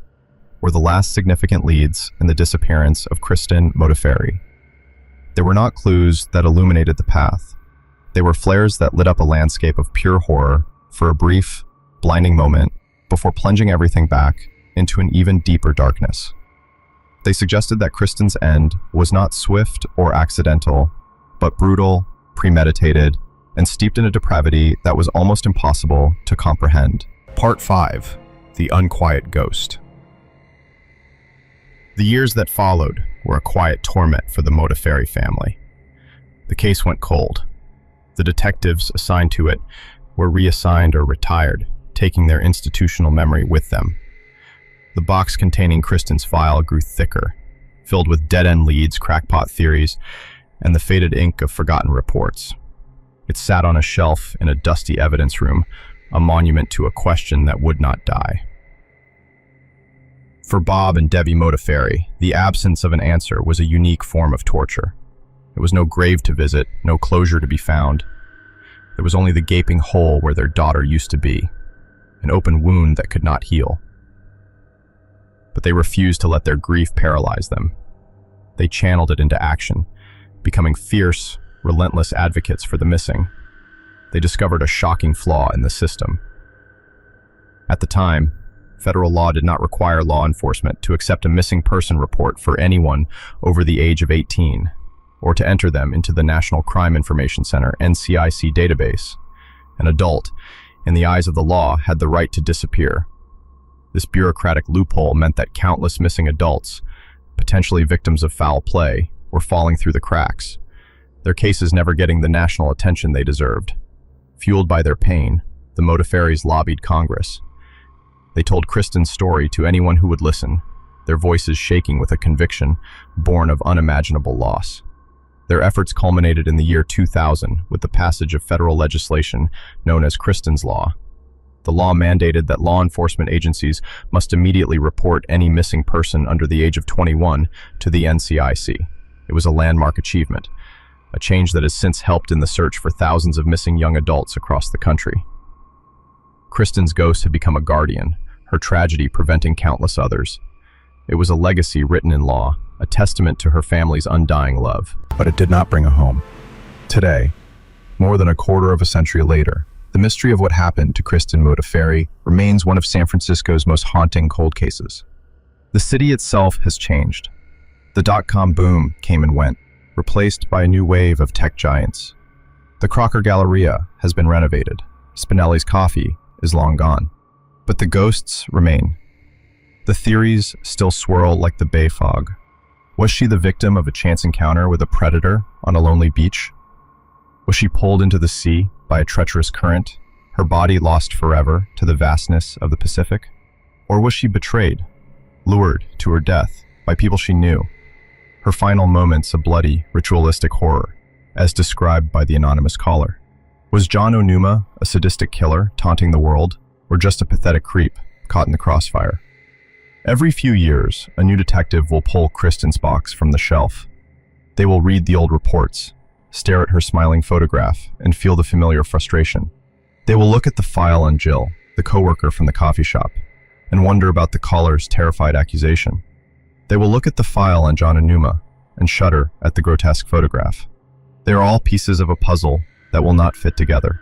were the last significant leads in the disappearance of Kristen Modafferi. They were not clues that illuminated the path. They were flares that lit up a landscape of pure horror for a brief, blinding moment before plunging everything back into an even deeper darkness. They suggested that Kristen's end was not swift or accidental, but brutal, premeditated, and steeped in a depravity that was almost impossible to comprehend. Part 5. The Unquiet Ghost. The years that followed were a quiet torment for the Modafferi family. The case went cold. The detectives assigned to it were reassigned or retired, taking their institutional memory with them. The box containing Kristen's file grew thicker, filled with dead-end leads, crackpot theories, and the faded ink of forgotten reports. It sat on a shelf in a dusty evidence room, a monument to a question that would not die. For Bob and Debbie Modafferi, the absence of an answer was a unique form of torture. There was no grave to visit, no closure to be found. There was only the gaping hole where their daughter used to be, an open wound that could not heal. but they refused to let their grief paralyze them. They channeled it into action, becoming fierce, relentless advocates for the missing. They discovered a shocking flaw in the system. At the time, federal law did not require law enforcement to accept a missing person report for anyone over the age of 18, or to enter them into the National Crime Information Center (NCIC) database. An adult, in the eyes of the law, had the right to disappear. This bureaucratic loophole meant that countless missing adults, potentially victims of foul play, were falling through the cracks, their cases never getting the national attention they deserved. Fueled by their pain, the Modaferris lobbied Congress. They told Kristen's story to anyone who would listen, their voices shaking with a conviction born of unimaginable loss. Their efforts culminated in the year 2000 with the passage of federal legislation known as Kristen's Law. The law mandated that law enforcement agencies must immediately report any missing person under the age of 21 to the NCIC. It was a landmark achievement, a change that has since helped in the search for thousands of missing young adults across the country. Kristen's ghost had become a guardian, her tragedy preventing countless others. It was a legacy written in law, a testament to her family's undying love. But it did not bring a home. Today, more than a quarter of a century later, the mystery of what happened to Kristen Modaferri remains one of San Francisco's most haunting cold cases. The city itself has changed. The dot-com boom came and went, replaced by a new wave of tech giants. The Crocker Galleria has been renovated. Spinelli's Coffee is long gone. But the ghosts remain. The theories still swirl like the bay fog. Was she the victim of a chance encounter with a predator on a lonely beach? Was she pulled into the sea by a treacherous current, her body lost forever to the vastness of the Pacific? Or was she betrayed, lured to her death by people she knew? Her final moments a bloody, ritualistic horror, as described by the anonymous caller. Was John Onuma a sadistic killer taunting the world, or just a pathetic creep caught in the crossfire? Every few years, a new detective will pull Kristen's box from the shelf. They will read the old reports, stare at her smiling photograph, and feel the familiar frustration. They will look at the file on Jill, the coworker from the coffee shop, and wonder about the caller's terrified accusation. They will look at the file on John Onuma and shudder at the grotesque photograph. They are all pieces of a puzzle that will not fit together.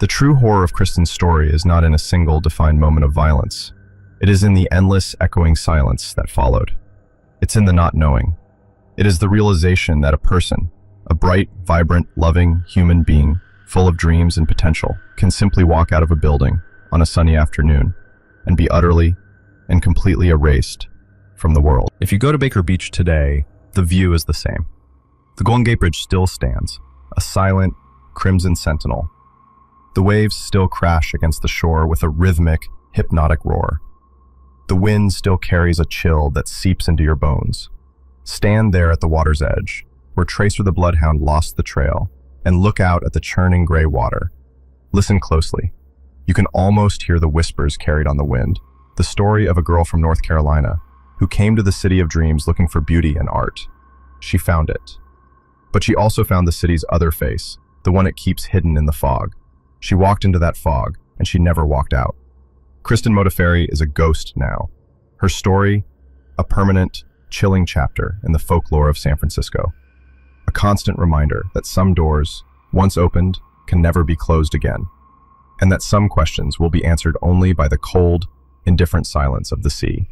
The true horror of Kristen's story is not in a single defined moment of violence. It is in the endless, echoing silence that followed. It's in the not knowing. It is the realization that a person, a bright, vibrant, loving human being, full of dreams and potential, can simply walk out of a building on a sunny afternoon and be utterly and completely erased from the world. If you go to Baker Beach today, the view is the same. The Golden Gate Bridge still stands, a silent, crimson sentinel. The waves still crash against the shore with a rhythmic, hypnotic roar. The wind still carries a chill that seeps into your bones. Stand there at the water's edge, where Tracer the Bloodhound lost the trail, and look out at the churning gray water. Listen closely. You can almost hear the whispers carried on the wind, the story of a girl from North Carolina who came to the city of dreams looking for beauty and art. She found it. But she also found the city's other face, the one it keeps hidden in the fog. She walked into that fog, and she never walked out. Kristen Modaferri is a ghost now. Her story, a permanent, chilling chapter in the folklore of San Francisco. A constant reminder that some doors, once opened, can never be closed again, and that some questions will be answered only by the cold, indifferent silence of the sea.